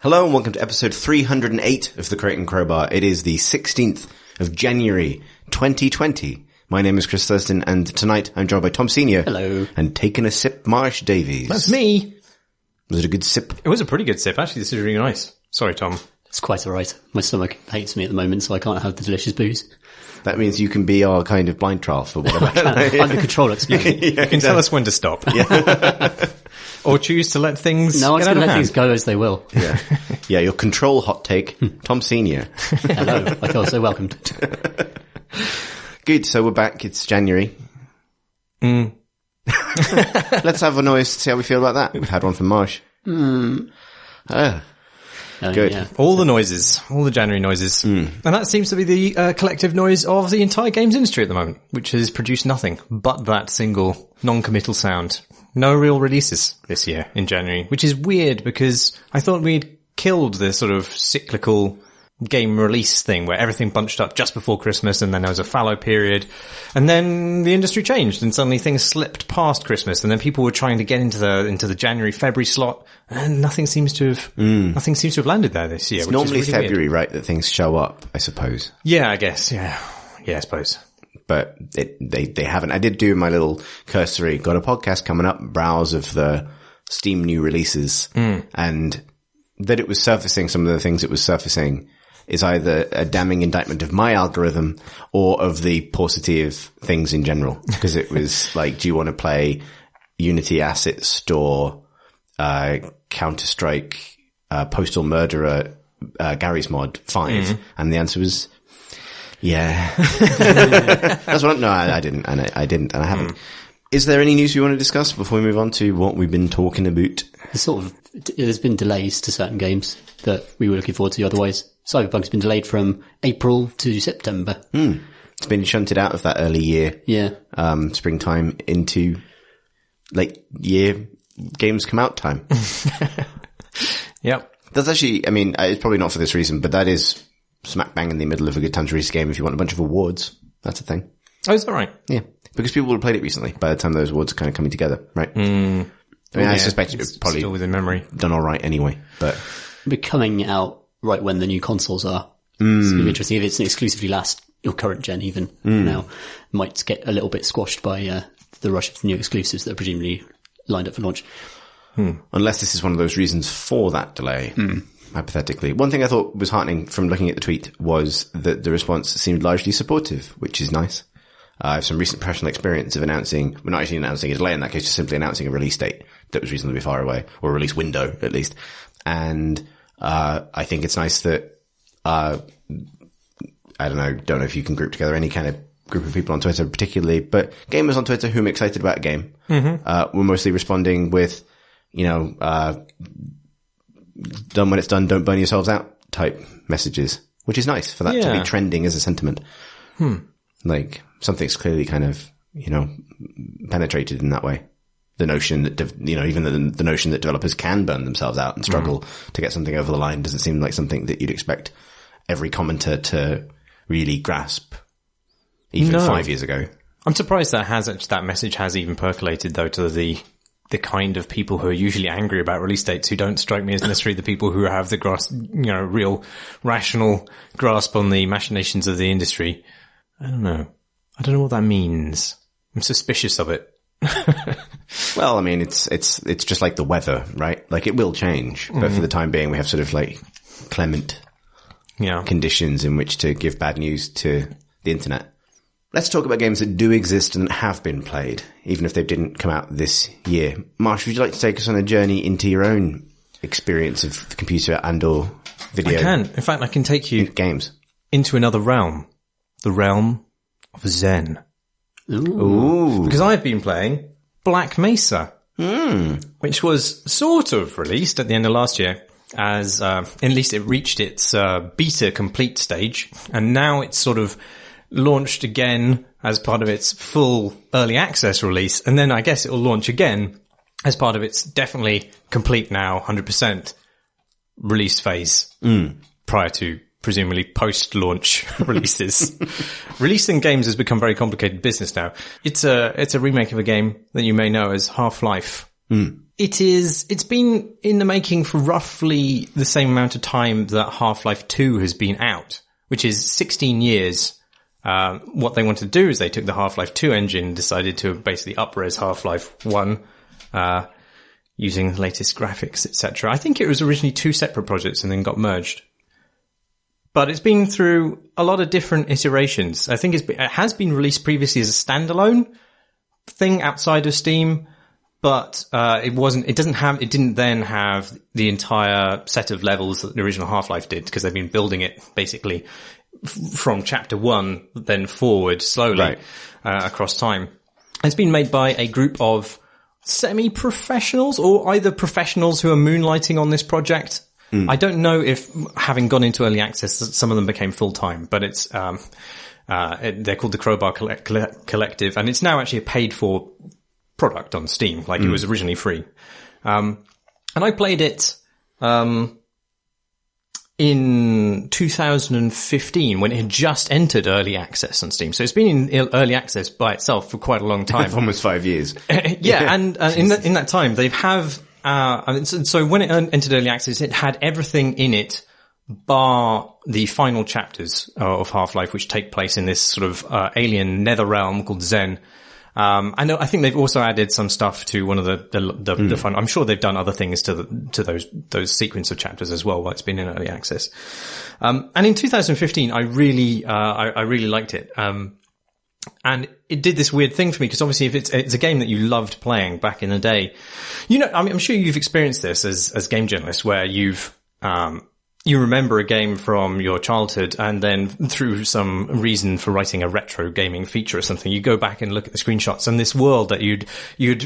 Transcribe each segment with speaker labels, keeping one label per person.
Speaker 1: Hello and welcome to episode 308 of the Crate and Crowbar. It is the 16th of January 2020. My name is Chris Thurston and tonight I'm joined by Tom Senior.
Speaker 2: Hello.
Speaker 1: And taking a sip, Marsh Davies.
Speaker 3: That's me.
Speaker 1: Was it a good sip?
Speaker 3: It was a pretty good sip. Actually, this is really nice. Sorry, Tom.
Speaker 2: It's quite alright. My stomach hates me at the moment, so I can't have the delicious booze.
Speaker 1: That means you can be our kind of blind trial for whatever.
Speaker 2: I'm the control expert.
Speaker 3: You can tell us when to stop.
Speaker 1: Yeah.
Speaker 3: Or choose to let things
Speaker 2: No, I'm
Speaker 3: get
Speaker 2: just
Speaker 3: out
Speaker 2: going
Speaker 3: of
Speaker 2: to let
Speaker 3: hand.
Speaker 2: things go as they will.
Speaker 1: Yeah, your control hot take, Tom Senior.
Speaker 2: Hello. I feel so welcomed.
Speaker 1: Good, so we're back. It's January. Let's have a noise to see how we feel about that. We've had one from Marsh. Good.
Speaker 2: Yeah.
Speaker 3: All the noises. All the January noises. And that seems to be the collective noise of the entire games industry at the moment, which has produced nothing but that single non-committal sound. No real releases this year in January, which is weird because I thought we'd killed the sort of cyclical game release thing where everything bunched up just before Christmas and then there was a fallow period and then the industry changed and suddenly things slipped past Christmas and then people were trying to get into the January, February slot and nothing seems to have landed there this year.
Speaker 1: It's
Speaker 3: which
Speaker 1: normally
Speaker 3: is really
Speaker 1: February,
Speaker 3: weird.
Speaker 1: right, that things show up, I suppose.
Speaker 3: Yeah, I guess. Yeah, I suppose.
Speaker 1: But they haven't. I did do my little cursory, got a podcast coming up, browse of the Steam new releases, and that it was surfacing some of the things it was surfacing is either a damning indictment of my algorithm or of the paucity of things in general. Because it was like, do you want to play Unity Asset Store, Counter-Strike, Postal Murderer, Gary's Mod 5? And the answer was, yeah. That's what I didn't, and I haven't. Is there any news you want to discuss before we move on to what we've been talking about?
Speaker 2: There's been delays to certain games that we were looking forward to otherwise. Cyberpunk's been delayed from April to September.
Speaker 1: It's been shunted out of that early year.
Speaker 2: Yeah.
Speaker 1: Springtime into late year games come out time.
Speaker 3: Yep.
Speaker 1: That's actually, I mean, it's probably not for this reason, but that is smack bang in the middle of a good time to release a game if you want a bunch of awards. That's a thing.
Speaker 3: Oh, is that right?
Speaker 1: Yeah. Because people would have played it recently by the time those awards are kind of coming together, right? I mean, I suspect it's probably
Speaker 3: still within memory.
Speaker 1: done all right anyway, but
Speaker 2: It'll be coming out right when the new consoles are. It's going to be interesting if it's an exclusively last or current gen even now. Might get a little bit squashed by the rush of new exclusives that are presumably lined up for launch.
Speaker 1: unless this is one of those reasons for that delay, hypothetically. One thing I thought was heartening from looking at the tweet was that the response seemed largely supportive, which is nice. I have some recent personal experience of announcing, well, not actually announcing a delay in that case, just simply announcing a release date that was reasonably far away, or a release window at least. And I think it's nice that I don't know if you can group together any kind of group of people on Twitter particularly, but gamers on Twitter who are excited about a game were mostly responding with, done when it's done, don't burn yourselves out type messages, which is nice for that to be trending as a sentiment. Like something's clearly kind of, penetrated in that way. The notion that, even the notion that developers can burn themselves out and struggle to get something over the line doesn't seem like something that you'd expect every commenter to really grasp even 5 years ago.
Speaker 3: I'm surprised that message has even percolated though to the kind of people who are usually angry about release dates who don't strike me as necessarily the people who have the real rational grasp on the machinations of the industry. I don't know what that means. I'm suspicious of it.
Speaker 1: Well, I mean, it's just like the weather, right? Like it will change, but for the time being, we have sort of like clement conditions in which to give bad news to the internet. Let's talk about games that do exist and have been played, even if they didn't come out this year. Marsh, would you like to take us on a journey into your own experience of computer and or video?
Speaker 3: I can. In fact, I can take you
Speaker 1: games
Speaker 3: into another realm. The realm of Zen.
Speaker 1: Ooh.
Speaker 3: Because I've been playing Black Mesa, which was sort of released at the end of last year as, at least it reached its beta complete stage, and now it's sort of launched again as part of its full early access release, and then I guess it will launch again as part of its definitely complete now 100% release phase prior to presumably post-launch releases. Releasing games has become very complicated business now. It's a remake of a game that you may know as Half-Life. It's been in the making for roughly the same amount of time that Half-Life 2 has been out, which is 16 years. What they wanted to do is they took the Half-Life 2 engine and decided to basically up-res Half-Life 1, using the latest graphics, etc. I think it was originally 2 separate projects and then got merged. But it's been through a lot of different iterations. I think it has been released previously as a standalone thing outside of Steam, but it didn't then have the entire set of levels that the original Half-Life did, because they've been building it basically from chapter 1 then forward slowly across time. It's been made by a group of semi-professionals, or either professionals who are moonlighting on this project. I don't know if, having gone into early access, some of them became full-time, but it's they're called the Crowbar Collective, and it's now actually a paid-for product on Steam. Like, it was originally free. And I played it in 2015 when it had just entered early access on Steam. So it's been in early access by itself for quite a long time.
Speaker 1: Almost 5 years.
Speaker 3: Yeah, and in that time, they have... so when it entered early access, it had everything in it bar the final chapters of Half-Life, which take place in this sort of alien nether realm called Zen. I think they've also added some stuff to one of the fun. I'm sure they've done other things to those sequence of chapters as well while it's been in early access. And in 2015, I really liked it. And it did this weird thing for me, because obviously if it's a game that you loved playing back in the day, I'm sure you've experienced this as game journalists, where you remember a game from your childhood, and then through some reason for writing a retro gaming feature or something, you go back and look at the screenshots, and this world that you'd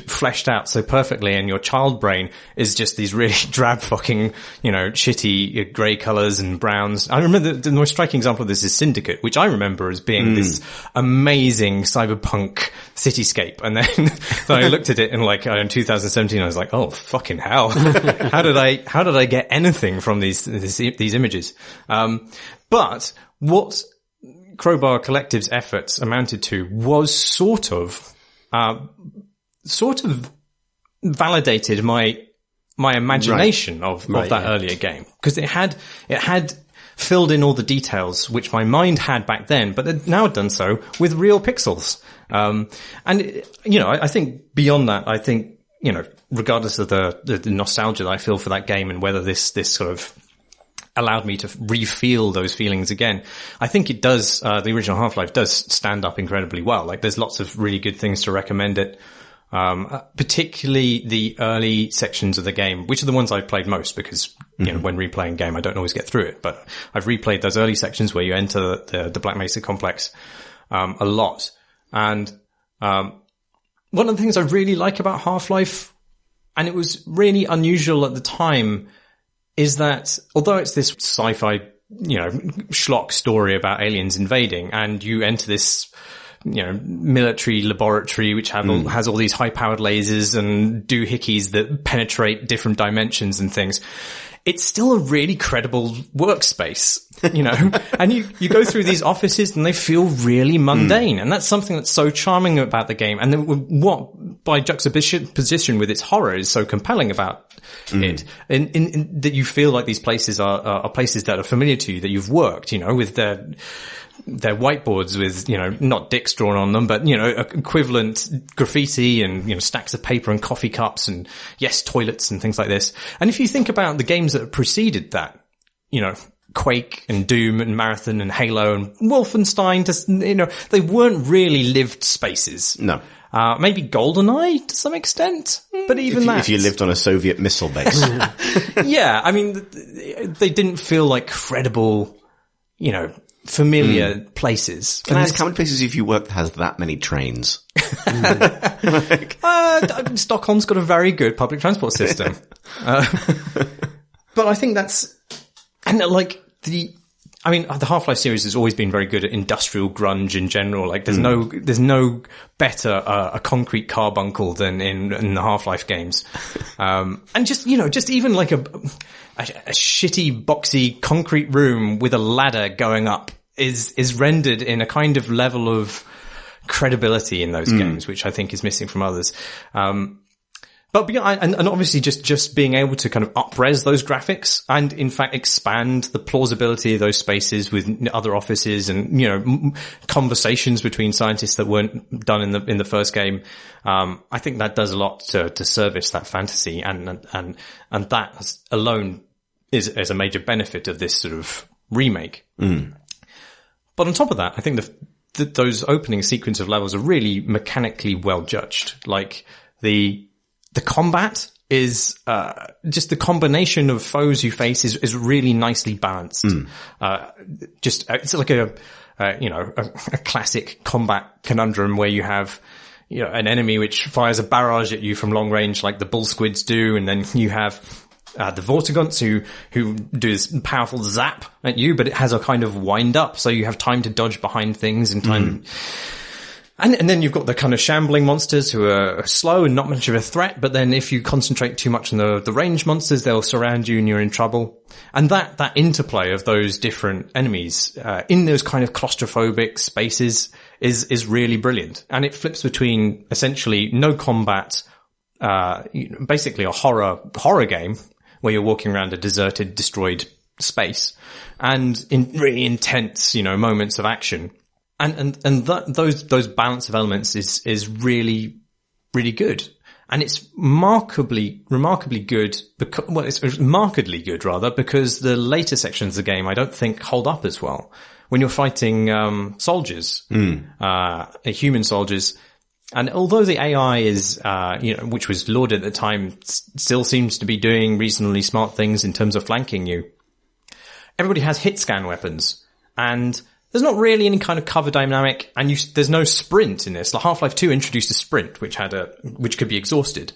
Speaker 3: fleshed out so perfectly in your child brain is just these really drab fucking, shitty grey colours and browns. I remember the most striking example of this is Syndicate, which I remember as being this amazing cyberpunk cityscape. And then I looked at it in in 2017, I was like, oh fucking hell. How did I get anything from these images? But what Crowbar Collective's efforts amounted to was sort of validated my imagination of that earlier game, because it had filled in all the details which my mind had back then, but it now done so with real pixels. I think beyond that, I think, regardless of the nostalgia that I feel for that game, and whether this sort of allowed me to re-feel those feelings again, I think it does, the original Half-Life does stand up incredibly well. Like, there's lots of really good things to recommend it. Particularly the early sections of the game, which are the ones I've played most, because, when replaying game, I don't always get through it, but I've replayed those early sections where you enter the Black Mesa complex, a lot. And, one of the things I really like about Half-Life, and it was really unusual at the time, is that although it's this sci-fi, schlock story about aliens invading, and you enter this, military laboratory which has all these high-powered lasers and doohickeys that penetrate different dimensions and things, it's still a really credible workspace, and you go through these offices and they feel really mundane. And that's something that's so charming about the game. And then what, by juxtaposition with its horror, is so compelling about it, in that you feel like these places are places that are familiar to you, that you've worked, with their whiteboards with, not dicks drawn on them, but, equivalent graffiti and, stacks of paper and coffee cups and, yes, toilets and things like this. And if you think about the games that preceded that, Quake and Doom and Marathon and Halo and Wolfenstein, they weren't really lived spaces.
Speaker 1: No.
Speaker 3: Maybe GoldenEye to some extent, but even
Speaker 1: if you lived on a Soviet missile base.
Speaker 3: Yeah, I mean, they didn't feel like credible, familiar places.
Speaker 1: Can I ask, how many places have you worked that has that many trains?
Speaker 3: Stockholm's got a very good public transport system. But I think that's, and the Half-Life series has always been very good at industrial grunge in general. Like, there's no better, a concrete carbuncle than in the Half-Life games. And just even like a shitty, boxy concrete room with a ladder going up is rendered in a kind of level of credibility in those games, which I think is missing from others. But yeah, and obviously just being able to kind of up-res those graphics and in fact expand the plausibility of those spaces with other offices and, you know, conversations between scientists that weren't done in the first game. I think that does a lot to service that fantasy and that alone is a major benefit of this sort of remake. But on top of that, I think those opening sequence of levels are really mechanically well judged. Like the combat is, just the combination of foes you face is really nicely balanced. It's like a classic combat conundrum where you have, you know, an enemy which fires a barrage at you from long range like the bull squids do, and then you have the Vortigaunts who do this powerful zap at you, but it has a kind of wind up, so you have time to dodge behind things and time. And then you've got the kind of shambling monsters who are slow and not much of a threat, but then if you concentrate too much on the range monsters, they'll surround you and you're in trouble. And that interplay of those different enemies, in those kind of claustrophobic spaces is really brilliant. And it flips between essentially no combat, basically a horror game where you're walking around a deserted, destroyed space, and in really intense, you know, moments of action. And those balance of elements is really, really good. And it's remarkably good it's markedly good rather, because the later sections of the game I don't think hold up as well. When you're fighting, soldiers, human soldiers, and although the AI is, which was lauded at the time, still seems to be doing reasonably smart things in terms of flanking you, everybody has hit scan weapons, and there's not really any kind of cover dynamic, and there's no sprint in this. Like Half-Life 2 introduced a sprint, which could be exhausted.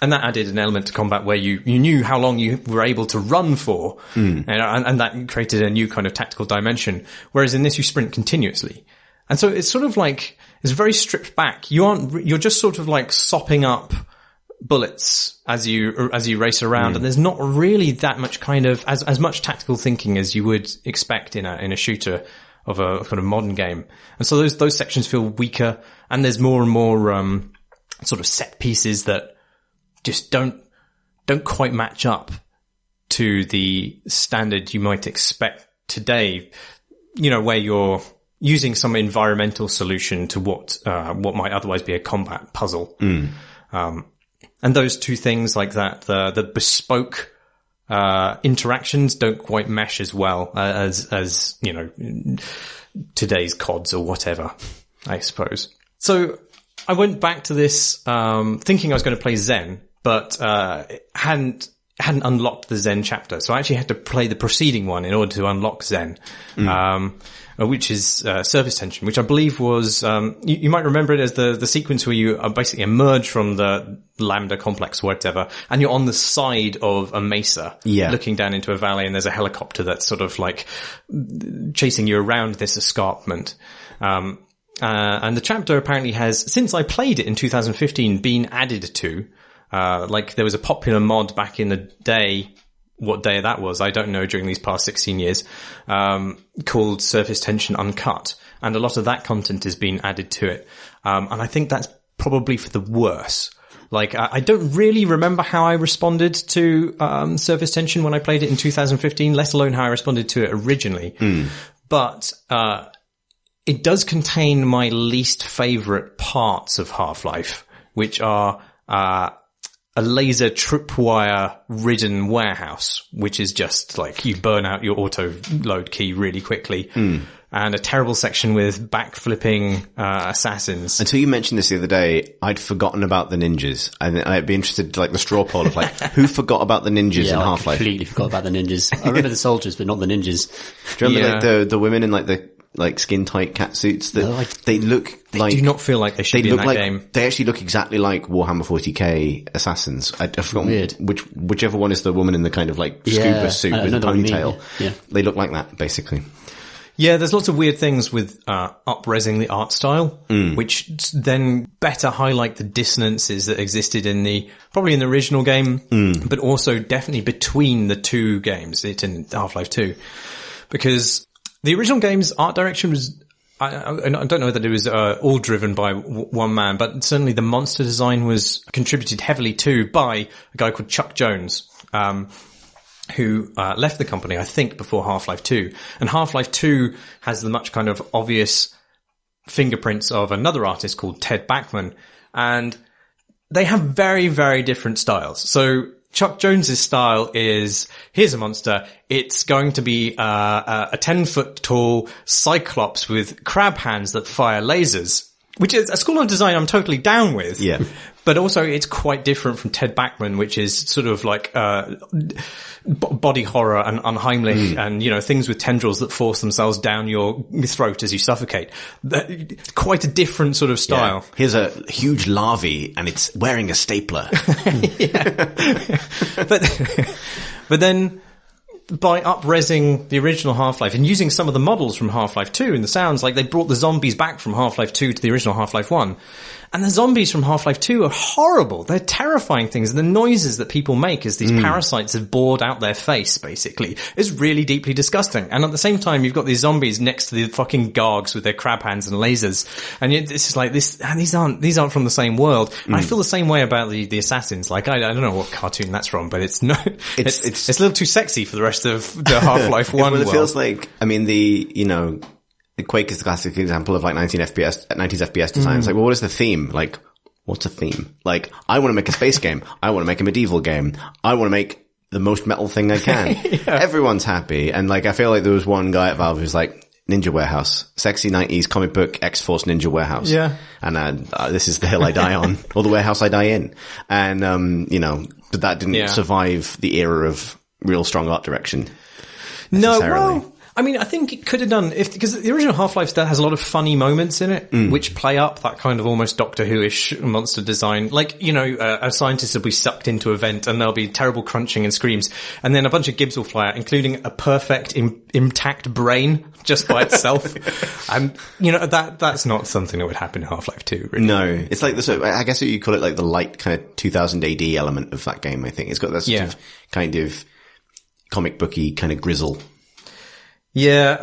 Speaker 3: And that added an element to combat where you knew how long you were able to run for, and that created a new kind of tactical dimension. Whereas in this, you sprint continuously. And so it's sort of like, it's very stripped back. You're just sort of like sopping up bullets as you race around, and there's not really that much kind of as much tactical thinking as you would expect in a shooter of a kind of modern game. And so those sections feel weaker, and there's more and more sort of set pieces that just don't quite match up to the standard you might expect today, you know, where you're using some environmental solution to what might otherwise be a combat puzzle. And those two things like that, the bespoke, interactions don't quite mesh as well as, you know, today's CODs or whatever, I suppose. So I went back to this, thinking I was going to play Zen, but, hadn't unlocked the Zen chapter. So I actually had to play the preceding one in order to unlock Zen. Which is surface tension, which I believe was you might remember it as the sequence where you basically emerge from the Lambda complex or whatever, and you're on the side of a mesa, looking down into a valley, and there's a helicopter that's sort of like chasing you around this escarpment. And the chapter apparently has, since I played it in 2015, been added to. Like there was a popular mod back in the day. What day that was, I don't know, during these past 16 years, called Surface Tension Uncut. And a lot of that content has been added to it. And I think that's probably for the worse. Like, I don't really remember how I responded to, Surface Tension when I played it in 2015, let alone how I responded to it originally. But, it does contain my least favorite parts of Half-Life, which are, a laser tripwire ridden warehouse, which is just like you burn out your auto load key really quickly, and a terrible section with backflipping assassins.
Speaker 1: Until you mentioned this the other day, I'd forgotten about the ninjas. I'd be interested, like the straw poll of like, who forgot about the ninjas in Half-Life?
Speaker 2: I completely forgot about the ninjas. I remember the soldiers, but not the ninjas.
Speaker 1: Do you remember like the women in like the skin tight cat suits that they look like,
Speaker 3: do not feel like they should be in that game.
Speaker 1: They actually look exactly like Warhammer 40k assassins. I've forgotten whichever one is the woman in the kind of like scuba suit with a ponytail.
Speaker 2: Yeah.
Speaker 1: They look like that basically.
Speaker 3: Yeah, there's lots of weird things with up-resing the art style, which then better highlight the dissonances that existed probably in the original game, but also definitely between the two games, it and Half-Life 2. Because the original game's art direction was I don't know that it was all driven by one man, but certainly the monster design was contributed heavily to by a guy called Chuck Jones, who left the company, I think, before Half-Life 2. And Half-Life 2 has the much kind of obvious fingerprints of another artist called Ted Backman, and they have very, very different styles. So Chuck Jones's style is, here's a monster. It's going to be a 10-foot tall cyclops with crab hands that fire lasers, which is a school of design I'm totally down with.
Speaker 1: Yeah.
Speaker 3: But also it's quite different from Ted Backman, which is sort of like body horror and unheimlich and, things with tendrils that force themselves down your throat as you suffocate. Quite a different sort of style.
Speaker 1: Yeah. Here's a huge larvae and it's wearing a stapler.
Speaker 3: But then by up-resing the original Half-Life and using some of the models from Half-Life 2 and the sounds, like they brought the zombies back from Half-Life 2 to the original Half-Life 1. And the zombies from Half-Life 2 are horrible. They're terrifying things. And the noises that people make as these parasites have bored out their face, basically, is really deeply disgusting. And at the same time, you've got these zombies next to the fucking gargs with their crab hands and lasers. And it's just like this, and these aren't from the same world. And I feel the same way about the assassins. Like, I don't know what cartoon that's from, but it's not, it's a little too sexy for the rest of the Half-Life 1
Speaker 1: well, it
Speaker 3: world.
Speaker 1: feels like, the Quake is the classic example of like 90s FPS design. It's like, well, what is the theme? Like, what's a theme? Like, I want to make a space game. I want to make a medieval game. I want to make the most metal thing I can. Everyone's happy. And like, I feel like there was one guy at Valve who's like, Ninja Warehouse, sexy 90s comic book X-Force Ninja Warehouse.
Speaker 3: Yeah.
Speaker 1: And this is the hill I die on, or the warehouse I die in. And, but that didn't survive the era of real strong art direction.
Speaker 3: No, well, I mean, I think it could have done because the original Half-Life still has a lot of funny moments in it, which play up that kind of almost Doctor Who-ish monster design. Like, a scientist will be sucked into a vent and there'll be terrible crunching and screams. And then a bunch of gibs will fly out, including a perfect intact brain just by itself. And, that's not something that would happen in Half-Life 2, really.
Speaker 1: No. It's like I guess you call it like the light kind of 2000 AD element of that game, I think. It's got that sort of kind of comic booky kind of grizzle.
Speaker 3: Yeah,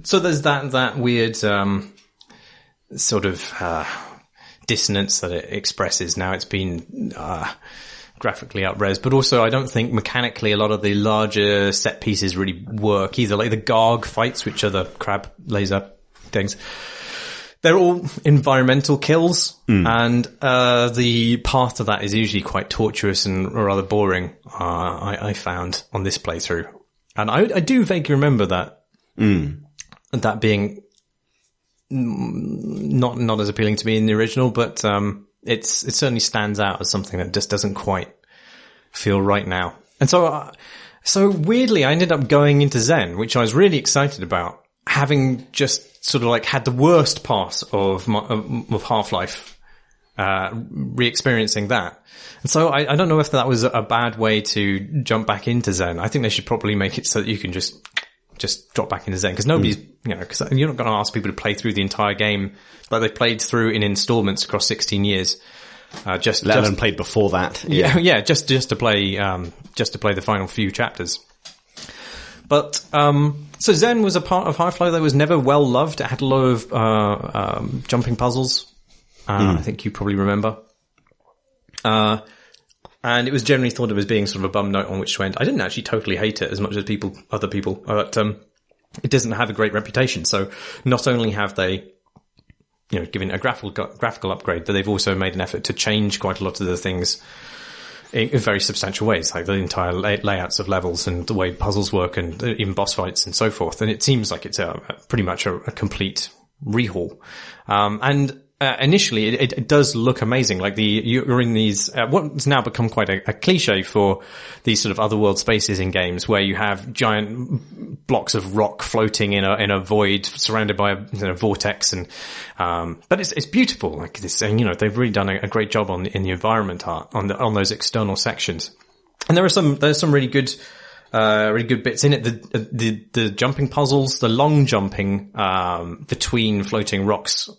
Speaker 3: so there's that weird, sort of, dissonance that it expresses. Now it's been, graphically up-res, but also I don't think mechanically a lot of the larger set pieces really work either. Like the Garg fights, which are the crab laser things. They're all environmental kills, and the path to that is usually quite tortuous and rather boring, I found on this playthrough. And I do vaguely remember that, that being not as appealing to me in the original, but, it certainly stands out as something that just doesn't quite feel right now. And so weirdly, I ended up going into Zen, which I was really excited about, having just sort of like had the worst part of Half-Life, re-experiencing that. And so I don't know if that was a bad way to jump back into Zen. I think they should probably make it so that you can just drop back into Zen, because nobody's, because you're not going to ask people to play through the entire game like they played through in installments across 16 years. Let alone played before that. Yeah, just to play the final few chapters. But, so Zen was a part of Half-Life that was never well loved. It had a lot of, jumping puzzles. I think you probably remember. And it was generally thought of as being sort of a bum note on which to end. I didn't actually totally hate it as much as other people, but, it doesn't have a great reputation. So not only have they, given a graphical upgrade, but they've also made an effort to change quite a lot of the things in very substantial ways, like the entire layouts of levels and the way puzzles work and even boss fights and so forth. And it seems like it's pretty much a complete rehaul. Initially it does look amazing. Like you're in these, what's now become quite a cliche for these sort of otherworld spaces in games where you have giant blocks of rock floating in a void surrounded by a vortex and, but it's beautiful. Like this, and they've really done a great job in the environment art on those external sections. And there's some really good bits in it. The jumping puzzles, the long jumping, between floating rocks,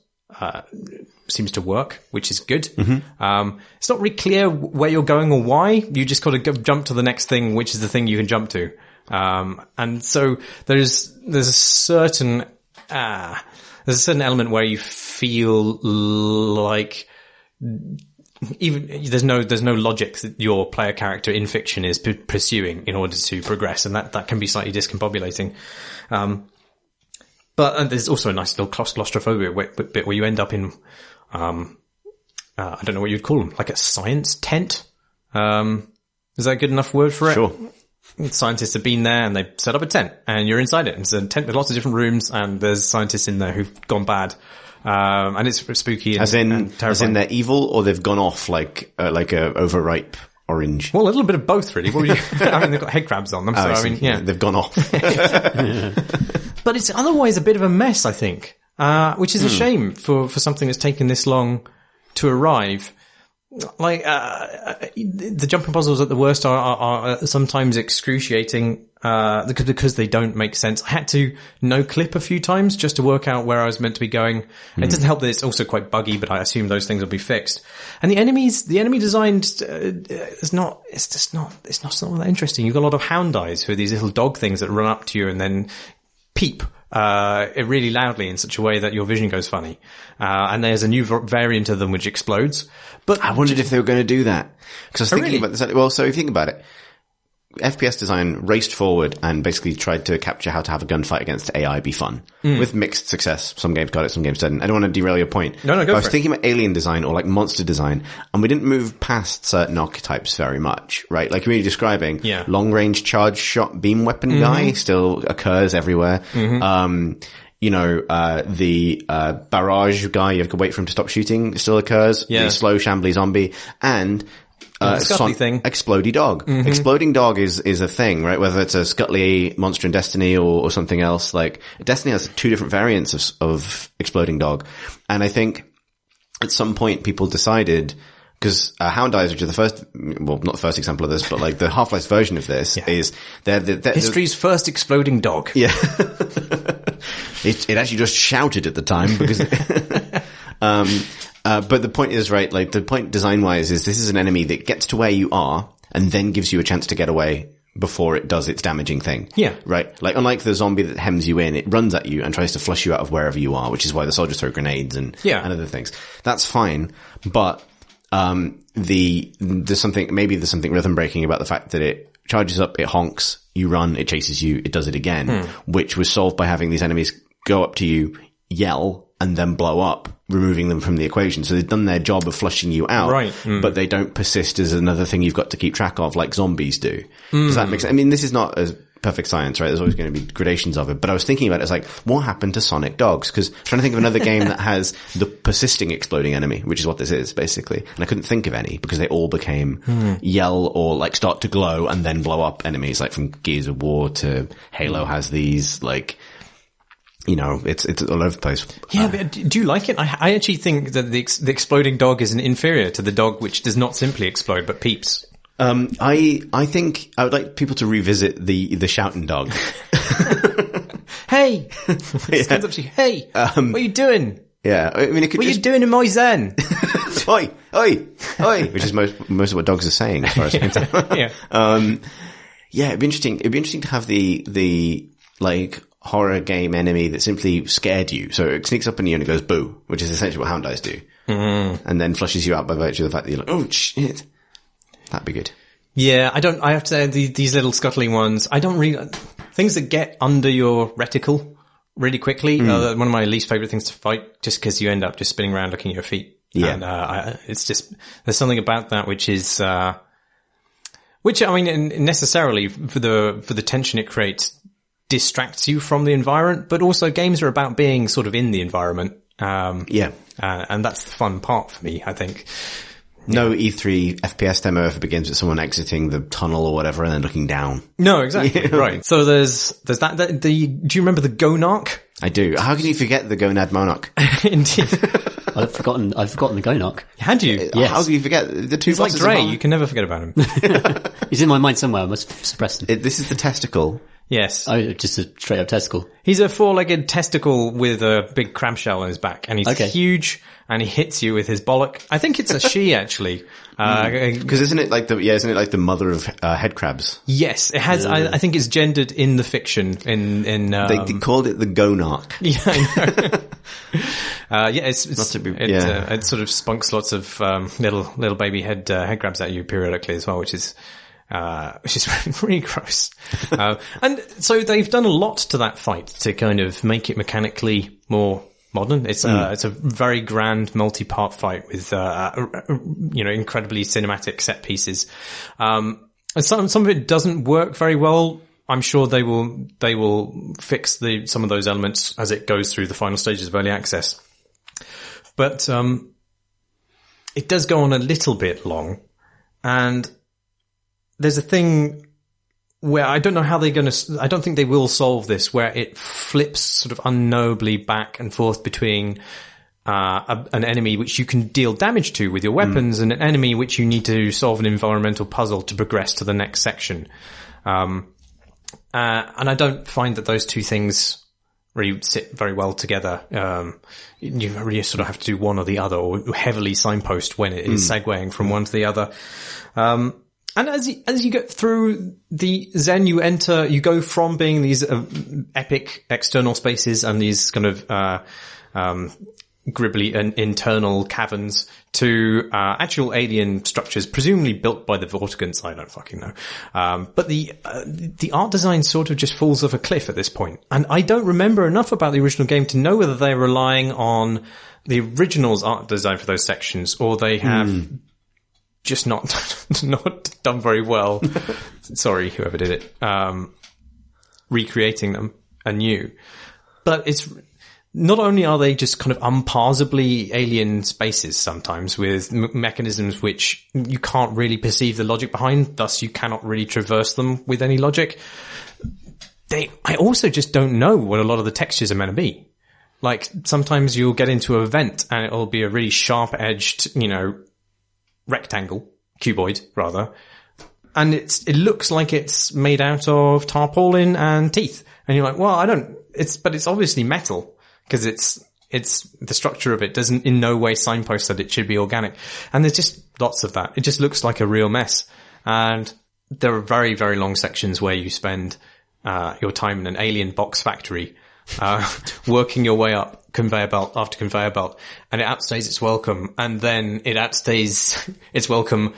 Speaker 3: seems to work, which is good. It's not really clear where you're going or why. You just got to jump to the next thing, which is the thing you can jump to. And so there's a certain there's a certain element where you feel like even there's no logic that your player character in fiction is pursuing in order to progress, and that can be slightly discombobulating. But there's also a nice little claustrophobia bit where you end up in, I don't know what you'd call them, like a science tent. Is that a good enough word for it?
Speaker 1: Sure.
Speaker 3: Scientists have been there and they set up a tent and you're inside it. It's a tent with lots of different rooms and there's scientists in there who've gone bad. And it's spooky and terrifying.
Speaker 1: As in they're evil or they've gone off like a overripe orange?
Speaker 3: Well, a little bit of both, really. What would you, I mean, they've got head crabs on them, so I mean, yeah.
Speaker 1: They've gone off.
Speaker 3: But it's otherwise a bit of a mess, I think, which is a shame for something that's taken this long to arrive. Like, the jumping puzzles at the worst are sometimes excruciating, because they don't make sense. I had to no-clip a few times just to work out where I was meant to be going. It doesn't help that it's also quite buggy, but I assume those things will be fixed. And the enemy design, it's not that interesting. You've got a lot of hound eyes who are these little dog things that run up to you and then peep really loudly in such a way that your vision goes funny. And there's a new variant of them which explodes. But
Speaker 1: I wondered if they were going to do that. Because I was thinking about this. Well, so if you think about it, FPS design raced forward and basically tried to capture how to have a gunfight against AI be fun. With mixed success. Some games got it, some games didn't. I don't want to derail your point.
Speaker 3: No, go for it.
Speaker 1: I was thinking about alien design or like monster design, and we didn't move past certain archetypes very much, right? Like you're really describing, long-range charge shot beam weapon guy still occurs everywhere. You know, the barrage guy, you have to wait for him to stop shooting, still occurs.
Speaker 3: Yeah.
Speaker 1: The slow shambly zombie, and
Speaker 3: thing.
Speaker 1: Explodey dog. Exploding dog is a thing, right? Whether it's a Scutley monster in Destiny or something else. Like, Destiny has two different variants of exploding dog. And I think at some point people decided, because Hound Eyes, which are the first, well, not the first example of this, but like the Half-Life version of this is they're
Speaker 3: history's first exploding dog.
Speaker 1: Yeah. It actually just shouted at the time because, but the point is, right, like the point design-wise is this is an enemy that gets to where you are and then gives you a chance to get away before it does its damaging thing.
Speaker 3: Yeah.
Speaker 1: Right? Like, unlike the zombie that hems you in, it runs at you and tries to flush you out of wherever you are, which is why the soldiers throw grenades and other things. That's fine, but there's something rhythm breaking about the fact that it charges up, it honks, you run, it chases you, it does it again, which was solved by having these enemies go up to you, yell, and then blow up, removing them from the equation. So they've done their job of flushing you out,
Speaker 3: right?
Speaker 1: But they don't persist as another thing you've got to keep track of like zombies do. Does that make sense? I mean, this is not a perfect science, right? There's always going to be gradations of it. But I was thinking about it as like, what happened to Sonic Dogs? Because I'm trying to think of another game that has the persisting exploding enemy, which is what this is, basically. And I couldn't think of any because they all became yell or like start to glow and then blow up enemies, like from Gears of War to Halo has these, like, you know, it's all over the place.
Speaker 3: Yeah, but do you like it? I actually think that the exploding dog is an inferior to the dog which does not simply explode but peeps.
Speaker 1: I think I would like people to revisit the shouting dog.
Speaker 3: Hey! It comes up to you, hey! What are you doing?
Speaker 1: Yeah, I mean, it could
Speaker 3: what are you doing in my zen?
Speaker 1: Oi! Oi! Oi! Which is most of what dogs are saying, as far as I can tell. Yeah, it'd be interesting. It'd be interesting to have the like horror game enemy that simply scared you. So it sneaks up on you and it goes boo, which is essentially what Hound Eyes do. And then flushes you out by virtue of the fact that you're like, oh shit. That'd be good.
Speaker 3: Yeah, I have to say these little scuttling ones, I don't really, things that get under your reticle really quickly are one of my least favorite things to fight, just because you end up just spinning around looking at your feet. Yeah. And, it's just, there's something about that which is, which I mean, necessarily for the tension it creates distracts you from the environment, but also games are about being sort of in the environment. And that's the fun part for me, I think.
Speaker 1: No E3 FPS demo ever begins with someone exiting the tunnel or whatever and then looking down.
Speaker 3: No, exactly. Right. So there's that, do you remember the Gonarch?
Speaker 1: I do. How can you forget the Gonad Monarch?
Speaker 3: Indeed.
Speaker 2: I've forgotten the Gonarch.
Speaker 3: Had you?
Speaker 2: Yes.
Speaker 1: How can you forget the two
Speaker 3: He's like
Speaker 1: bosses?
Speaker 3: Dre, you can never forget about him.
Speaker 2: He's in my mind somewhere, I must suppress him.
Speaker 1: This is the testicle.
Speaker 3: Yes.
Speaker 2: Oh, just a straight up testicle.
Speaker 3: He's a four-legged testicle with a big crab shell on his back, and he's huge, and he hits you with his bollock. I think it's a she, actually.
Speaker 1: Because isn't it like the mother of head crabs?
Speaker 3: Yes, it has. I think it's gendered in the fiction.
Speaker 1: They called it the gonarch.
Speaker 3: Yeah, I know. It sort of spunks lots of little baby head crabs at you periodically as well, which is really gross. And so they've done a lot to that fight to kind of make it mechanically more modern. It's a very grand multi-part fight with incredibly cinematic set pieces. And some of it doesn't work very well. I'm sure they will fix some of those elements as it goes through the final stages of early access. But it does go on a little bit long, and there's a thing where I don't know how I don't think they will solve this, where it flips sort of unknowably back and forth between an enemy which you can deal damage to with your weapons and an enemy which you need to solve an environmental puzzle to progress to the next section. And I don't find that those two things really sit very well together. You really sort of have to do one or the other, or heavily signpost when it is segueing from one to the other. And as you get through the Zen, you go from being these epic external spaces and these kind of gribbly and internal caverns to actual alien structures, presumably built by the Vortigants. I don't fucking know. But the art design sort of just falls off a cliff at this point. And I don't remember enough about the original game to know whether they're relying on the original's art design for those sections, or they have just not done very well. Sorry, whoever did it. Recreating them anew. But it's not only are they just kind of unparsably alien spaces sometimes with mechanisms which you can't really perceive the logic behind, thus you cannot really traverse them with any logic. I also just don't know what a lot of the textures are meant to be. Like, sometimes you'll get into a vent and it'll be a really sharp-edged, rectangle, cuboid, rather. And it looks like it's made out of tarpaulin and teeth. And you're like, well, but it's obviously metal, because it's the structure of it doesn't in no way signpost that it should be organic. And there's just lots of that. It just looks like a real mess. And there are very, very long sections where you spend your time in an alien box factory, working your way up conveyor belt after conveyor belt, and it outstays its welcome, and then it outstays its welcome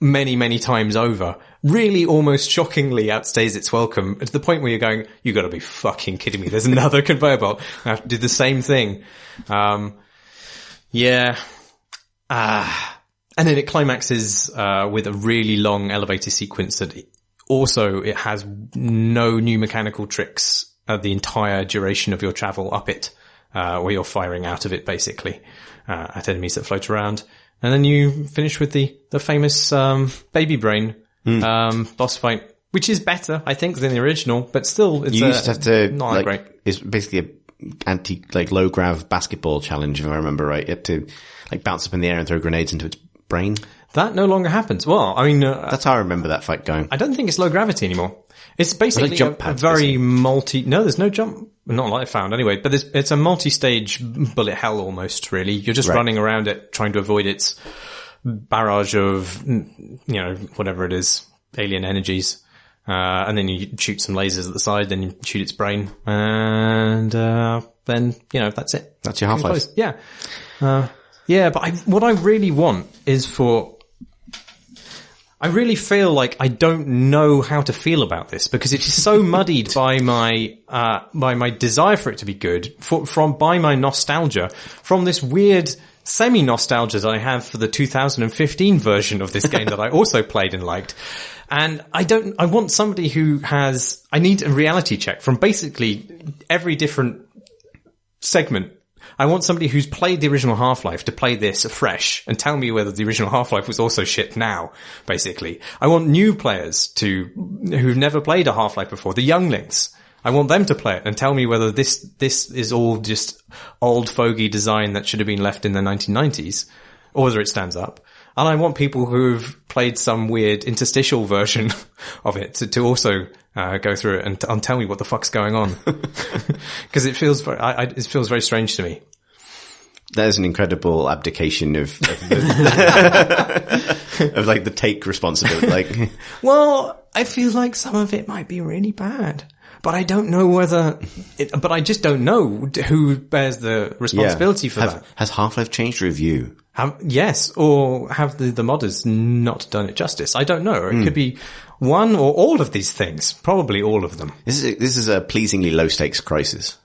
Speaker 3: many, many times over. Really almost shockingly outstays its welcome to the point where you're going, you gotta be fucking kidding me. There's another conveyor belt. I have to do the same thing. And then it climaxes with a really long elevator sequence that it has no new mechanical tricks the entire duration of your travel up it, where you're firing out of it basically at enemies that float around. And then you finish with the famous baby brain boss fight, which is better, I think, than the original, but still it's
Speaker 1: you used to have to
Speaker 3: not that great.
Speaker 1: It's basically a low grav basketball challenge, if I remember right. You had to bounce up in the air and throw grenades into its brain. That
Speaker 3: no longer happens. Well, I mean,
Speaker 1: that's how I remember that fight going.
Speaker 3: I don't think it's low gravity anymore. It's basically a very no, there's no jump. Not like I found anyway, but it's a multi-stage bullet hell almost, really. You're just running around it, trying to avoid its barrage of, whatever it is, alien energies. And then you shoot some lasers at the side, then you shoot its brain, and then, that's it.
Speaker 1: That's your half-life.
Speaker 3: Yeah. But what I really want is I really feel like I don't know how to feel about this, because it is so muddied by my desire for it to be good, by my nostalgia, from this weird semi-nostalgia that I have for the 2015 version of this game that I also played and liked. And I want somebody I need a reality check from basically every different segment. I want somebody who's played the original Half-Life to play this afresh and tell me whether the original Half-Life was also shit now, basically. I want new players who've never played a Half-Life before, the younglings. I want them to play it and tell me whether this is all just old fogey design that should have been left in the 1990s, or whether it stands up. And I want people who've played some weird interstitial version of it to also go through it and tell me what the fuck's going on. Because it feels very strange to me.
Speaker 1: There's an incredible abdication of like the take responsibility. Like,
Speaker 3: well, I feel like some of it might be really bad, but I don't know but I just don't know who bears the responsibility for that.
Speaker 1: Has Half-Life changed review?
Speaker 3: Yes, or have the modders not done it justice? I don't know. It could be one or all of these things. Probably all of them.
Speaker 1: This is a pleasingly low stakes crisis.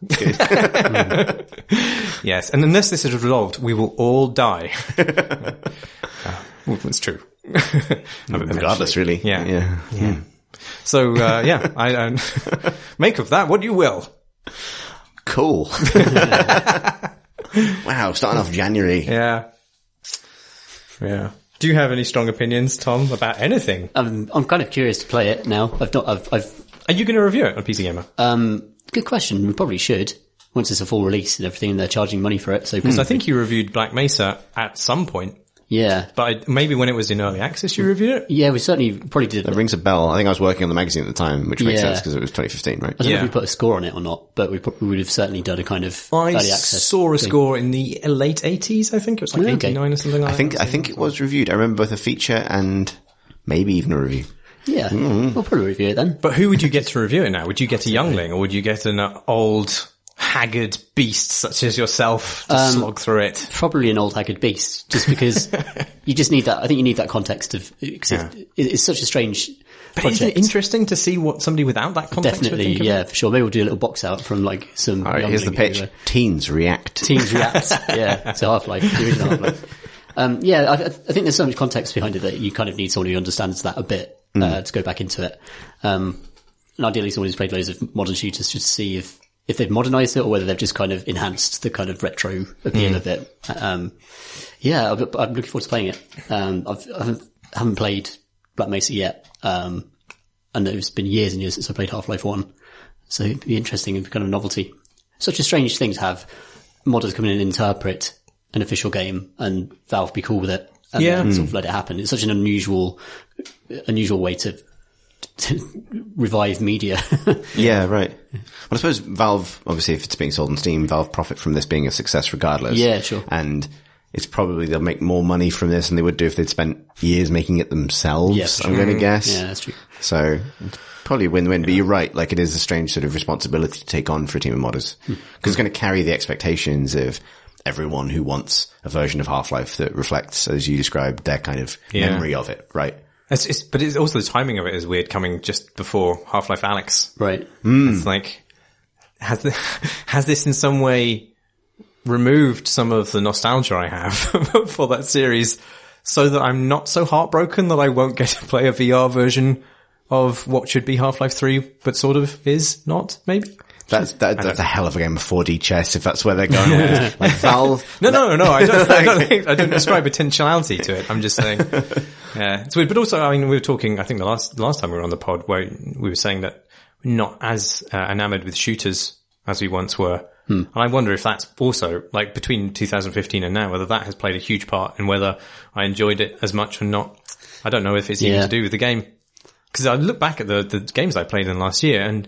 Speaker 3: Yes, and unless this is resolved, we will all die. It's true.
Speaker 1: Regardless, really.
Speaker 3: Yeah. So, I make of that what you will.
Speaker 1: Cool. Wow, starting off January.
Speaker 3: Yeah. Do you have any strong opinions, Tom, about anything?
Speaker 2: I'm kind of curious to play it now.
Speaker 3: Are you going to review it on PC Gamer?
Speaker 2: Good question. We probably should, once it's a full release and everything, and they're charging money for it. So,
Speaker 3: because I think you reviewed Black Mesa at some point.
Speaker 2: Yeah.
Speaker 3: But maybe when it was in early access, you reviewed it?
Speaker 2: Yeah, we certainly probably did.
Speaker 1: That rings a bell. I think I was working on the magazine at the time, which makes sense because it was 2015, right?
Speaker 2: I don't know if we put a score on it or not, but we would have certainly done a kind of early access.
Speaker 3: I saw a score in the late 80s, I think. It was like 89 or something like that.
Speaker 1: I think it was reviewed. I remember both a feature and maybe even a review.
Speaker 2: Yeah. We'll probably review it then.
Speaker 3: But who would you get to review it now? Would you get a youngling, or would you get an old, haggard beast such as yourself to slog through it?
Speaker 2: Probably an old haggard beast, just because you just need that. I think you need that context of, it's such a strange project.
Speaker 3: Isn't it interesting to see what somebody without that context
Speaker 2: Definitely,
Speaker 3: would think of it?
Speaker 2: for sure. Maybe we'll do a little box out from like some.
Speaker 1: All right, here's the pitch. Teens react.
Speaker 2: Teens react. Yeah, to Half-Life, the original Half-Life. I think there's so much context behind it that you kind of need someone who understands that a bit to go back into it. And ideally someone who's played loads of modern shooters just to see if they've modernized it or whether they've just kind of enhanced the kind of retro appeal of it. I'm looking forward to playing it. I haven't played Black Mesa yet. And it's been years and years since I played Half-Life 1. So it'd be interesting and kind of novelty. Such a strange thing to have modders come in and interpret an official game and Valve be cool with it and then sort of let it happen. It's such an unusual way to revive media.
Speaker 1: Yeah, right. Well, I suppose Valve, obviously, if it's being sold on Steam, Valve profit from this being a success regardless.
Speaker 2: Yeah, sure.
Speaker 1: And it's probably they'll make more money from this than they would do if they'd spent years making it themselves,
Speaker 2: Yeah, sure.
Speaker 1: I'm going to guess.
Speaker 2: Yeah, that's true.
Speaker 1: So it's probably a win-win, but you're right. Like, it is a strange sort of responsibility to take on for a team of modders. Because it's going to carry the expectations of everyone who wants a version of Half-Life that reflects, as you described, their kind of memory of it, right?
Speaker 3: But it's also the timing of it is weird, coming just before Half-Life Alyx.
Speaker 2: Right.
Speaker 3: It's like, has this in some way removed some of the nostalgia I have for that series so that I'm not so heartbroken that I won't get to play a VR version of what should be Half-Life 3, but sort of is not, maybe?
Speaker 1: That's a hell of a game of 4D chess if that's where they're going with it. Like Valve.
Speaker 3: No. I don't ascribe potentiality to it. I'm just saying, yeah, it's weird. But also, I mean, we were talking, I think the last time we were on the pod where we were saying that we're not as enamored with shooters as we once were. And I wonder if that's also, like, between 2015 and now, whether that has played a huge part and whether I enjoyed it as much or not. I don't know if it's even to do with the game. Because I look back at the games I played in last year, and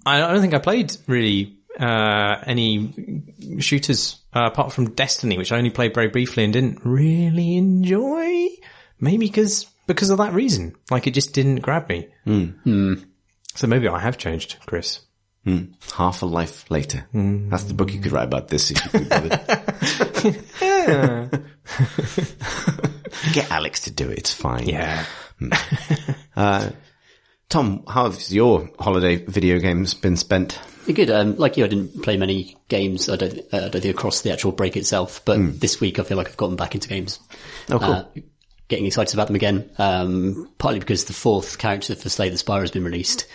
Speaker 3: I don't think I played really any shooters apart from Destiny, which I only played very briefly and didn't really enjoy. Maybe because of that reason. Like, it just didn't grab me. So maybe I have changed, Chris.
Speaker 1: Half a life later. That's the book you could write about this if you could bother. Get Alex to do it. It's fine.
Speaker 3: Yeah.
Speaker 1: Tom, how have your holiday video games been spent?
Speaker 2: Good. Like you, I didn't play many games. I don't think across the actual break itself, but this week I feel like I've gotten back into games.
Speaker 1: Oh, cool.
Speaker 2: Getting excited about them again. Partly because the fourth character for Slay the Spire has been released.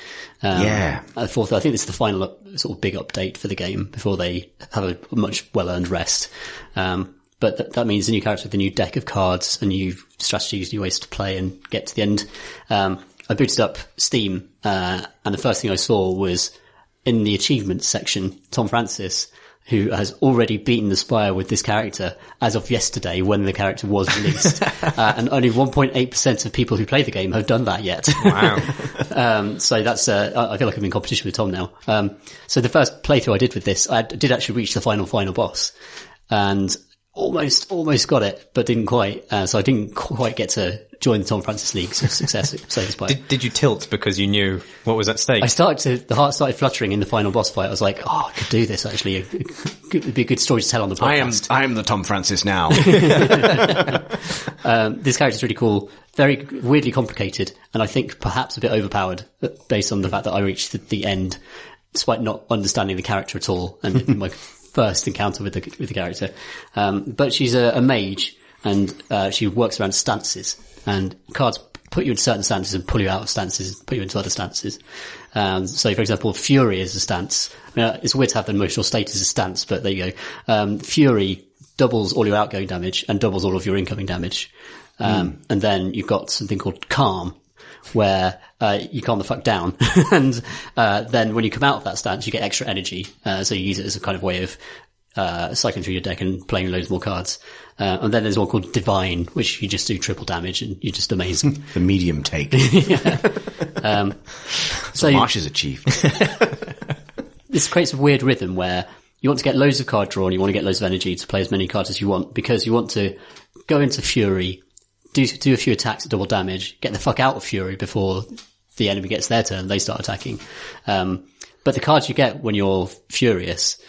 Speaker 2: The fourth, I think this is the final sort of big update for the game before they have a much well-earned rest. But that means a new character with a new deck of cards, and new strategies, new ways to play and get to the end. I booted up Steam, and the first thing I saw was in the achievements section, Tom Francis, who has already beaten the Spire with this character as of yesterday when the character was released. And only 1.8% of people who play the game have done that yet.
Speaker 3: Wow.
Speaker 2: So that's, I feel like I'm in competition with Tom now. So the first playthrough I did with this, I did actually reach the final boss. and almost got it, but didn't quite. So I didn't quite get to join the Tom Francis League's success at Slay The Spire.
Speaker 3: Did you tilt because you knew what was at stake?
Speaker 2: The heart started fluttering in the final boss fight. I was like, I could do this actually. It'd be a good story to tell on the podcast.
Speaker 1: I am the Tom Francis now.
Speaker 2: This character's really cool, very weirdly complicated, and I think perhaps a bit overpowered based on the fact that I reached the end despite not understanding the character at all, and my first encounter with the character. But she's a mage, and she works around stances, and cards put you in certain stances and pull you out of stances, put you into other stances. So for example, Fury is a stance. I mean, it's weird to have the emotional state as a stance, but there you go. Fury doubles all your outgoing damage and doubles all of your incoming damage. And then you've got something called Calm, where you calm the fuck down. And then when you come out of that stance, you get extra energy. So you use it as a kind of way of cycling through your deck and playing loads more cards. And then there's one called Divine, which you just do triple damage and you're just amazing.
Speaker 1: The medium take. So Marsh has achieved.
Speaker 2: This creates a weird rhythm where you want to get loads of card draw and you want to get loads of energy to play as many cards as you want, because you want to go into Fury, do a few attacks at double damage, get the fuck out of Fury before the enemy gets their turn, they start attacking. But the cards you get when you're furious,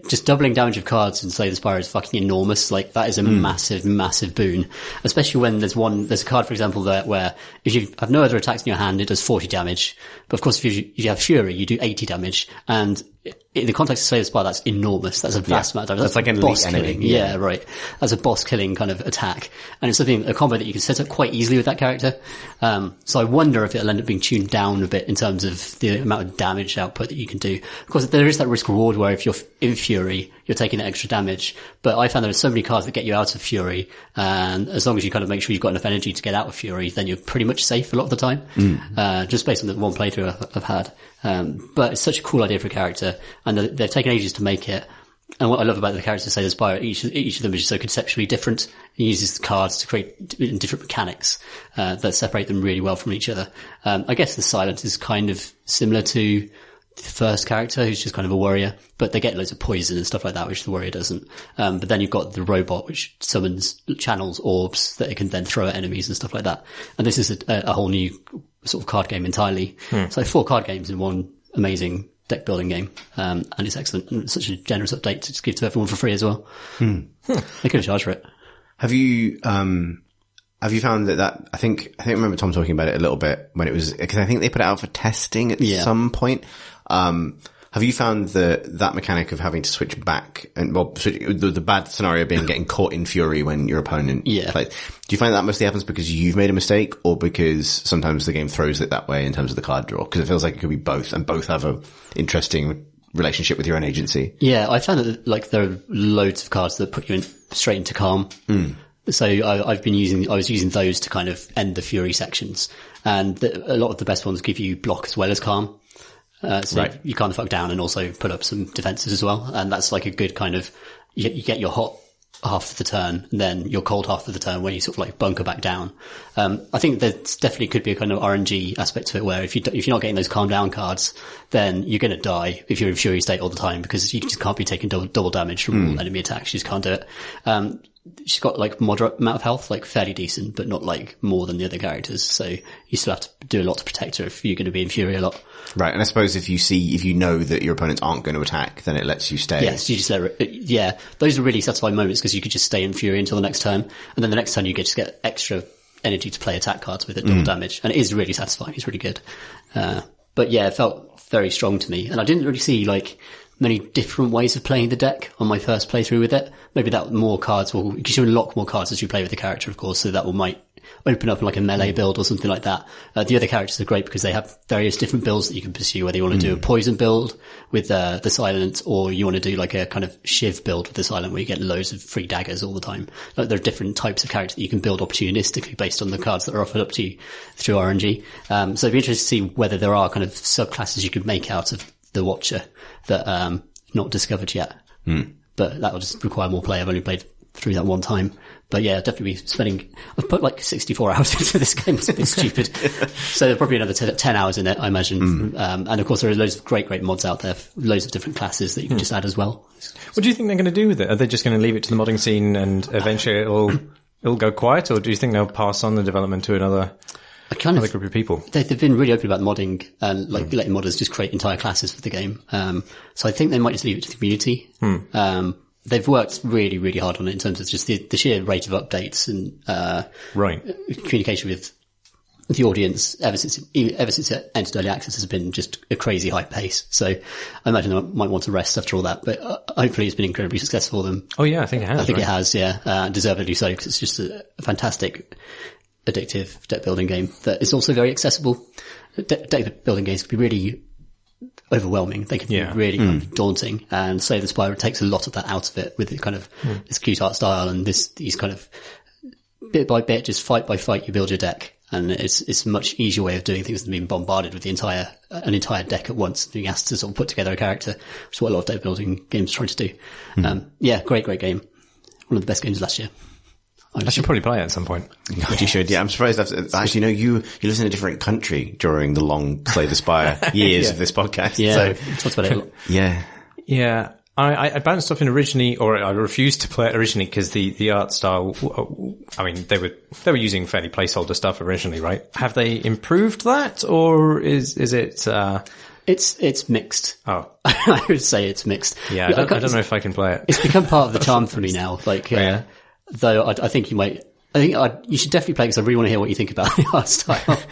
Speaker 2: just doubling damage of cards in Slay The Spire is fucking enormous. Like, that is a massive, massive boon. Especially when there's a card, for example, there where if you have no other attacks in your hand, it does 40 damage. But of course, if you have Fury, you do 80 damage. And in the context of Slay The Spire, that's enormous. That's a vast amount of damage.
Speaker 1: That's like an
Speaker 2: boss
Speaker 1: elite
Speaker 2: killing.
Speaker 1: enemy.
Speaker 2: Yeah, right. That's a boss killing kind of attack. And it's a combo that you can set up quite easily with that character. So I wonder if it'll end up being tuned down a bit in terms of the amount of damage output that you can do. Of course, there is that risk reward where if you're in Fury, you're taking the extra damage. But I found there are so many cards that get you out of Fury. And as long as you kind of make sure you've got enough energy to get out of Fury, then you're pretty much safe a lot of the time. Just based on the one playthrough I've had. But it's such a cool idea for a character, and they've taken ages to make it. And what I love about the characters Slay The Spire, each of them is just so conceptually different. It uses the cards to create different mechanics that separate them really well from each other. I guess the silence is kind of similar to the first character, who's just kind of a warrior, but they get loads of poison and stuff like that, which the warrior doesn't. But then you've got the robot, which channels orbs that it can then throw at enemies and stuff like that. And this is a whole new sort of card game entirely. So 4 card games in one amazing deck building game. And it's excellent. And it's such a generous update to just give to everyone for free as well. They could have charged for it.
Speaker 1: Have you found that I think I remember Tom talking about it a little bit when it was, because I think they put it out for testing at some point. Have you found that mechanic of having to switch back and, the bad scenario being getting caught in Fury when your opponent plays? Do you find that mostly happens because you've made a mistake, or because sometimes the game throws it that way in terms of the card draw? Because it feels like it could be both, and both have a interesting relationship with your own agency.
Speaker 2: Yeah, I found that like there are loads of cards that put you straight into Calm. So I was using those to kind of end the Fury sections, and a lot of the best ones give you block as well as Calm. So you calm the fuck down and also put up some defenses as well. And that's like a good kind of, you get your hot half of the turn and then your cold half of the turn when you sort of like bunker back down. I think there definitely could be a kind of RNG aspect to it where if you're not getting those calm down cards, then you're going to die if you're in Fury state all the time, because you just can't be taking double damage from all enemy attacks. You just can't do it. She's got like moderate amount of health, like fairly decent, but not like more than the other characters. So you still have to do a lot to protect her if you're going to be in Fury a lot.
Speaker 1: Right. And I suppose if you know that your opponents aren't going to attack, then it lets you stay.
Speaker 2: Yes, you just let her, those are really satisfying moments because you could just stay in Fury until the next turn. And then the next turn you just get extra energy to play attack cards with it, double damage. And it is really satisfying. It's really good. But yeah, it felt very strong to me. And I didn't really see like many different ways of playing the deck on my first playthrough with it. Maybe that more cards because you unlock more cards as you play with the character, of course, so that might open up like a melee build or something like that. The other characters are great because they have various different builds that you can pursue, whether you want to do a poison build with the silent, or you want to do like a kind of shiv build with the silent where you get loads of free daggers all the time. Like, there are different types of characters that you can build opportunistically based on the cards that are offered up to you through RNG. So it'd be interesting to see whether there are kind of subclasses you could make out of the Watcher that not discovered yet. But that will just require more play. I've only played through that one time. But yeah, definitely I've put like 64 hours into this game. It's a bit stupid. So there's probably another 10 hours in it, I imagine. And of course there are loads of great mods out there, loads of different classes that you can just add as well.
Speaker 3: What do you think they're going to do with it? Are they just going to leave it to the modding scene and eventually it'll go quiet, or do you think they'll pass on the development to another group of people?
Speaker 2: They've been really open about modding and letting modders just create entire classes for the game. So I think they might just leave it to the community. They've worked really, really hard on it in terms of just the sheer rate of updates and communication with the audience ever since it entered early access has been just a crazy high pace. So I imagine they might want to rest after all that, but hopefully it's been incredibly successful for them.
Speaker 3: Oh yeah, I think it has.
Speaker 2: I think it has, yeah. Deservedly so, because it's just a fantastic, addictive deck building game that is also very accessible. Deck building games can be really overwhelming. They can be really kind of daunting, and Slay The Spire takes a lot of that out of it with the kind of this cute art style and these kind of bit by bit, just fight by fight, you build your deck, and it's a much easier way of doing things than being bombarded with an entire deck at once, being asked to sort of put together a character, which is what a lot of deck building games are trying to do. Yeah, great game. One of the best games last year.
Speaker 3: I should probably play it at some point.
Speaker 1: God, you should. Yeah, I'm surprised. Actually, no, you live in a different country during the long Slay the Spire years of this podcast.
Speaker 2: Yeah,
Speaker 1: so
Speaker 2: talked about it a lot.
Speaker 1: Yeah.
Speaker 3: I bounced off in originally, or I refused to play it originally because the art style, I mean, they were using fairly placeholder stuff originally, right? Have they improved that, or is it,
Speaker 2: It's mixed.
Speaker 3: Oh.
Speaker 2: I would say it's mixed.
Speaker 3: Yeah, I don't know if I can play it.
Speaker 2: It's become part of the charm for me now. Though I think you should definitely play, because I really want to hear what you think about the art style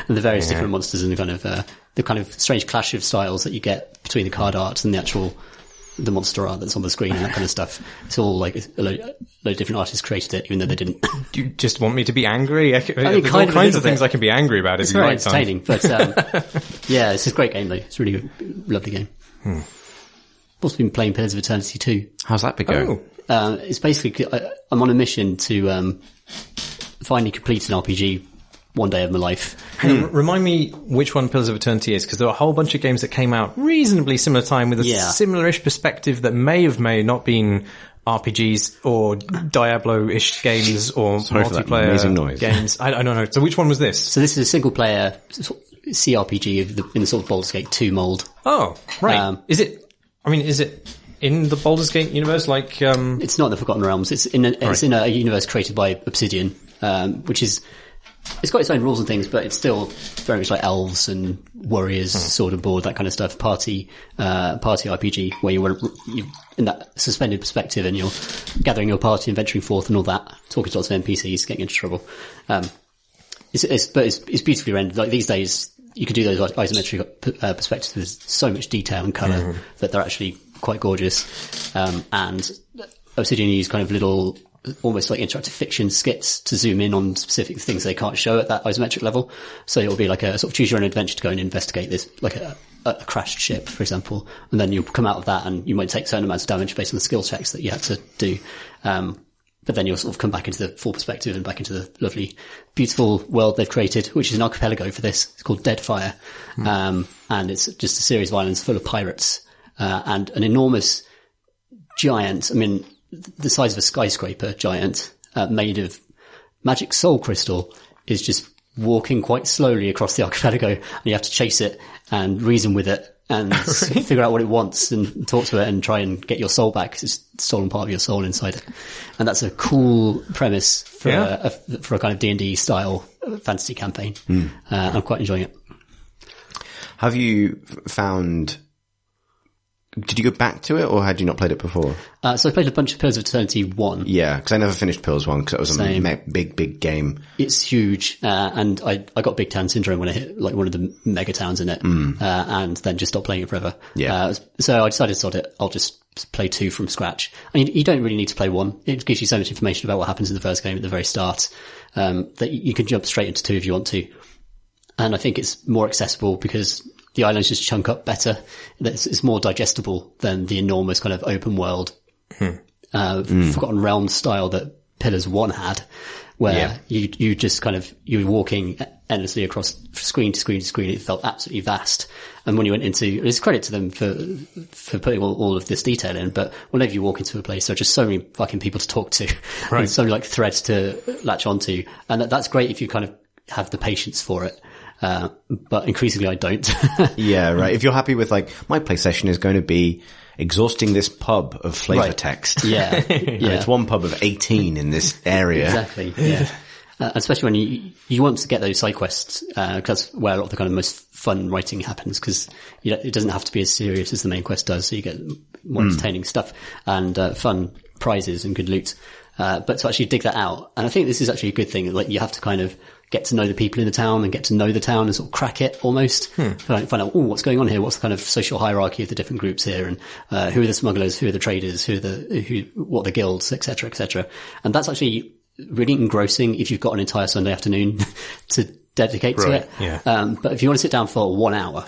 Speaker 2: and the various different monsters and the kind of strange clash of styles that you get between the card art and the monster art that's on the screen and that kind of stuff. It's all like a load of different artists created it, even though they didn't.
Speaker 3: Do you just want me to be angry? There's
Speaker 2: all
Speaker 3: kinds of things I can be angry about.
Speaker 2: It's very entertaining, but yeah, it's a great game though. It's a really lovely game. I've also been playing Pillars of Eternity 2.
Speaker 1: How's that been going?
Speaker 2: It's basically, I'm on a mission to finally complete an RPG one day of my life.
Speaker 3: Remind me which one Pillars of Eternity is, because there are a whole bunch of games that came out reasonably similar time with a similar-ish perspective that may not been RPGs or Diablo-ish games or multiplayer
Speaker 1: amazing noise.
Speaker 3: games. I don't know. So which one was this?
Speaker 2: So this is a single-player CRPG in the sort of Baldur's Gate 2 mold.
Speaker 3: Oh, right. Is it in the Baldur's Gate universe?
Speaker 2: It's not in the Forgotten Realms. It's in a universe created by Obsidian, which is, it's got its own rules and things, but it's still very much like elves and warriors, sword and board, that kind of stuff. Party RPG, where you're in that suspended perspective and you're gathering your party and venturing forth and all that, talking to lots of NPCs, getting into trouble. It's beautifully rendered. Like these days, you can do those isometric perspectives with so much detail and colour that they're actually quite gorgeous. And Obsidian use kind of little, almost like interactive fiction skits to zoom in on specific things they can't show at that isometric level. So it'll be like a sort of choose your own adventure to go and investigate this, like a crashed ship, for example. And then you'll come out of that and you might take certain amounts of damage based on the skill checks that you had to do. But then you'll sort of come back into the full perspective and back into the lovely, beautiful world they've created, which is an archipelago for this. It's called Deadfire. And it's just a series of islands full of pirates, and an enormous giant, the size of a skyscraper giant, made of magic soul crystal, is just walking quite slowly across the archipelago, and you have to chase it and reason with it and figure out what it wants and talk to it and try and get your soul back, because it's stolen part of your soul inside it. And that's a cool premise for a kind of D&D style fantasy campaign. I'm quite enjoying it.
Speaker 1: Have you found... Did you go back to it, or had you not played it before?
Speaker 2: So I played a bunch of Pillars of Eternity 1.
Speaker 1: Yeah, because I never finished Pillars 1 because it was a big game.
Speaker 2: It's huge, and I got big town syndrome when I hit like one of the mega towns in it, and then just stopped playing it forever.
Speaker 1: Yeah.
Speaker 2: So I decided, I'll just play 2 from scratch. And you don't really need to play 1. It gives you so much information about what happens in the first game at the very start, that you can jump straight into 2 if you want to. And I think it's more accessible because the islands just chunk up better. It's more digestible than the enormous kind of open world, Forgotten Realms style that Pillars 1 had, where you just kind of, you were walking endlessly across screen to screen to screen. It felt absolutely vast. And when you went into, it's credit to them for putting all of this detail in, but whenever you walk into a place, there are just so many fucking people to talk to, and so many like threads to latch onto. And that's great if you kind of have the patience for it. But increasingly I don't.
Speaker 1: Yeah, right. If you're happy with like, my play session is going to be exhausting this pub of flavor text.
Speaker 2: Yeah.
Speaker 1: And it's one pub of 18 in this area.
Speaker 2: Exactly. Yeah. Especially when you want to get those side quests, cause that's where a lot of the kind of most fun writing happens, cause it doesn't have to be as serious as the main quest does. So you get more entertaining stuff and, fun prizes and good loot. But to actually dig that out. And I think this is actually a good thing. Like you have to kind of get to know the people in the town and get to know the town and sort of crack it almost. Find out, what's going on here? What's the kind of social hierarchy of the different groups here? And, who are the smugglers? Who are the traders? What are the guilds, et cetera, et cetera. And that's actually really engrossing if you've got an entire Sunday afternoon to dedicate to it.
Speaker 3: Yeah.
Speaker 2: But if you want to sit down for 1 hour,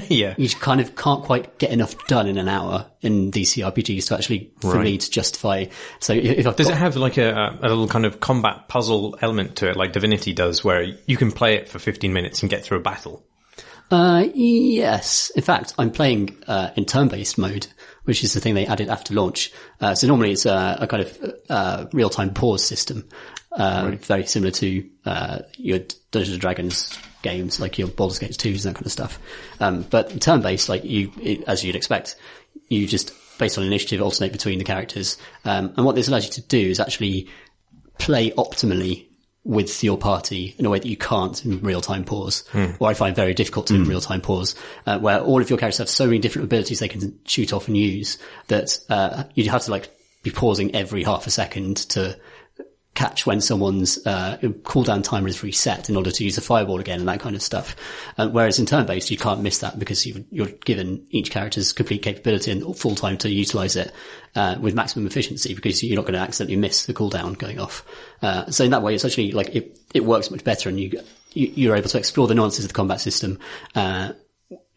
Speaker 2: you kind of can't quite get enough done in an hour in these CRPGs to actually, for me to justify. So if I've
Speaker 3: Does it have like a little kind of combat puzzle element to it, like Divinity does, where you can play it for 15 minutes and get through a battle?
Speaker 2: Yes. In fact, I'm playing, in turn-based mode, which is the thing they added after launch. So normally it's a kind of, real-time pause system, very similar to, your Dungeons and Dragons games, like your Baldur's Gate 2s and that kind of stuff. But turn-based, like as you'd expect, you just, based on initiative, alternate between the characters. And what this allows you to do is actually play optimally with your party in a way that you can't in real-time pause, or I find very difficult to in real-time pause, where all of your characters have so many different abilities they can shoot off and use that, you'd have to like be pausing every half a second to catch when someone's, cooldown timer is reset in order to use the fireball again and that kind of stuff. Whereas in turn-based, you can't miss that because you're given each character's complete capability and full time to utilize it, with maximum efficiency because you're not going to accidentally miss the cooldown going off. So in that way, it's actually like, it works much better and you're able to explore the nuances of the combat system, in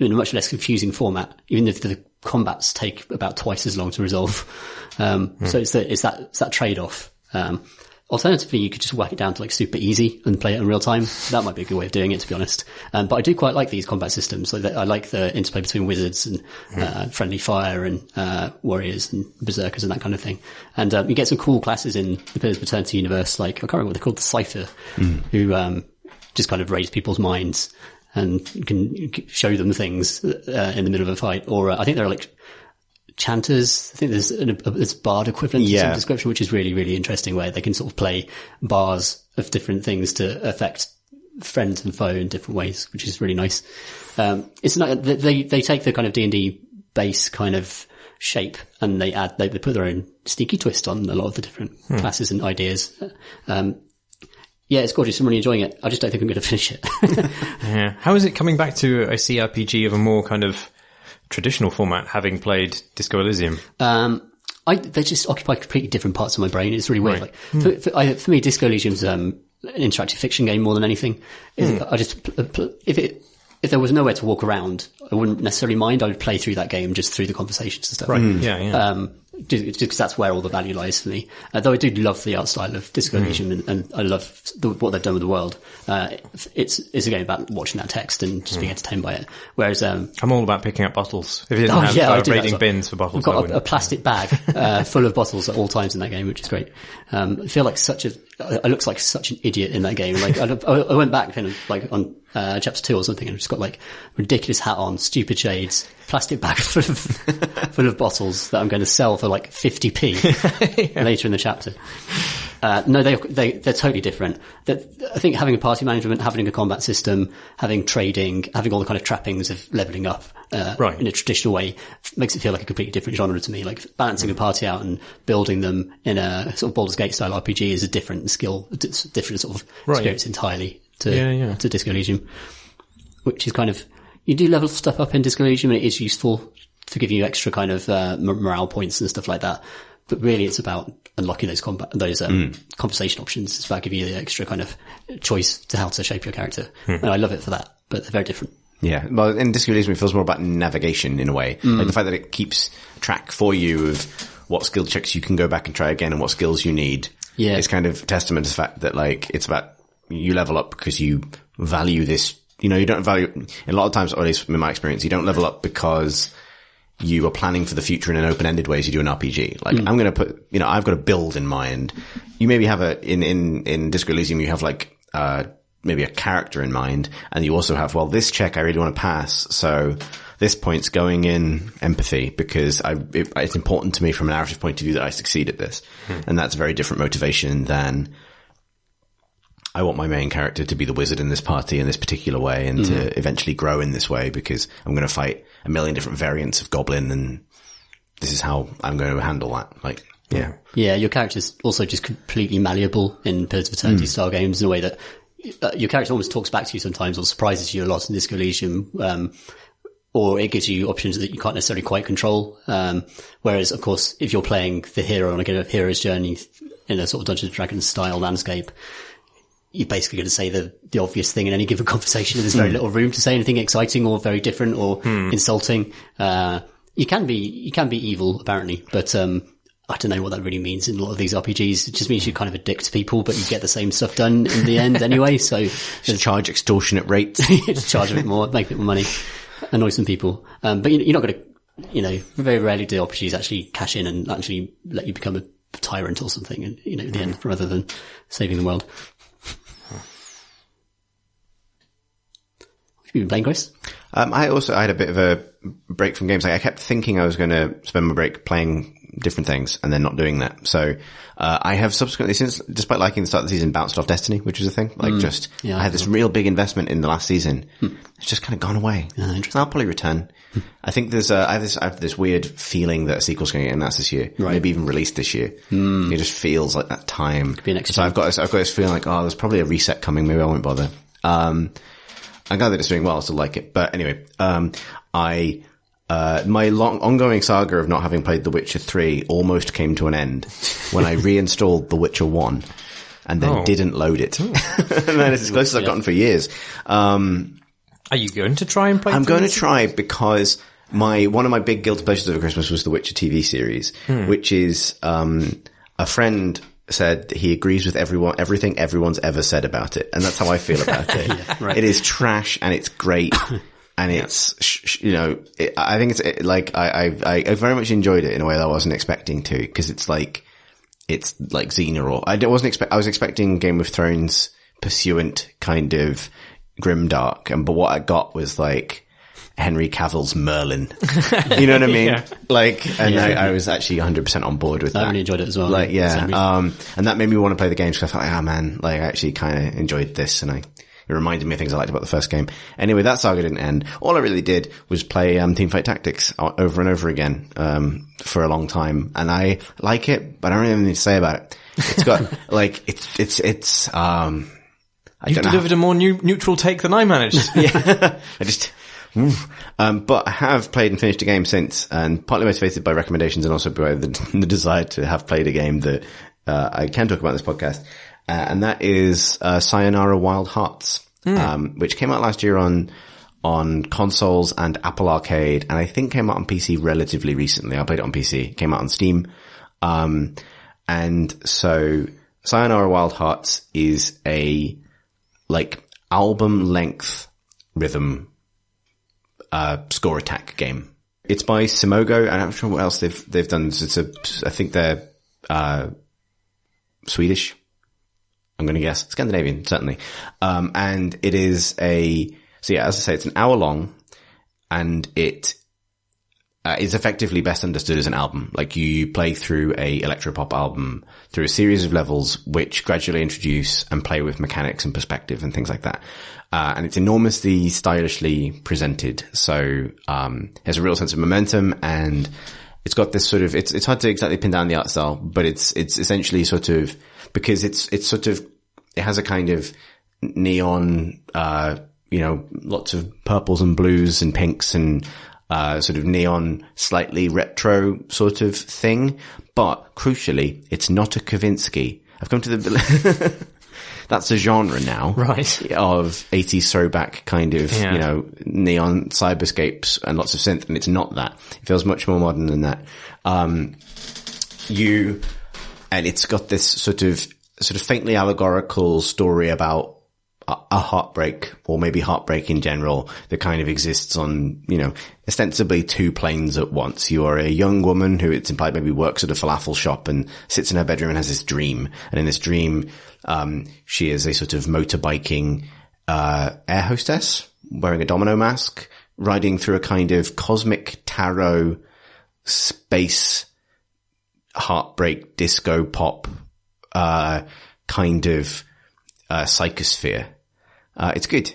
Speaker 2: a much less confusing format, even if the combats take about twice as long to resolve. So it's that trade-off. Alternatively, you could just whack it down to like super easy and play it in real time. That might be a good way of doing it, to be honest. But I do quite like these combat systems. Like I like the interplay between wizards and friendly fire and warriors and berserkers and that kind of thing. And you get some cool classes in the Pillars of Eternity universe. Like I can't remember what they're called, the Cypher, who just kind of raise people's minds and can show them things in the middle of a fight. Or I think there are like chanters. I think there's bard equivalent to some description, which is really, really interesting, where they can sort of play bars of different things to affect friend and foe in different ways, which is really nice. It's not, they take the kind of D&D base kind of shape and they put their own sneaky twist on a lot of the different classes and ideas. Yeah, it's gorgeous. I'm really enjoying it. I just don't think I'm going to finish it.
Speaker 3: Yeah. How is it coming back to a CRPG of a more kind of traditional format, having played Disco Elysium?
Speaker 2: They just occupy completely different parts of my brain. It's really weird. Like, for me, Disco Elysium's an interactive fiction game more than anything. If there was nowhere to walk around, I wouldn't necessarily mind. I would play through that game just through the conversations and stuff.
Speaker 3: Right. Yeah.
Speaker 2: Just because that's where all the value lies for me. Though I do love the art style of Disco Elysium and I love what they've done with the world. It's a game about watching that text and just being entertained by it. Whereas, I'm
Speaker 3: all about picking up bottles. If it didn't have raiding bins for bottles,
Speaker 2: I've got a plastic bag, full of bottles at all times in that game, which is great. I feel like I look like such an idiot in that game. Like, I went back kind of like on, chapter 2 or something and just got like ridiculous hat on, stupid shades, plastic bag full of bottles that I'm going to sell for like 50p later in the chapter. No, they're totally different. I think having a party management, having a combat system, having trading, having all the kind of trappings of leveling up, in a traditional way makes it feel like a completely different genre to me. Like balancing a party out and building them in a sort of Baldur's Gate style RPG is a different skill, it's a different sort of experience entirely to Disco Elysium, which is kind of, you do level stuff up in Disco Elysium and it is useful to give you extra kind of, morale points and stuff like that. But really it's about unlocking those conversation options. It's about giving you the extra kind of choice to how to shape your character. And I love it for that, but they're very different.
Speaker 1: Yeah. Well, in Disco Elysium, it feels more about navigation in a way. Like the fact that it keeps track for you of what skill checks you can go back and try again and what skills you need.
Speaker 2: Yeah.
Speaker 1: It's kind of testament to the fact that like, it's about, you level up because you value this, you know, you don't value, a lot of times, or at least in my experience, you don't level up because you are planning for the future in an open-ended way as you do an RPG. Like, I'm going to put, you know, I've got a build in mind. You maybe have in Disco Elysium, you have like, maybe a character in mind, and you also have, well, this check I really want to pass, so this point's going in empathy because it's important to me from a narrative point of view that I succeed at this. And that's a very different motivation than I want my main character to be the wizard in this party in this particular way and to eventually grow in this way because I'm going to fight a million different variants of goblin and this is how I'm going to handle that. Like, yeah.
Speaker 2: Yeah, your character's also just completely malleable in Pillars of Eternity style games in a way that your character almost talks back to you sometimes or surprises you a lot in Disco Elysium, or it gives you options that you can't necessarily quite control. Whereas, of course, if you're playing the hero on a kind of hero's journey in a sort of Dungeons & Dragons style landscape, you're basically going to say the obvious thing in any given conversation. There's very little room to say anything exciting or very different or insulting. You can be evil, apparently, but I don't know what that really means in a lot of these RPGs. It just means you kind of a dick to people, but you get the same stuff done in the end anyway. So
Speaker 1: just charge extortionate rates.
Speaker 2: Just charge a bit more, make a bit more money, annoy some people. But you're not going to, you know, very rarely do RPGs actually cash in and actually let you become a tyrant or something, and you know, at the end, rather than saving the world. What have you been playing, Chris?
Speaker 1: I had a bit of a break from games. Like I kept thinking I was going to spend my break playing different things and then not doing that. So, I have subsequently since, despite liking the start of the season, bounced off Destiny, which was a thing. Like I had this real big investment in the last season. It's just kind of gone away. I'll probably return. I think I have this weird feeling that a sequel's going to get announced this year. Right. Maybe even released this year. It just feels like that time.
Speaker 2: Could be an
Speaker 1: so I've got this feeling like, oh, there's probably a reset coming. Maybe I won't bother. I'm glad that it's doing well. I still like it. But anyway, my ongoing saga of not having played The Witcher 3 almost came to an end when I reinstalled The Witcher 1 and then didn't load it. And then it's as close as I've gotten for years.
Speaker 3: Are you going to try and play?
Speaker 1: I'm going to try because one of my big guilty pleasures over Christmas was The Witcher TV series, which is, a friend said he agrees with everything everyone's ever said about it. And that's how I feel about it.
Speaker 2: Yeah, right.
Speaker 1: It is trash and it's great. And it's, you know, I think it's like, I very much enjoyed it in a way that I wasn't expecting to, cause it's like Xena or, I was expecting Game of Thrones pursuant kind of grimdark, but what I got was like Henry Cavill's Merlin. You know what I mean? I was actually 100% on board with that.
Speaker 2: I really enjoyed it as well.
Speaker 1: Like, yeah. And that made me want to play the game because I thought, oh man, like I actually kind of enjoyed this and it reminded me of things I liked about the first game. Anyway, that saga didn't end. All I really did was play Teamfight Tactics over and over again for a long time, and I like it, but I don't really have anything to say about it. It's got like it's
Speaker 3: You've delivered a more neutral take than I managed.
Speaker 1: Yeah, but I have played and finished a game since, and partly motivated by recommendations and also by the desire to have played a game that I can talk about in this podcast. And that is Sayonara Wild Hearts, which came out last year on consoles and Apple Arcade, and I think came out on PC relatively recently. I played it on PC. It came out on Steam. And so Sayonara Wild Hearts is a like album length rhythm score attack game. It's by Simogo, and I'm not sure what else they've done. I think they're Swedish. I'm going to guess Scandinavian, certainly. And it is as I say, it's an hour long, and it is effectively best understood as an album. Like you play through a electropop album through a series of levels which gradually introduce and play with mechanics and perspective and things like that. And it's enormously stylishly presented. So, it has a real sense of momentum, and it's got this sort of, it's hard to exactly pin down the art style, but it's essentially sort of, because it's sort of, it has a kind of neon, lots of purples and blues and pinks and, sort of neon, slightly retro sort of thing. But crucially, it's not a Kavinsky. I've come to that's a genre now.
Speaker 3: Right. Of
Speaker 1: 80s throwback kind of, neon cyberscapes and lots of synth. And it's not that. It feels much more modern than that. and it's got this sort of faintly allegorical story about a heartbreak, or maybe heartbreak in general, that kind of exists on, ostensibly two planes at once. You are a young woman who, it's implied, maybe works at a falafel shop and sits in her bedroom and has this dream. And in this dream, she is a sort of motorbiking, air hostess wearing a domino mask, riding through a kind of cosmic tarot space heartbreak disco pop, kind of, psychosphere. It's good.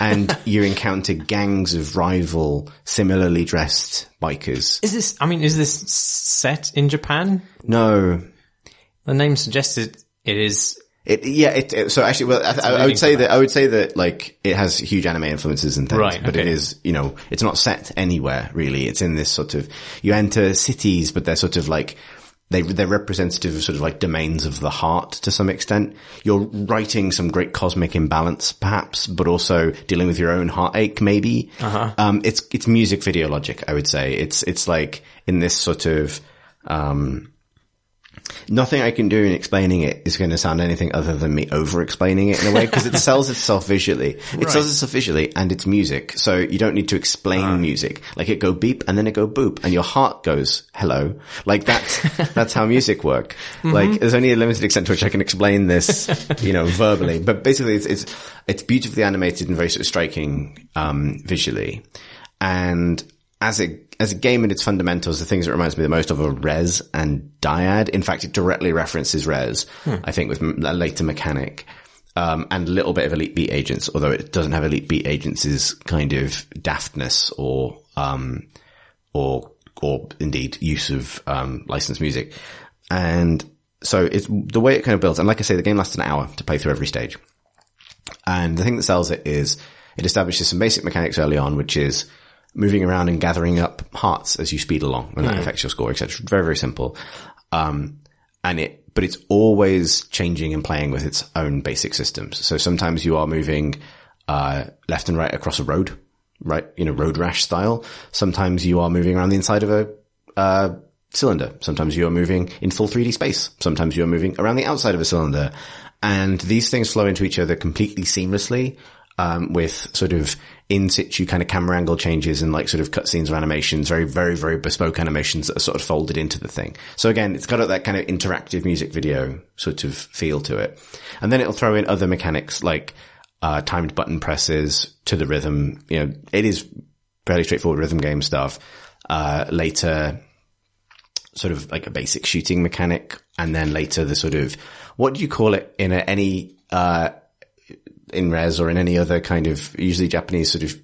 Speaker 1: And you encounter gangs of rival, similarly dressed bikers.
Speaker 3: Is this set in Japan?
Speaker 1: No.
Speaker 3: The name suggested it is.
Speaker 1: So actually, well, I would say that like, it has huge anime influences and things,
Speaker 3: right,
Speaker 1: but
Speaker 3: okay.
Speaker 1: it is, it's not set anywhere really. It's in this sort of, you enter cities, but they're sort of like, they're representative of sort of like domains of the heart to some extent. You're writing some great cosmic imbalance, perhaps, but also dealing with your own heartache, maybe. It's music video logic, I would say. It's like in this sort of, nothing I can do in explaining it is going to sound anything other than me over-explaining it in a way, because it sells itself visually. It sells itself visually, and it's music, so you don't need to explain music. Like, it go beep, and then it go boop, and your heart goes, hello. Like, that's how music work. Mm-hmm. Like, there's only a limited extent to which I can explain this, verbally. But basically, it's beautifully animated and very sort of striking, visually. And as a game in its fundamentals, the things it reminds me the most of are Res and Dyad. In fact, it directly references Res, I think, with a later mechanic, and a little bit of Elite Beat Agents, although it doesn't have Elite Beat Agents' kind of daftness or indeed use of, licensed music. And so it's the way it kind of builds. And like I say, the game lasts an hour to play through every stage. And the thing that sells it is it establishes some basic mechanics early on, which is moving around and gathering up hearts as you speed along, and that affects your score, etc. Very, very simple. But it's always changing and playing with its own basic systems. So sometimes you are moving, left and right across a road, right? Road rash style. Sometimes you are moving around the inside of a cylinder. Sometimes you are moving in full 3D space. Sometimes you are moving around the outside of a cylinder. And these things flow into each other completely seamlessly, with sort of in situ kind of camera angle changes and like sort of cutscenes or animations, very, very, very bespoke animations that are sort of folded into the thing. So again, it's got that kind of interactive music video sort of feel to it. And then it'll throw in other mechanics like, timed button presses to the rhythm. It is fairly straightforward rhythm game stuff. Later, sort of like a basic shooting mechanic. And then later the sort of, what do you call it in in Res or in any other kind of usually Japanese sort of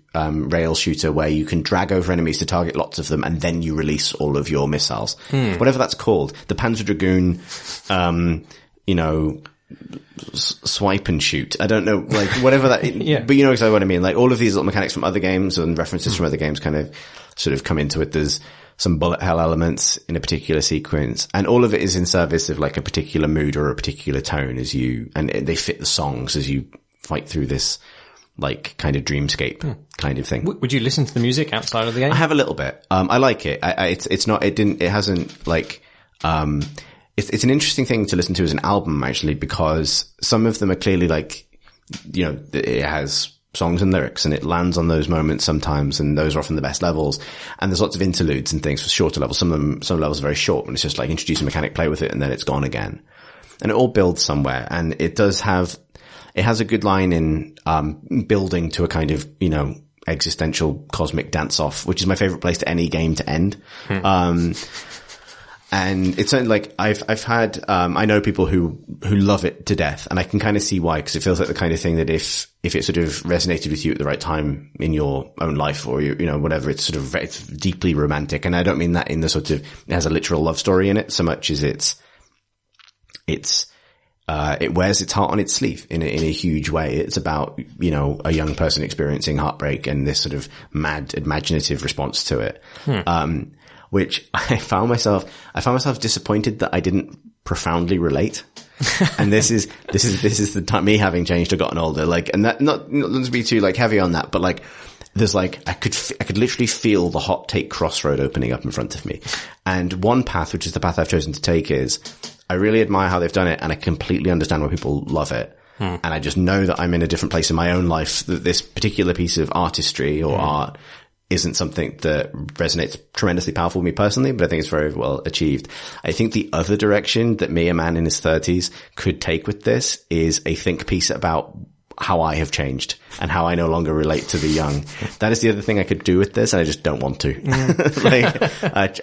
Speaker 1: rail shooter, where you can drag over enemies to target lots of them and then you release all of your missiles. Whatever that's called. The Panzer Dragoon, swipe and shoot. I don't know, like whatever that,
Speaker 3: yeah.
Speaker 1: But you know exactly what I mean. Like all of these little mechanics from other games and references from other games kind of sort of come into it. There's some bullet hell elements in a particular sequence, and all of it is in service of like a particular mood or a particular tone and they fit the songs as you fight through this like kind of dreamscape kind of thing.
Speaker 3: Would you listen to the music outside of the game?
Speaker 1: I have a little bit. I like it. It's an interesting thing to listen to as an album actually, because some of them are clearly like, it has songs and lyrics and it lands on those moments sometimes, and those are often the best levels. And there's lots of interludes and things for shorter levels. Some levels are very short and it's just like introduce a mechanic, play with it, and then it's gone again. And it all builds somewhere, and it has a good line in, building to a kind of, existential cosmic dance off, which is my favorite place to any game to end. And it's something like I've had, I know people who love it to death, and I can kind of see why, because it feels like the kind of thing that if it sort of resonated with you at the right time in your own life or whatever, it's deeply romantic. And I don't mean that in the sort of, it has a literal love story in it so much as it wears its heart on its sleeve in a huge way. It's about, a young person experiencing heartbreak and this sort of mad imaginative response to it. Which I found myself disappointed that I didn't profoundly relate. And this is the time, me having changed or gotten older, like, and that, not to be too like heavy on that, but like, there's like, I could literally feel the hot take crossroad opening up in front of me. And one path, which is the path I've chosen to take, is, I really admire how they've done it, and I completely understand why people love it. And I just know that I'm in a different place in my own life, that this particular piece of artistry or art isn't something that resonates tremendously powerful with me personally, but I think it's very well achieved. I think the other direction that me, a man in his 30s, could take with this is a think piece about how I have changed and how I no longer relate to the young. That is the other thing I could do with this, and I just don't want to.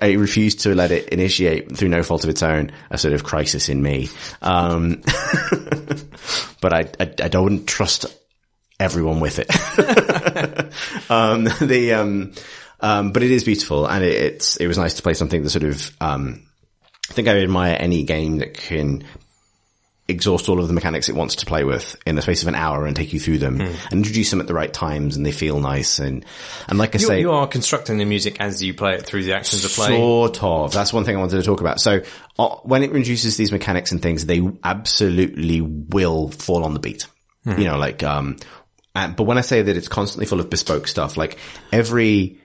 Speaker 1: I refuse to let it initiate, through no fault of its own, a sort of crisis in me. But I don't trust everyone with it. But it is beautiful, and it was nice to play something that sort of, I think I admire any game that can exhaust all of the mechanics it wants to play with in the space of an hour and take you through them and introduce them at the right times, and they feel nice. And like I say,
Speaker 3: you are constructing the music as you play it through the actions of play.
Speaker 1: Sort of. That's one thing I wanted to talk about. So when it introduces these mechanics and things, they absolutely will fall on the beat. You know, like, but when I say that it's constantly full of bespoke stuff, like every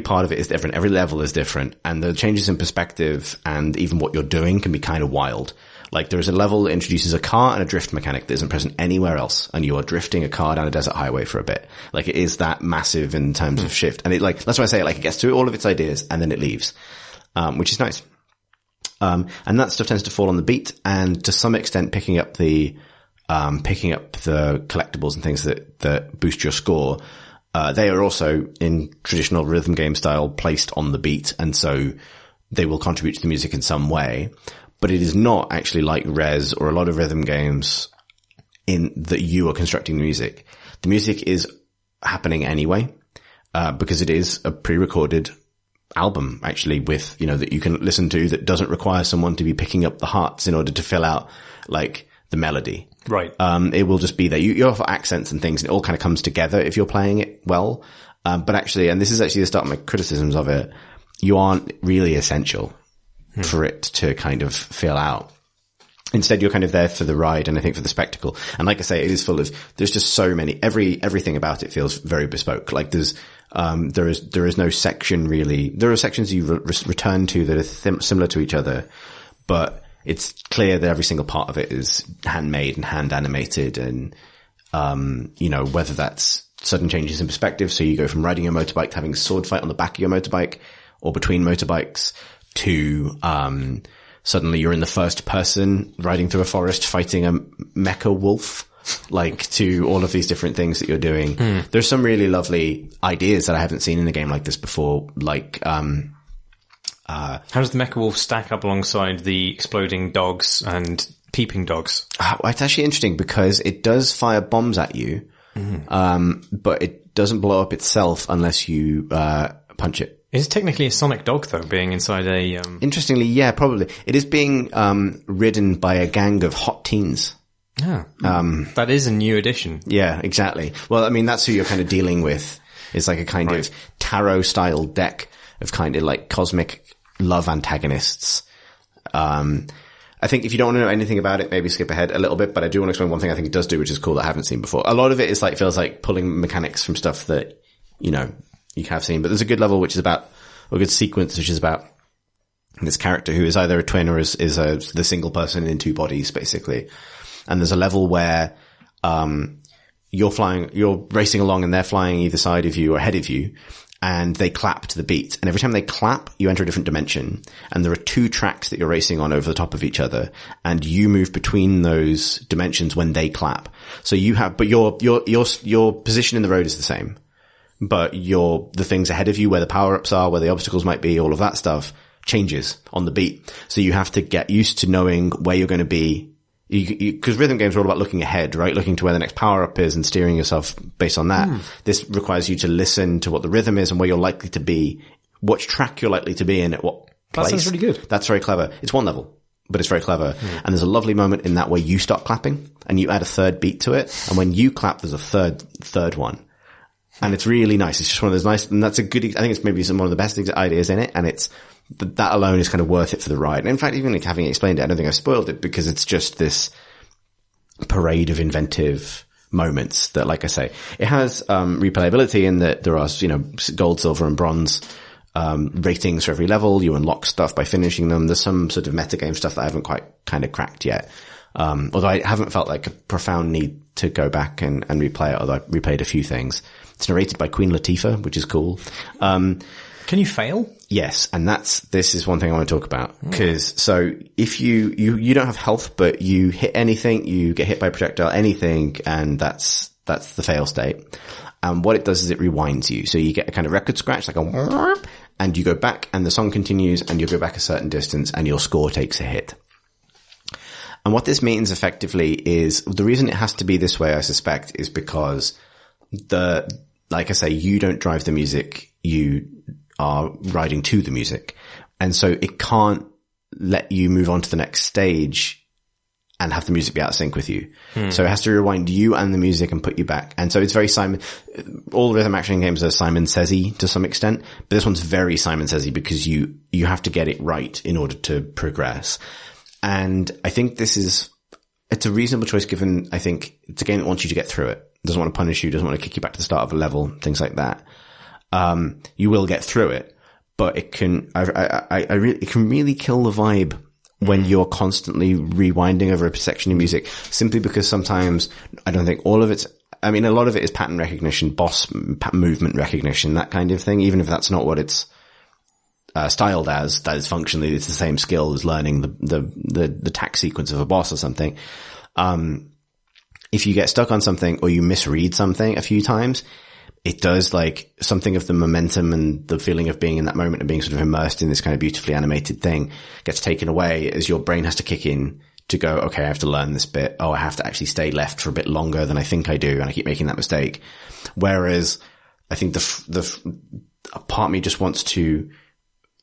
Speaker 1: part of it is different, every level is different, and the changes in perspective and even what you're doing can be kind of wild. Like there is a level that introduces a car and a drift mechanic that isn't present anywhere else, and you are drifting a car down a desert highway for a bit. Like it is that massive in terms of shift. And that's why I say it, like it gets through all of its ideas and then it leaves, which is nice. And that stuff tends to fall on the beat, and to some extent picking up the collectibles and things that boost your score. They are also in traditional rhythm game style placed on the beat, and so they will contribute to the music in some way. But it is not actually like Res or a lot of rhythm games in that you are constructing the music. The music is happening anyway, because it is a pre-recorded album actually with, that you can listen to, that doesn't require someone to be picking up the hearts in order to fill out like the melody.
Speaker 3: Right.
Speaker 1: It will just be there. You offer accents and things, and it all kind of comes together if you're playing it well. But actually, and this is actually the start of my criticisms of it, you aren't really essential for it to kind of fill out. Instead, you're kind of there for the ride, and I think for the spectacle. And like I say, it is full of, there's just so many, everything about it feels very bespoke. Like there is no section really. There are sections you return to that are similar to each other, but it's clear that every single part of it is handmade and hand animated, and, whether that's sudden changes in perspective. So you go from riding your motorbike to having a sword fight on the back of your motorbike or between motorbikes to, suddenly you're in the first person riding through a forest fighting a mecha wolf, like to all of these different things that you're doing. There's some really lovely ideas that I haven't seen in a game like this before. Like, how
Speaker 3: does the mecha wolf stack up alongside the exploding dogs and peeping dogs?
Speaker 1: It's actually interesting because it does fire bombs at you, but it doesn't blow up itself unless you, punch it.
Speaker 3: Is it technically a sonic dog, though, being inside a...
Speaker 1: Interestingly, yeah, probably. It is being ridden by a gang of hot teens.
Speaker 3: Yeah. That is a new addition.
Speaker 1: Yeah, exactly. Well, I mean, that's who you're kind of dealing with. It's like a kind of tarot-style deck of kind of like cosmic love antagonists. I think if you don't want to know anything about it, maybe skip ahead a little bit, but I do want to explain one thing I think it does do, which is cool, that I haven't seen before. A lot of it is like, feels like pulling mechanics from stuff that, you have seen, but there's a good level which is about, or a good sequence which is about this character who is either a twin or is the single person in two bodies, basically. And there's a level where, you're racing along and they're flying either side of you or ahead of you, and they clap to the beat. And every time they clap, you enter a different dimension. And there are two tracks that you're racing on over the top of each other, and you move between those dimensions when they clap. So but your position in the road is the same. But the things ahead of you, where the power-ups are, where the obstacles might be, all of that stuff changes on the beat. So you have to get used to knowing where you're going to be. Because rhythm games are all about looking ahead, right? Looking to where the next power-up is and steering yourself based on that. This requires you to listen to what the rhythm is and where you're likely to be, which track you're likely to be in at what place.
Speaker 3: That sounds really good.
Speaker 1: That's very clever. It's one level, but it's very clever. And there's a lovely moment in that where you start clapping and you add a third beat to it. And when you clap, there's a third one. And it's really nice. It's just one of those nice, and that's a good, I think it's maybe one of the best ideas in it. And that alone is kind of worth it for the ride. And in fact, even like having explained it, I don't think I've spoiled it, because it's just this parade of inventive moments that, like I say, it has, replayability in that there are, gold, silver and bronze, ratings for every level. You unlock stuff by finishing them. There's some sort of metagame stuff that I haven't quite kind of cracked yet. Although I haven't felt like a profound need to go back and replay it, although I replayed a few things. It's narrated by Queen Latifah, which is cool.
Speaker 3: Can you fail?
Speaker 1: Yes, and this is one thing I want to talk about. So if you don't have health, but you hit anything, you get hit by a projectile, anything, and that's the fail state. And what it does is it rewinds you. So you get a kind of record scratch, like a, and you go back and the song continues and you'll go back a certain distance and your score takes a hit. And what this means effectively is the reason it has to be this way, I suspect, is because like I say, you don't drive the music, you are riding to the music. And so it can't let you move on to the next stage and have the music be out of sync with you. So it has to rewind you and the music and put you back. And so it's very all rhythm action games are Simon Says-y to some extent, but this one's very Simon Says-y because you have to get it right in order to progress. And I think it's a reasonable choice given, I think it's a game that wants you to get through it. It doesn't want to punish you, doesn't want to kick you back to the start of a level, things like that. You will get through it, but it can really kill the vibe when you're constantly rewinding over a section of music, simply because sometimes I don't think all of it's, I mean, a lot of it is pattern recognition, boss movement recognition, that kind of thing, even if that's not what it's styled as. That is functionally, it's the same skill as learning the tack sequence of a boss or something. If you get stuck on something or you misread something a few times, it does like something of the momentum and the feeling of being in that moment and being sort of immersed in this kind of beautifully animated thing gets taken away as your brain has to kick in to go, okay, I have to learn this bit. Oh, I have to actually stay left for a bit longer than I think I do. And I keep making that mistake. Whereas I think a part of me just wants to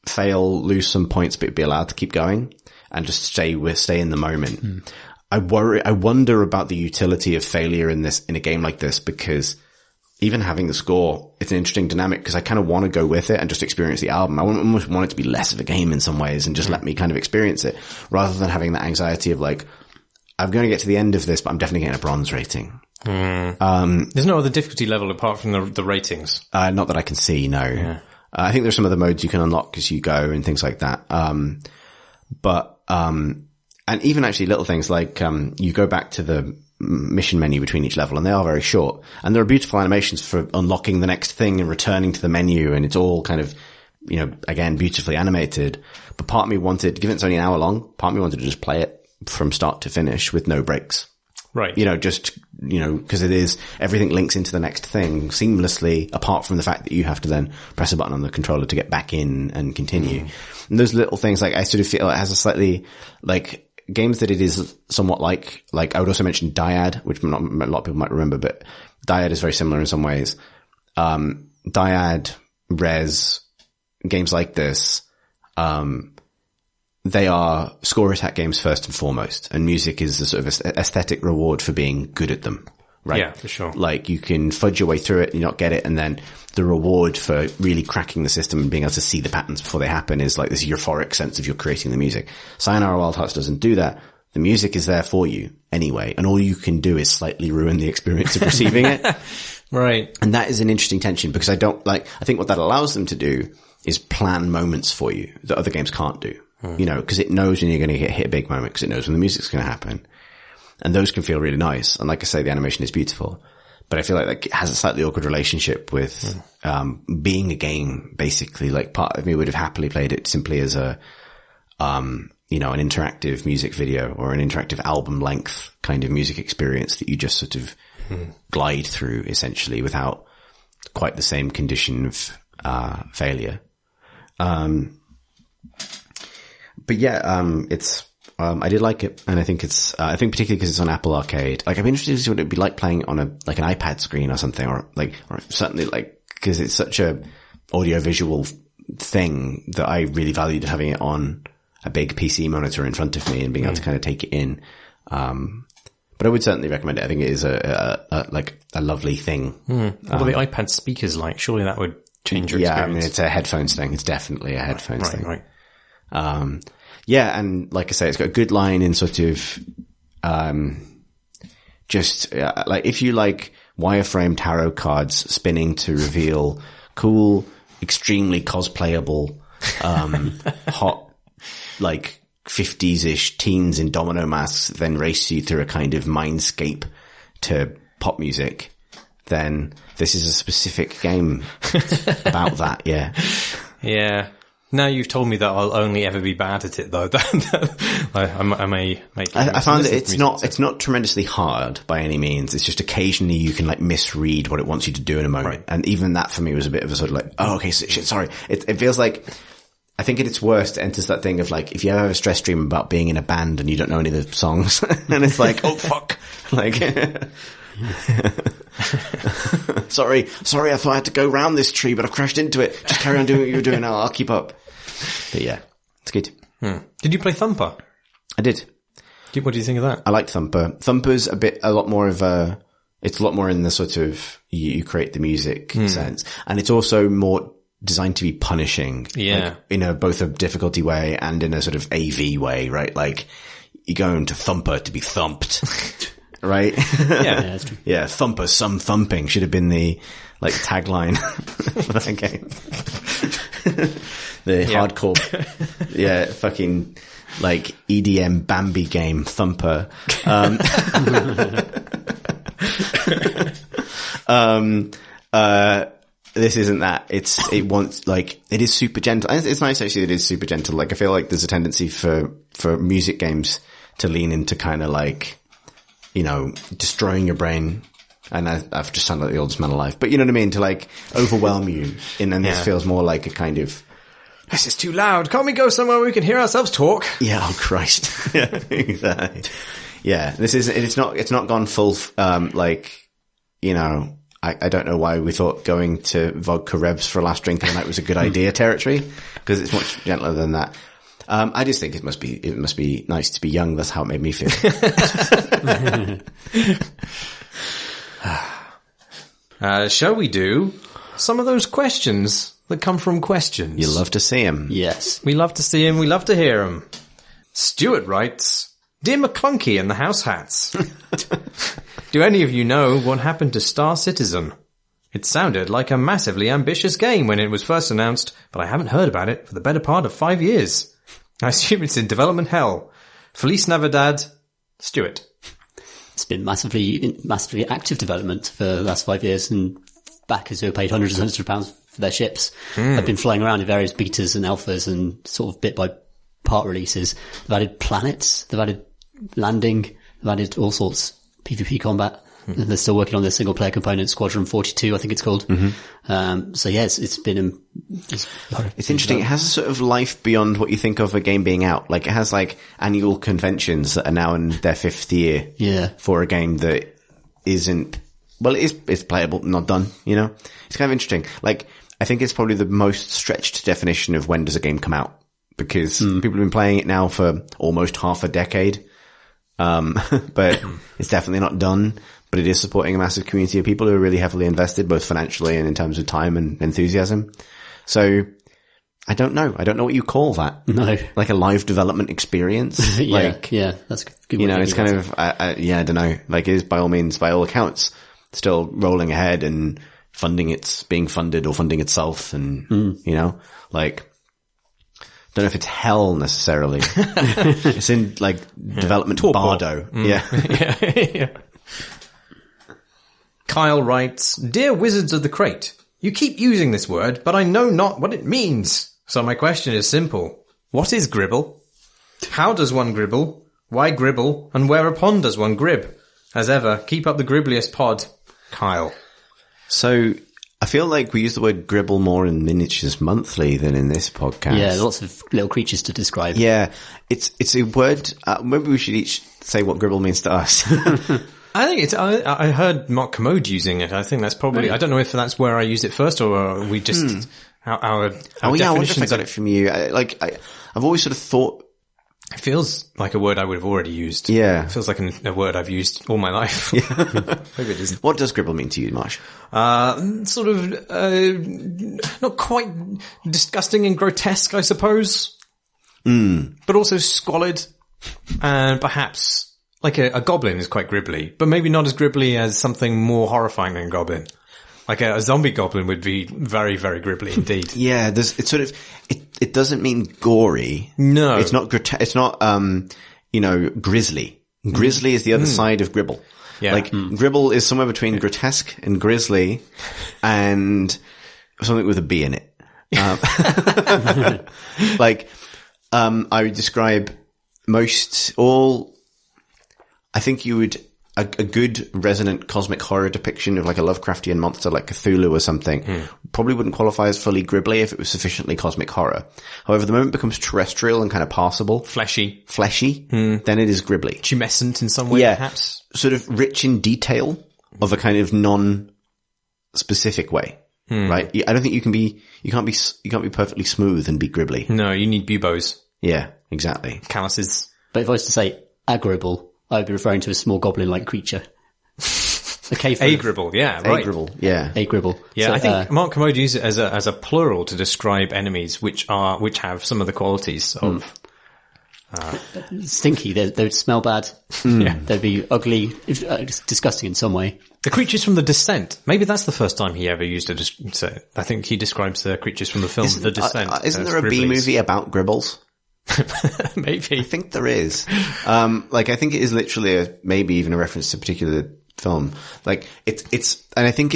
Speaker 1: fail, lose some points, but be allowed to keep going and just stay in the moment. I wonder about the utility of failure in a game like this, because even having the score, it's an interesting dynamic because I kind of want to go with it and just experience the album. I almost want it to be less of a game in some ways and just let me kind of experience it rather than having that anxiety of like, I'm going to get to the end of this, but I'm definitely getting a bronze rating.
Speaker 3: There's no other difficulty level apart from the ratings.
Speaker 1: Not that I can see, no. Yeah. I think there's some other modes you can unlock as you go and things like that. And even actually little things like, you go back to the mission menu between each level and they are very short. And there are beautiful animations for unlocking the next thing and returning to the menu. And it's all kind of, again, beautifully animated. But part of me wanted, given it's only an hour long, part of me wanted to just play it from start to finish with no breaks.
Speaker 3: Right.
Speaker 1: Because it is, everything links into the next thing seamlessly, apart from the fact that you have to then press a button on the controller to get back in and continue. And those little things, like, I sort of feel it has a slightly, like, games that it is somewhat like I would also mention Dyad, which not a lot of people might remember, but Dyad is very similar in some ways. Dyad, Rez, games like this, they are score attack games first and foremost, and music is a sort of aesthetic reward for being good at them, right?
Speaker 3: Yeah, for sure.
Speaker 1: Like, you can fudge your way through it and you not get it, and then the reward for really cracking the system and being able to see the patterns before they happen is like this euphoric sense of you're creating the music. Sayonara Wild Hearts doesn't do that. The music is there for you anyway, and all you can do is slightly ruin the experience of receiving it.
Speaker 3: Right.
Speaker 1: And that is an interesting tension, because I think what that allows them to do is plan moments for you that other games can't do. Because it knows when you're going to get hit a big moment, because it knows when the music's going to happen. And those can feel really nice. And like I say, the animation is beautiful. But I feel like it has a slightly awkward relationship with being a game, basically. Like, part of me would have happily played it simply as an interactive music video or an interactive album length kind of music experience that you just sort of glide through, essentially, without quite the same condition of failure. But yeah, I did like it, and I think I think particularly because it's on Apple Arcade. Like, I'm interested to see what it'd be like playing on an iPad screen or something, or certainly because it's such a audio-visual thing that I really valued having it on a big PC monitor in front of me and being able to kind of take it in. But I would certainly recommend it. I think it is a lovely thing.
Speaker 3: What are the iPad speakers like? Surely that would change your experience.
Speaker 1: Yeah, I mean, it's a headphones thing. It's definitely a headphones thing.
Speaker 3: Right.
Speaker 1: Yeah, and like I say, it's got a good line in sort of, if you like wireframe tarot cards spinning to reveal cool, extremely cosplayable, hot, like 50s-ish teens in domino masks then race you through a kind of mindscape to pop music, then this is a specific game about that, yeah.
Speaker 3: Yeah. Now you've told me that I'll only ever be bad at it, though. I may make.
Speaker 1: I found that it's not tremendously hard by any means. It's just occasionally you can like misread what it wants you to do in a moment,
Speaker 3: right.
Speaker 1: And even that for me was a bit of a sort of like, oh, okay, shit, sorry. It feels like, I think at its worst enters that thing of like, if you ever have a stress dream about being in a band and you don't know any of the songs, and it's like, oh fuck, like. Sorry, I thought I had to go round this tree, but I've crashed into it. Just carry on doing what you were doing. I'll keep up. But yeah, it's good.
Speaker 3: Did you play Thumper?
Speaker 1: I did.
Speaker 3: What do you think of that?
Speaker 1: I liked Thumper. Thumper's it's a lot more in the sort of, you create the music sense. And it's also more designed to be punishing.
Speaker 3: Yeah.
Speaker 1: Like, in both a difficulty way and in a sort of AV way, right? Like, you go into Thumper to be thumped. Right?
Speaker 3: Yeah,
Speaker 2: that's true.
Speaker 1: Yeah, Thumper, some thumping should have been the, like, tagline for that game. The hardcore, fucking, like, EDM Bambi game, Thumper. This isn't that. It is super gentle. And it's nice actually that it is super gentle. Like, I feel like there's a tendency for music games to lean into kind of like, you know, destroying your brain. And I've just sounded like the oldest man alive. But you know what I mean? To like overwhelm you. And then this feels more like a kind of,
Speaker 3: this is too loud. Can't we go somewhere where we can hear ourselves talk?
Speaker 1: yeah, oh Christ. Yeah, exactly. Yeah, it's not gone full, like, you know, I don't know why we thought going to vodka revs for a last drink of the night was a good idea territory, because it's much gentler than that. I just think it must be nice to be young. That's how it made me feel.
Speaker 3: Shall we do some of those questions that come from questions?
Speaker 1: You love to see them.
Speaker 2: Yes.
Speaker 3: We love to see them. We love to hear them. Stuart writes, Dear McClunky and the House Hats, do any of you know what happened to Star Citizen? It sounded like a massively ambitious game when it was first announced, but I haven't heard about it for the better part of 5 years. I assume it's in development hell. Feliz Navidad, Stuart.
Speaker 2: It's been massively active development for the last 5 years, and backers who have paid hundreds and hundreds of pounds for their ships have been flying around in various betas and alphas and sort of bit by part releases. They've added planets, they've added landing, they've added all sorts, PvP combat. And they're still working on the single player component, Squadron 42, I think it's called. So yeah, it's been,
Speaker 1: it's interesting. It has a sort of life beyond what you think of a game being out. Like, it has like annual conventions that are now in their 5th year.
Speaker 2: Yeah.
Speaker 1: For a game that isn't, well, it's playable, not done, you know? It's kind of interesting. Like, I think it's probably the most stretched definition of when does a game come out, because people have been playing it now for almost half a decade. But it's definitely not done. But it is supporting a massive community of people who are really heavily invested, both financially and in terms of time and enthusiasm. So, I don't know. I don't know what you call that.
Speaker 2: No.
Speaker 1: Like a live development experience?
Speaker 2: Yeah, that's a good.
Speaker 1: You know, it's kind of, I don't know. Like, it is by all means, by all accounts, still rolling ahead and it's being funded or funding itself, and, you know, like, don't know if it's hell necessarily. It's in, like, development bardo.
Speaker 3: Yeah. Kyle writes, Dear Wizards of the Crate, you keep using this word, but I know not what it means. So my question is simple. What is Gribble? How does one gribble? Why gribble? And whereupon does one grib? As ever, keep up the gribbliest pod. Kyle.
Speaker 1: So, I feel like we use the word gribble more in Miniatures Monthly than in this podcast.
Speaker 2: Yeah, lots of little creatures to describe.
Speaker 1: Yeah, it's a word, maybe we should each say what gribble means to us.
Speaker 3: I think it's, I heard Mark Commode using it. I think that's probably,
Speaker 2: Really?
Speaker 3: I don't know if that's where I used it first, or we just, our
Speaker 1: I wonder if I
Speaker 3: definitions
Speaker 1: got it from you. I've always sort of thought,
Speaker 3: it feels like a word I would have already used.
Speaker 1: Yeah.
Speaker 3: It feels like a word I've used all my life. Maybe it isn't.
Speaker 1: what does gribble mean to you, Marsh?
Speaker 3: Sort of, not quite disgusting and grotesque, I suppose. But also squalid. And perhaps, like a goblin is quite gribbly, but maybe not as gribbly as something more horrifying than a goblin. Like a zombie goblin would be very, very gribbly indeed.
Speaker 1: Yeah, it doesn't mean gory.
Speaker 3: No.
Speaker 1: It's not grisly. Grisly is the other side of Gribble.
Speaker 3: Yeah.
Speaker 1: Like, Gribble is somewhere between grotesque and grisly and something with a B in it. I would describe I think you would, a good resonant cosmic horror depiction of like a Lovecraftian monster like Cthulhu or something probably wouldn't qualify as fully gribbly if it was sufficiently cosmic horror. However, the moment it becomes terrestrial and kind of passable, fleshy, then it is gribbly.
Speaker 3: Tumescent in some way, perhaps.
Speaker 1: Sort of rich in detail of a kind of non-specific way. Right? I don't think you can't be perfectly smooth and be gribbly.
Speaker 3: No, you need buboes.
Speaker 1: Yeah, exactly.
Speaker 3: Calluses.
Speaker 2: But if I was to say a Gribble, I would be referring to a small goblin-like creature.
Speaker 3: A Gribble, yeah, right.
Speaker 1: A Gribble, yeah.
Speaker 2: A Gribble.
Speaker 3: Yeah,
Speaker 2: So,
Speaker 3: I think Mark Commode used it as a plural to describe enemies which have some of the qualities of
Speaker 2: stinky. They would smell bad.
Speaker 3: Yeah.
Speaker 2: They'd be ugly, disgusting in some way.
Speaker 3: the creatures from The Descent. Maybe that's the first time he ever used it. So I think he describes the creatures from the film The Descent.
Speaker 1: Isn't there a B movie about Gribbles?
Speaker 3: Maybe.
Speaker 1: I think there is. I think it is literally maybe even a reference to a particular film. Like and I think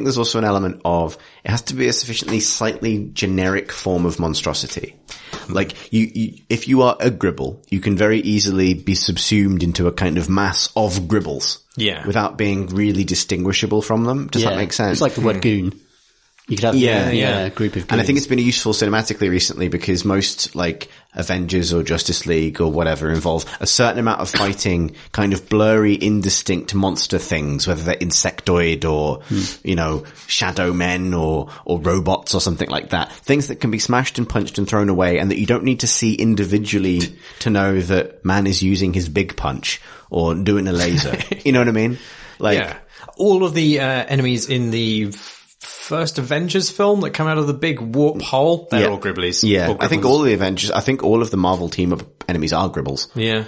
Speaker 1: there's also an element of, it has to be a sufficiently slightly generic form of monstrosity. Like if you are a Gribble, you can very easily be subsumed into a kind of mass of Gribbles.
Speaker 3: Yeah.
Speaker 1: Without being really distinguishable from them. Does that make sense?
Speaker 2: It's like the word goon. You could have a group of goons.
Speaker 1: And I think it's been useful cinematically recently because most like Avengers or Justice League or whatever involve a certain amount of fighting kind of blurry, indistinct monster things, whether they're insectoid or, shadow men or robots or something like that. Things that can be smashed and punched and thrown away and that you don't need to see individually to know that man is using his big punch or doing a laser. You know what I mean?
Speaker 3: All of the enemies in the first Avengers film that come out of the big warp hole, they're all Gribblies.
Speaker 1: Yeah, I think all of the Marvel team of enemies are Gribbles.
Speaker 3: Yeah,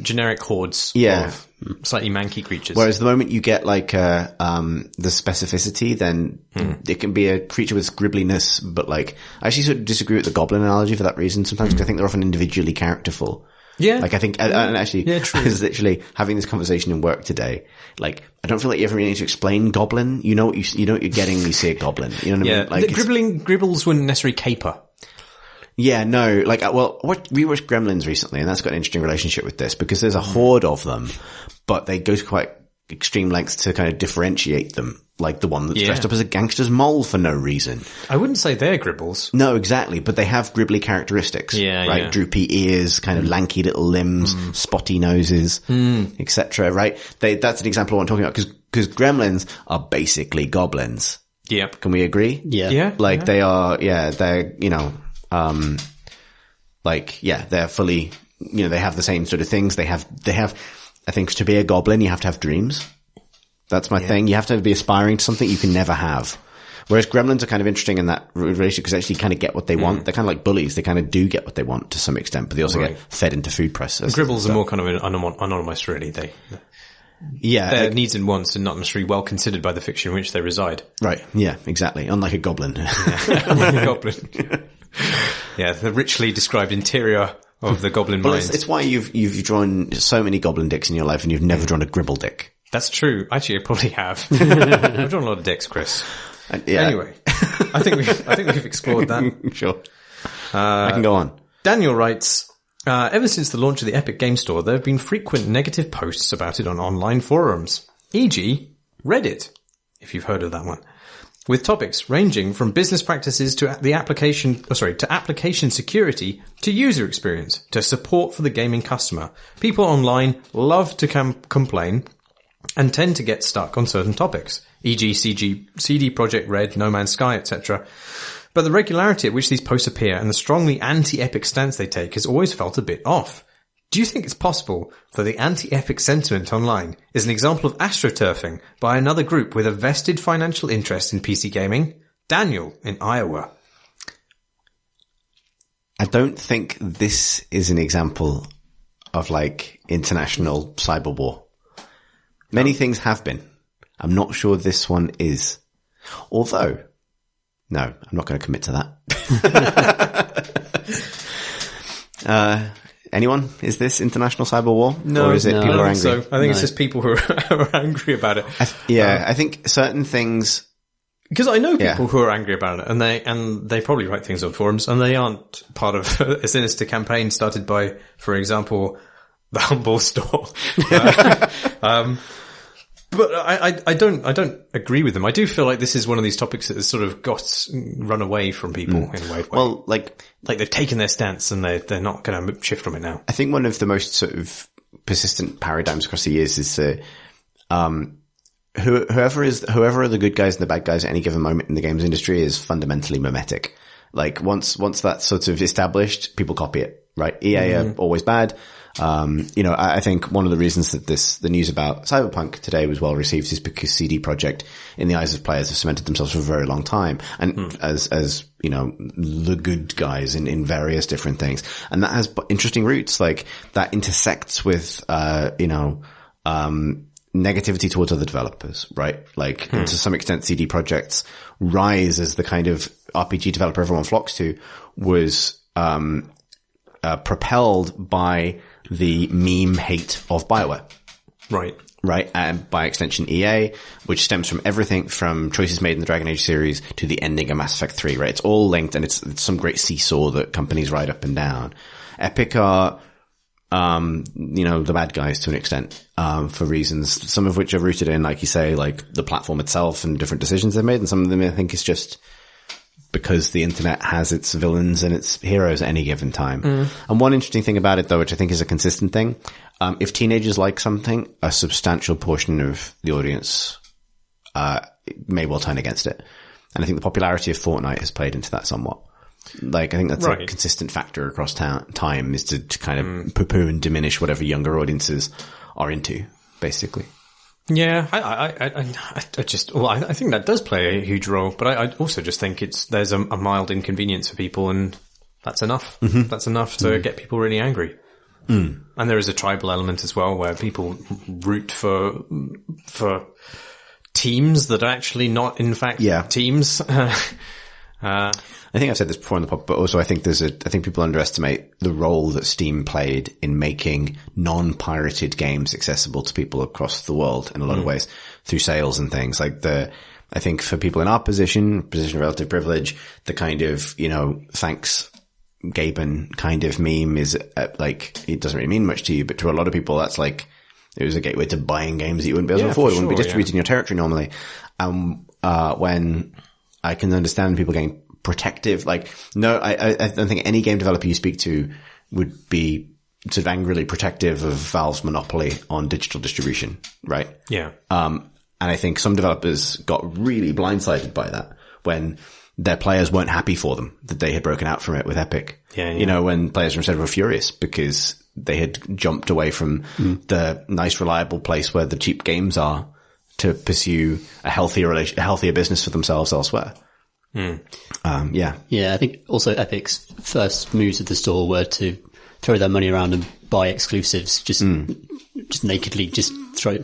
Speaker 3: generic hordes of slightly manky creatures.
Speaker 1: Whereas the moment you get the specificity, then it can be a creature with gribbliness, but I actually sort of disagree with the goblin analogy for that reason sometimes, because I think they're often individually characterful.
Speaker 3: Yeah.
Speaker 1: I think, and actually,
Speaker 3: true.
Speaker 1: I was literally having this conversation in work today. I don't feel like you ever really need to explain goblin. You know what you're getting when you see a goblin. You know what I mean?
Speaker 3: Gribbles wouldn't necessarily caper.
Speaker 1: Yeah, no, we watched Gremlins recently, and that's got an interesting relationship with this, because there's a horde of them, but they go to quite extreme lengths to kind of differentiate them, like the one that's dressed up as a gangster's mole for no reason.
Speaker 3: I wouldn't say they're Gribbles.
Speaker 1: No, exactly, but they have gribbly characteristics. Right? Yeah. Droopy ears, kind of lanky little limbs, spotty noses, etc. Right? That's an example of what I'm talking about, because Gremlins are basically goblins.
Speaker 3: Yep.
Speaker 1: Can we agree?
Speaker 2: Yeah.
Speaker 1: They are, they're, they're fully, they have the same sort of things. They have, I think to be a goblin, you have to have dreams. That's my thing. You have to be aspiring to something you can never have. Whereas gremlins are kind of interesting in that relationship because they actually kind of get what they want. They're kind of like bullies. They kind of do get what they want to some extent, but they also get fed into food processors.
Speaker 3: Gribbles are more kind of anonymous, really. Their needs and wants are not necessarily well considered by the fiction in which they reside. Right.
Speaker 1: Yeah, exactly. Unlike a goblin.
Speaker 3: Unlike a goblin. Yeah, the richly described interior of the goblin mind.
Speaker 1: It's why you've drawn so many goblin dicks in your life and you've never drawn a Gribble dick.
Speaker 3: That's true. Actually, I probably have. I've drawn a lot of dicks, Chris. Anyway, I think we've explored that.
Speaker 1: Sure. I can go on.
Speaker 3: Daniel writes, ever since the launch of the Epic Game Store, there have been frequent negative posts about it on online forums, e.g. Reddit, if you've heard of that one, with topics ranging from business practices to application security to user experience to support for the gaming customer. People online love to complain and tend to get stuck on certain topics, e.g. CD Projekt Red, No Man's Sky, etc. But the regularity at which these posts appear and the strongly anti-Epic stance they take has always felt a bit off. Do you think it's possible that the anti-Epic sentiment online is an example of astroturfing by another group with a vested financial interest in PC gaming? Daniel in Iowa.
Speaker 1: I don't think this is an example of international cyber war. Many things have been. I'm not sure this one is. Although, no, I'm not going to commit to that. Anyone? Is this international cyber war?
Speaker 3: No,
Speaker 1: or is it
Speaker 3: no,
Speaker 1: people
Speaker 3: I
Speaker 1: are
Speaker 3: don't
Speaker 1: angry?
Speaker 3: think so. I think it's just people who are angry about it.
Speaker 1: I think certain things.
Speaker 3: Because I know people who are angry about it, and they probably write things on forums, and they aren't part of a sinister campaign started by, for example, the Humble Store. But I don't agree with them. I do feel like this is one of these topics that has sort of run away from people in a weird way.
Speaker 1: Well, like
Speaker 3: they've taken their stance and they're not going to shift from it now.
Speaker 1: I think one of the most sort of persistent paradigms across the years is whoever are the good guys and the bad guys at any given moment in the games industry is fundamentally mimetic. Like once that's sort of established, people copy it, right? EA are always bad. I think one of the reasons that the news about Cyberpunk today was well received is because CD Projekt, in the eyes of players, have cemented themselves for a very long time. And as the good guys in various different things. And that has interesting roots, like that intersects with, negativity towards other developers, right? Like, to some extent, CD Projekt's rise as the kind of RPG developer everyone flocks to was, propelled by the meme hate of BioWare. Right. And by extension EA, which stems from everything from choices made in the Dragon Age series to the ending of Mass Effect 3, right? It's all linked and it's some great seesaw that companies ride up and down. Epic are, the bad guys to an extent, for reasons, some of which are rooted in, like you say, like the platform itself and different decisions they've made. And some of them I think is just because the internet has its villains and its heroes at any given time. And one interesting thing about it, though, which I think is a consistent thing, if teenagers like something, a substantial portion of the audience may well turn against it. And I think the popularity of Fortnite has played into that somewhat. Like, I think that's a consistent factor across time is to kind of poo-poo and diminish whatever younger audiences are into, basically.
Speaker 3: Yeah, I think that does play a huge role, but I also just think there's a mild inconvenience for people, and that's enough. That's enough to get people really angry. And there is a tribal element as well, where people root for teams that are actually not, in fact, teams.
Speaker 1: I think I've said this before in the pod, but also I think people underestimate the role that Steam played in making non-pirated games accessible to people across the world in a lot of ways through sales and things. Like I think for people in our position of relative privilege, the kind of, thanks Gaben kind of meme is it doesn't really mean much to you, but to a lot of people, that's like, it was a gateway to buying games that you wouldn't be able to afford. It wouldn't be distributed in your territory normally. When I can understand people getting protective, like, no, I don't think any game developer you speak to would be sort of angrily protective of Valve's monopoly on digital distribution, right?
Speaker 3: Yeah.
Speaker 1: And I think some developers got really blindsided by that when their players weren't happy for them that they had broken out from it with Epic.
Speaker 3: Yeah.
Speaker 1: When players from Instead were furious because they had jumped away from the nice, reliable place where the cheap games are to pursue a healthier business for themselves elsewhere.
Speaker 2: I think also Epic's first moves of the store were to throw their money around and buy exclusives, just nakedly,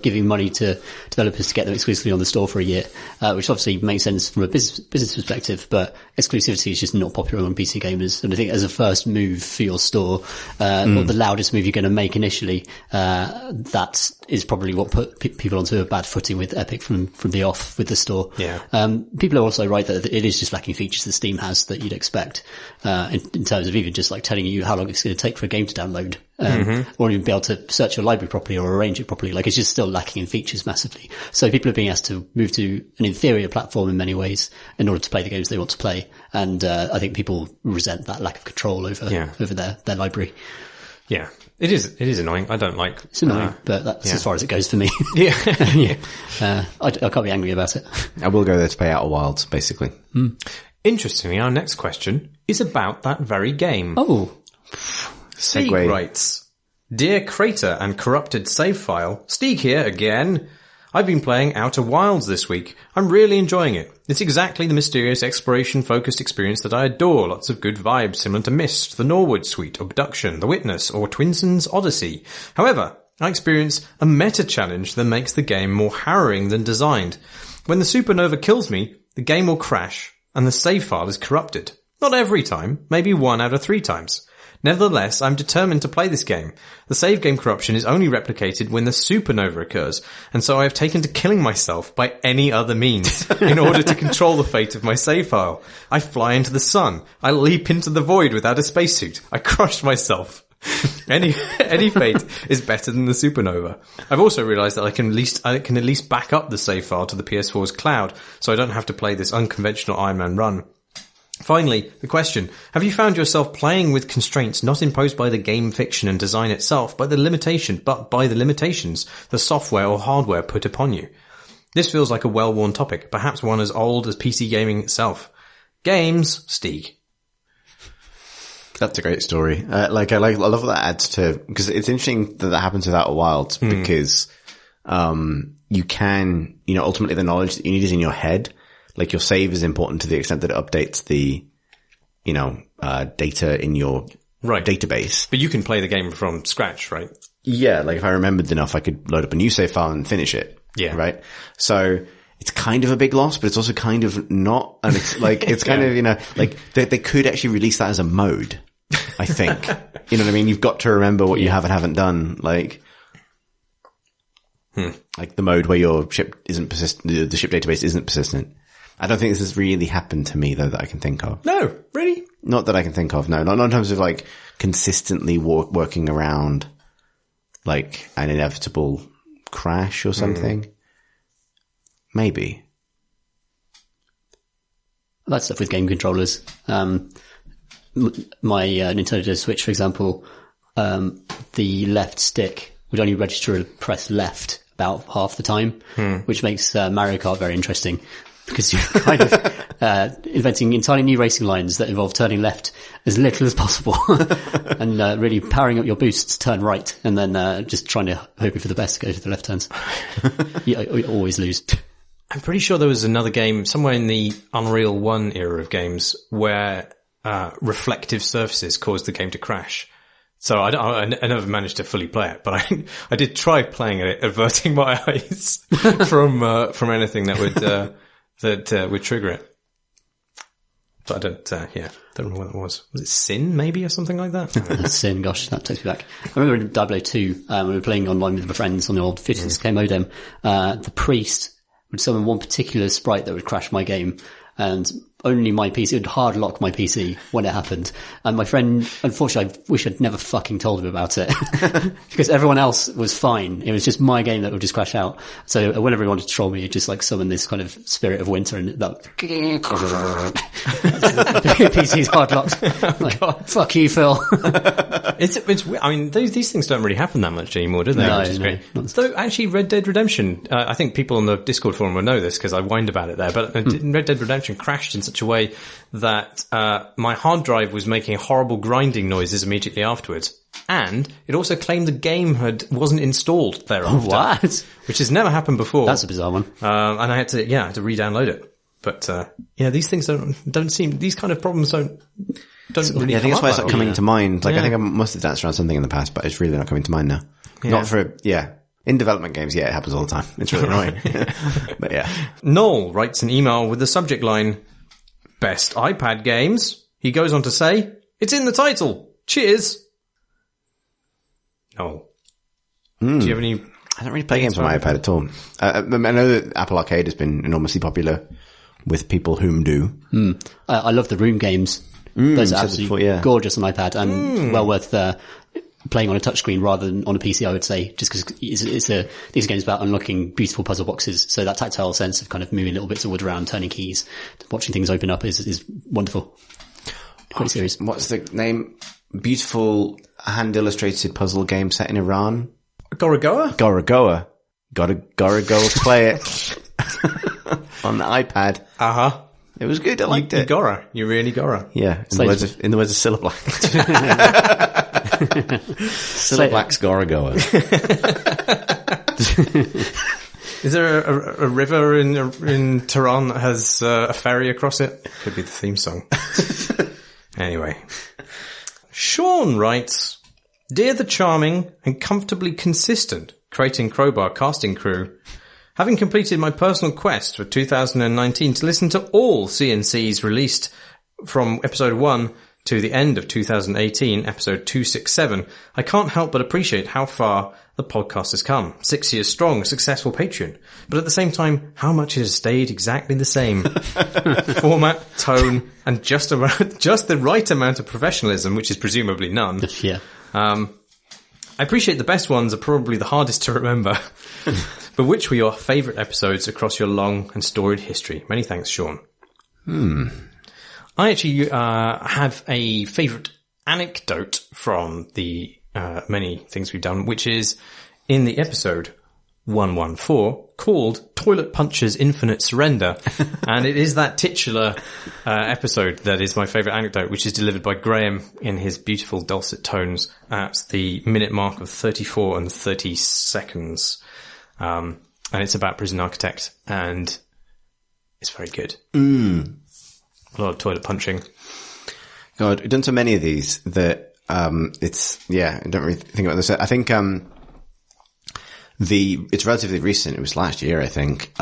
Speaker 2: giving money to developers to get them exclusively on the store for a year, which obviously makes sense from a business perspective, but exclusivity is just not popular among PC gamers. And I think as a first move for your store, or the loudest move you're going to make initially, that is probably what put people onto a bad footing with Epic from the off with the store.
Speaker 3: Yeah.
Speaker 2: People are also right that it is just lacking features that Steam has that you'd expect, in terms of even just like telling you how long it's going to take for a game to download. Or even be able to search your library properly or arrange it properly. Like, it's just still lacking in features massively. So people are being asked to move to an inferior platform in many ways in order to play the games they want to play. And I think people resent that lack of control over their library.
Speaker 3: Yeah. It is annoying. I don't like...
Speaker 2: It's annoying, but that's as far as it goes for me.
Speaker 3: Yeah.
Speaker 2: I can't be angry about it.
Speaker 1: I will go there to play Outer Wilds, basically.
Speaker 3: Interestingly, our next question is about that very game.
Speaker 2: Oh.
Speaker 3: Stieg writes, Dear Crater and Corrupted Save File, Stieg here again. I've been playing Outer Wilds this week. I'm really enjoying it. It's exactly the mysterious exploration-focused experience that I adore. Lots of good vibes similar to Myst, the Norwood Suite, Abduction, The Witness, or Twinson's Odyssey. However, I experience a meta-challenge that makes the game more harrowing than designed. When the supernova kills me, the game will crash and the save file is corrupted. Not every time, maybe 1 out of 3 times. Nevertheless, I'm determined to play this game. The save game corruption is only replicated when the supernova occurs, and so I have taken to killing myself by any other means in order to control the fate of my save file. I fly into the sun. I leap into the void without a spacesuit. I crush myself. Any fate is better than the supernova. I've also realized that I can at least back up the save file to the PS4's cloud, so I don't have to play this unconventional Iron Man run. Finally, the question, have you found yourself playing with constraints not imposed by the game fiction and design itself, but by the limitations the software or hardware put upon you? This feels like a well-worn topic, perhaps one as old as PC gaming itself. Games, Stieg.
Speaker 1: That's a great story. I love what that adds to, because it's interesting that happens with Outer Wilds, because, you can, ultimately the knowledge that you need is in your head. Like, your save is important to the extent that it updates the, data in your database.
Speaker 3: But you can play the game from scratch, right?
Speaker 1: Yeah, like if I remembered enough, I could load up a new save file and finish it.
Speaker 3: Yeah.
Speaker 1: Right? So, it's kind of a big loss, but it's also kind of not. And it's like, it's kind of, like, they could actually release that as a mode, I think. You know what I mean? You've got to remember what you have and haven't done. Like the mode where your ship isn't persistent, the ship database isn't persistent. I don't think this has really happened to me, though, that I can think of.
Speaker 3: No, really?
Speaker 1: Not that I can think of, no. Not in terms of, like, consistently working around, like, an inevitable crash or something. Maybe.
Speaker 2: That's stuff with game controllers. My Nintendo Switch, for example, the left stick would only register to press left about half the time, which makes Mario Kart very interesting. Because you're kind of inventing entirely new racing lines that involve turning left as little as possible and really powering up your boosts to turn right, and then just trying to hoping for the best to go to the left turns. you always lose.
Speaker 3: I'm pretty sure there was another game somewhere in the Unreal 1 era of games where reflective surfaces caused the game to crash. So I never managed to fully play it, but I did try playing it, averting my eyes from anything that would trigger it. But I don't remember what it was. Was it Sin, maybe, or something like that?
Speaker 2: Sin, gosh, that takes me back. I remember in Diablo 2, when we were playing online with my friends on the old 56k modem, the priest would summon one particular sprite that would crash my game, and only my PC, it would hard lock my PC when it happened. And my friend, unfortunately, I wish I'd never fucking told him about it. Because everyone else was fine. It was just my game that would just crash out. So whenever he wanted to troll me, he'd just like summon this kind of spirit of winter and that PC's hard locked. Like, fuck you, Phil.
Speaker 3: It's I mean, these things don't really happen that much anymore, do they?
Speaker 2: No,
Speaker 3: Which is great. Though actually Red Dead Redemption, I think people on the Discord forum will know this because I whined about it there, but Red Dead Redemption crashed in such a way that my hard drive was making horrible grinding noises immediately afterwards, and it also claimed the game wasn't installed thereafter.
Speaker 2: What?
Speaker 3: Which has never happened before.
Speaker 2: That's a bizarre one.
Speaker 3: And I had to re-download it. But these things don't seem, these kind of problems don't really.
Speaker 1: Yeah, I think that's why it's not coming to mind. Like,
Speaker 3: Yeah.
Speaker 1: I think I must have danced around something in the past, but it's really not coming to mind now. Not for in development games, it happens all the time. It's really annoying. But yeah.
Speaker 3: Noel writes an email with the subject line, Best iPad Games. He goes on to say, it's in the title. Cheers. Noel. Do you have any...
Speaker 1: I don't really play games on my iPad at all. I know that Apple Arcade has been enormously popular with people whom do.
Speaker 2: I love the Room games. Those are
Speaker 1: said
Speaker 2: absolutely
Speaker 1: before, yeah.
Speaker 2: gorgeous on iPad and well worth playing on a touchscreen rather than on a PC, I would say, just because these games about unlocking beautiful puzzle boxes. So that tactile sense of kind of moving little bits of wood around, turning keys, watching things open up is wonderful. Quite serious.
Speaker 1: What's the name? Beautiful hand-illustrated puzzle game set in Iran.
Speaker 3: Gorogoa?
Speaker 1: Gorogoa. Gotta go play it on the iPad.
Speaker 3: Uh-huh.
Speaker 1: It was good. I liked
Speaker 3: You
Speaker 1: it.
Speaker 3: Gora. You really Gora.
Speaker 1: Yeah. In the words of Cilla Black. Cilla Black's Gorogoa.
Speaker 3: Is there a river in Tehran that has a ferry across it? Could be the theme song. Anyway. Sean writes, Dear the charming and comfortably consistent Crate and Crowbar casting crew, Having completed my personal quest for 2019 to listen to all CNCs released from episode 1 to the end of 2018, episode 267, I can't help but appreciate how far the podcast has come. 6 years strong, a successful Patreon. But at the same time, how much it has stayed exactly the same. Format, tone, and just the right amount of professionalism, which is presumably none.
Speaker 2: Yeah.
Speaker 3: I appreciate the best ones are probably the hardest to remember. But which were your favourite episodes across your long and storied history? Many thanks, Sean. I actually have a favourite anecdote from the many things we've done, which is in the episode 114 called Toilet Puncher's Infinite Surrender. And it is that titular episode that is my favourite anecdote, which is delivered by Graham in his beautiful dulcet tones at the minute mark of 34 and 30 seconds. And it's about Prison Architect, and it's very good. A lot of toilet punching.
Speaker 1: God, we've done so many of these that, I don't really think about this. I think, it's relatively recent. It was last year, I think.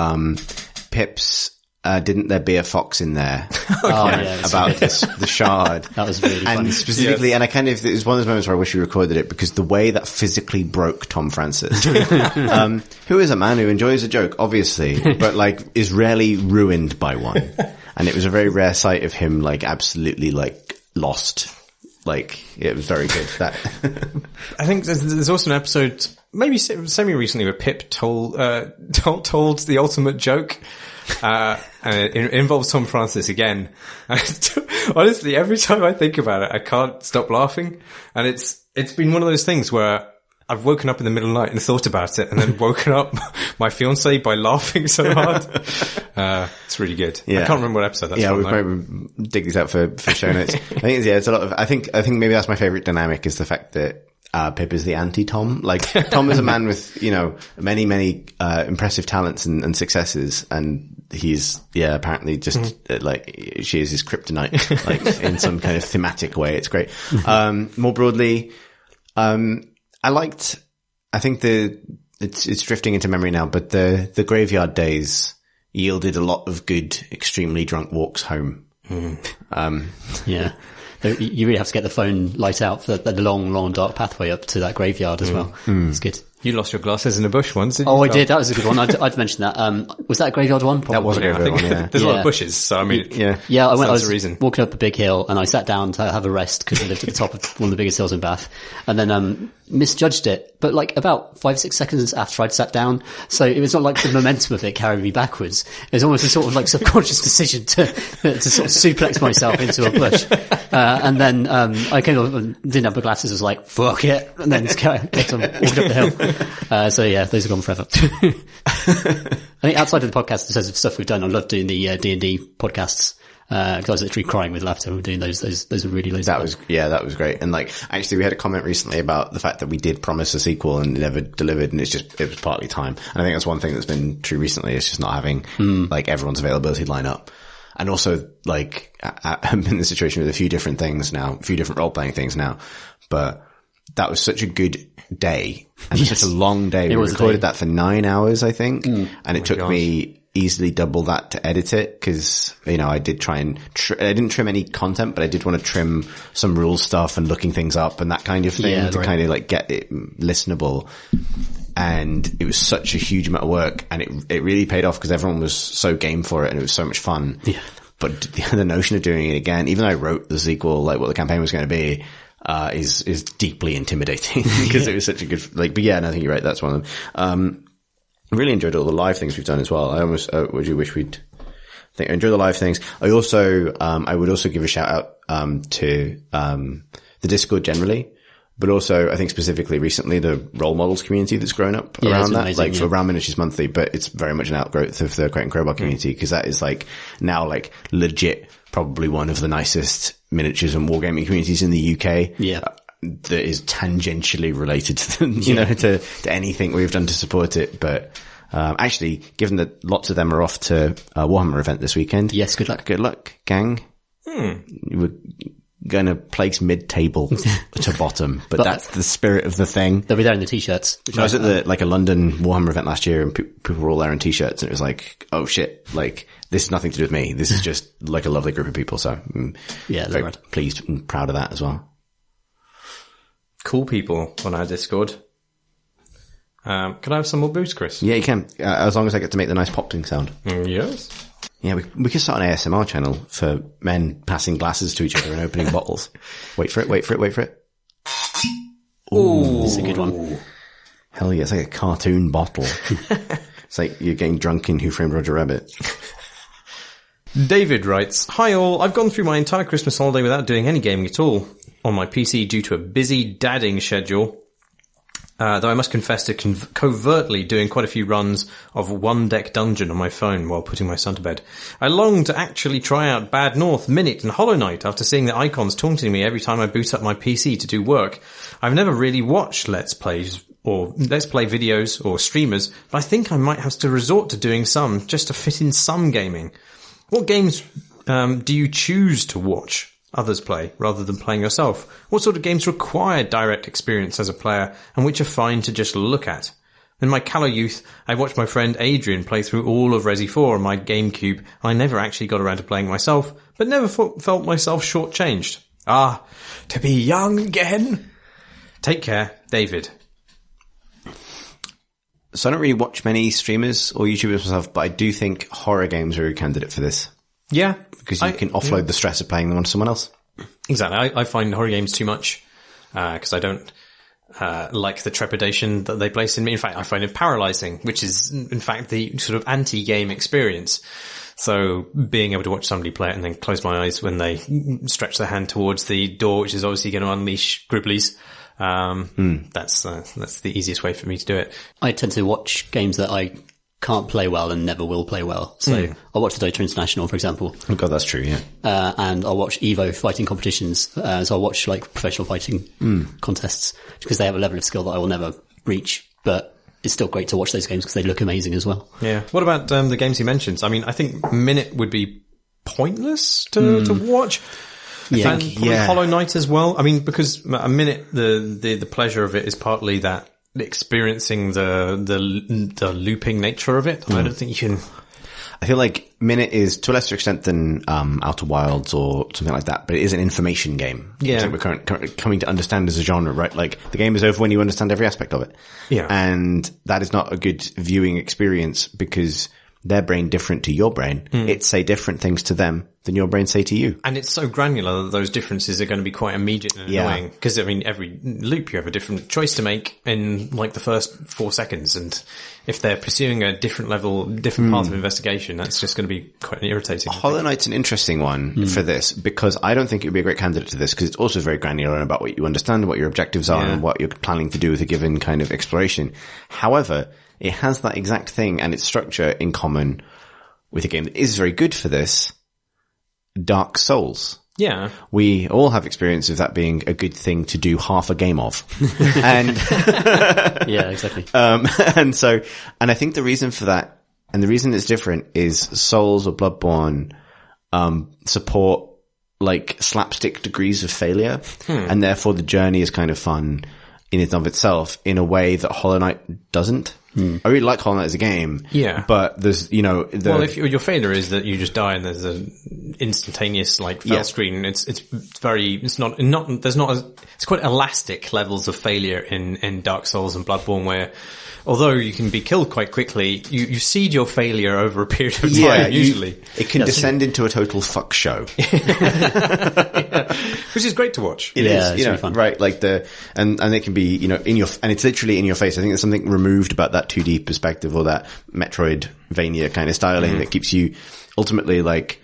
Speaker 1: Pip's, didn't there be a fox in there? About the shard.
Speaker 2: That was really funny.
Speaker 1: And specifically, and it was one of those moments where I wish we recorded it because the way that physically broke Tom Francis, who is a man who enjoys a joke, obviously, but like is rarely ruined by one. And it was a very rare sight of him, like, absolutely, like, lost. Like, it was very good. That
Speaker 3: I think there's also an episode, maybe semi-recently, where Pip told the ultimate joke. And it involves Tom Francis again. Honestly, every time I think about it, I can't stop laughing. And it's been one of those things where I've woken up in the middle of the night and thought about it, and then woken up my fiancée by laughing so hard. It's really good.
Speaker 1: Yeah.
Speaker 3: I can't remember what episode that's from.
Speaker 1: We'll probably dig these out for show notes. I think it's a lot of, I think maybe that's my favorite dynamic is the fact that Pip is the anti-Tom. Like, Tom is a man with, many, many, impressive talents and successes, and he's, apparently just, she is his kryptonite, like, in some kind of thematic way. It's great. More broadly, I think it's drifting into memory now, but the graveyard days yielded a lot of good, extremely drunk walks home.
Speaker 2: Yeah. You really have to get the phone light out for the long, long dark pathway up to that graveyard as well. It's good.
Speaker 3: You lost your glasses in a bush once, didn't you?
Speaker 2: Oh, I did. That was a good one. I'd mentioned that. Was that a graveyard one? Probably.
Speaker 1: That was a graveyard one, yeah.
Speaker 3: There's a lot of bushes, so I mean,
Speaker 2: yeah. I was walking up a big hill and I sat down to have a rest because I lived at the top of one of the biggest hills in Bath, and then misjudged it. But like about 5-6 seconds after I'd sat down, so it was not like the momentum of it carried me backwards. It was almost a sort of like subconscious decision to sort of suplex myself into a bush. And then I kind of didn't have my glasses. I was like, fuck it, and then kept on walking up the hill. So yeah, those are gone forever. I think outside of the podcast, in terms of stuff we've done, I love doing the D&D podcasts. Because I was literally crying with laughter when we were doing those were really loads of fun.
Speaker 1: That was great. And like, actually we had a comment recently about the fact that we did promise a sequel and never delivered, and it was partly time. And I think that's one thing that's been true recently, is just not having like everyone's availability line up. And also, like, I'm in the situation with a few different things now, a few different role-playing things now, but that was such a good day and such a long day. We recorded that for 9 hours, I think, and it took me easily double that to edit it, because I did try and I didn't trim any content, but I did want to trim some rule stuff and looking things up and that kind of thing to kind of like get it listenable. And it was such a huge amount of work, and it really paid off because everyone was so game for it and it was so much fun. Yeah. But the notion of doing it again, even though I wrote the sequel, like what the campaign was going to be, is deeply intimidating because it was such a good, like, but yeah, no, I think you're right. That's one of them. Really enjoyed all the live things we've done as well. I almost, would you wish we'd, I enjoy the live things. I also, I would also give a shout out, to, the Discord generally, but also I think specifically recently the role models community that's grown up around that, amazing, like for around Miniatures Monthly, but it's very much an outgrowth of the Crate and Crowbar community, because that is like now like legit probably one of the nicest miniatures and wargaming communities in the UK. Yeah. That is tangentially related to, to anything we've done to support it. But, actually, given that lots of them are off to a Warhammer event this weekend.
Speaker 2: Yes, good luck.
Speaker 1: Good luck, gang. gonna place mid-table to bottom, but that's the spirit of the thing.
Speaker 2: They'll be there in the t-shirts.
Speaker 1: I was at a London Warhammer event last year, and people were all there in t-shirts, and it was like, oh shit, like, this is nothing to do with me. This is just like a lovely group of people. So
Speaker 2: yeah,
Speaker 1: very
Speaker 2: right.
Speaker 1: pleased and proud of that as well.
Speaker 3: Cool people on our Discord. Can I have some more booze, Chris?
Speaker 1: Yeah, you can, as long as I get to make the nice popping sound.
Speaker 3: Yes.
Speaker 1: Yeah, we could start an ASMR channel for men passing glasses to each other and opening bottles. Wait for it.
Speaker 2: Ooh, it's a good one.
Speaker 1: Hell yeah, it's like a cartoon bottle. It's like you're getting drunk in Who Framed Roger Rabbit.
Speaker 3: David writes, "Hi all, I've gone through my entire Christmas holiday without doing any gaming at all on my PC due to a busy dadding schedule. Though I must confess to covertly doing quite a few runs of One Deck Dungeon on my phone while putting my son to bed. I long to actually try out Bad North, Minute and Hollow Knight after seeing the icons taunting me every time I boot up my PC to do work. I've never really watched Let's Play videos or streamers, but I think I might have to resort to doing some just to fit in some gaming. What games do you choose to watch others play rather than playing yourself? What sort of games require direct experience as a player and which are fine to just look at? In my callow youth, I watched my friend Adrian play through all of Resi 4 on my GameCube. I never actually got around to playing myself, but never felt myself shortchanged. Ah, to be young again. Take care, David."
Speaker 1: So I don't really watch many streamers or YouTubers myself, but I do think horror games are a candidate for this.
Speaker 3: Yeah.
Speaker 1: Because you can offload the stress of playing them on someone else.
Speaker 3: Exactly. I find horror games too much, because I don't like the trepidation that they place in me. In fact, I find it paralyzing, which is, in fact, the sort of anti-game experience. So being able to watch somebody play it and then close my eyes when they stretch their hand towards the door, which is obviously going to unleash Gribblies, that's the easiest way for me to do it.
Speaker 2: I tend to watch games that I can't play well and never will play well. So I'll watch the Dota International, for example.
Speaker 1: Oh god, that's true, yeah.
Speaker 2: And I'll watch Evo fighting competitions. So I'll watch like professional fighting contests because they have a level of skill that I will never reach, but it's still great to watch those games because they look amazing as well.
Speaker 3: Yeah. What about the games he mentions? I mean, I think Minute would be pointless to watch.
Speaker 2: Yeah.
Speaker 3: And probably Hollow Knight as well. I mean, because a Minute, the pleasure of it is partly that experiencing the looping nature of it. I don't think you can.
Speaker 1: I feel like Minute is to a lesser extent than Outer Wilds or something like that, but it is an information game.
Speaker 3: Yeah,
Speaker 1: we're currently coming to understand as a genre, right? Like the game is over when you understand every aspect of it.
Speaker 3: Yeah,
Speaker 1: and that is not a good viewing experience because their brain different to your brain. It say different things to them than your brain say to you.
Speaker 3: And it's so granular that those differences are going to be quite immediate and annoying. Because, I mean, every loop you have a different choice to make in, like, the first 4 seconds. And if they're pursuing a different level, different path of investigation, that's just going to be quite irritating.
Speaker 1: Hollow Knight's an interesting one for this because I don't think it would be a great candidate to this because it's also very granular about what you understand, what your objectives are, and what you're planning to do with a given kind of exploration. However, it has that exact thing and its structure in common with a game that is very good for this, Dark Souls.
Speaker 3: Yeah.
Speaker 1: We all have experience of that being a good thing to do half a game of. And
Speaker 2: yeah, exactly.
Speaker 1: And I think the reason for that and the reason it's different is Souls or Bloodborne support like slapstick degrees of failure and therefore the journey is kind of fun in and of itself in a way that Hollow Knight doesn't. I really like Hollow Knight as a game.
Speaker 3: Yeah.
Speaker 1: But there's,
Speaker 3: well, if your failure is that you just die and there's an instantaneous, like, fail screen, it's quite elastic levels of failure in Dark Souls and Bloodborne where, although you can be killed quite quickly, you seed your failure over a period of time, usually.
Speaker 1: It can descend into a total fuck show.
Speaker 3: Which is great to watch.
Speaker 1: It is,
Speaker 2: really fun.
Speaker 1: Right, like and it can be, and it's literally in your face. I think there's something removed about that 2D perspective or that Metroidvania kind of styling that keeps you ultimately like,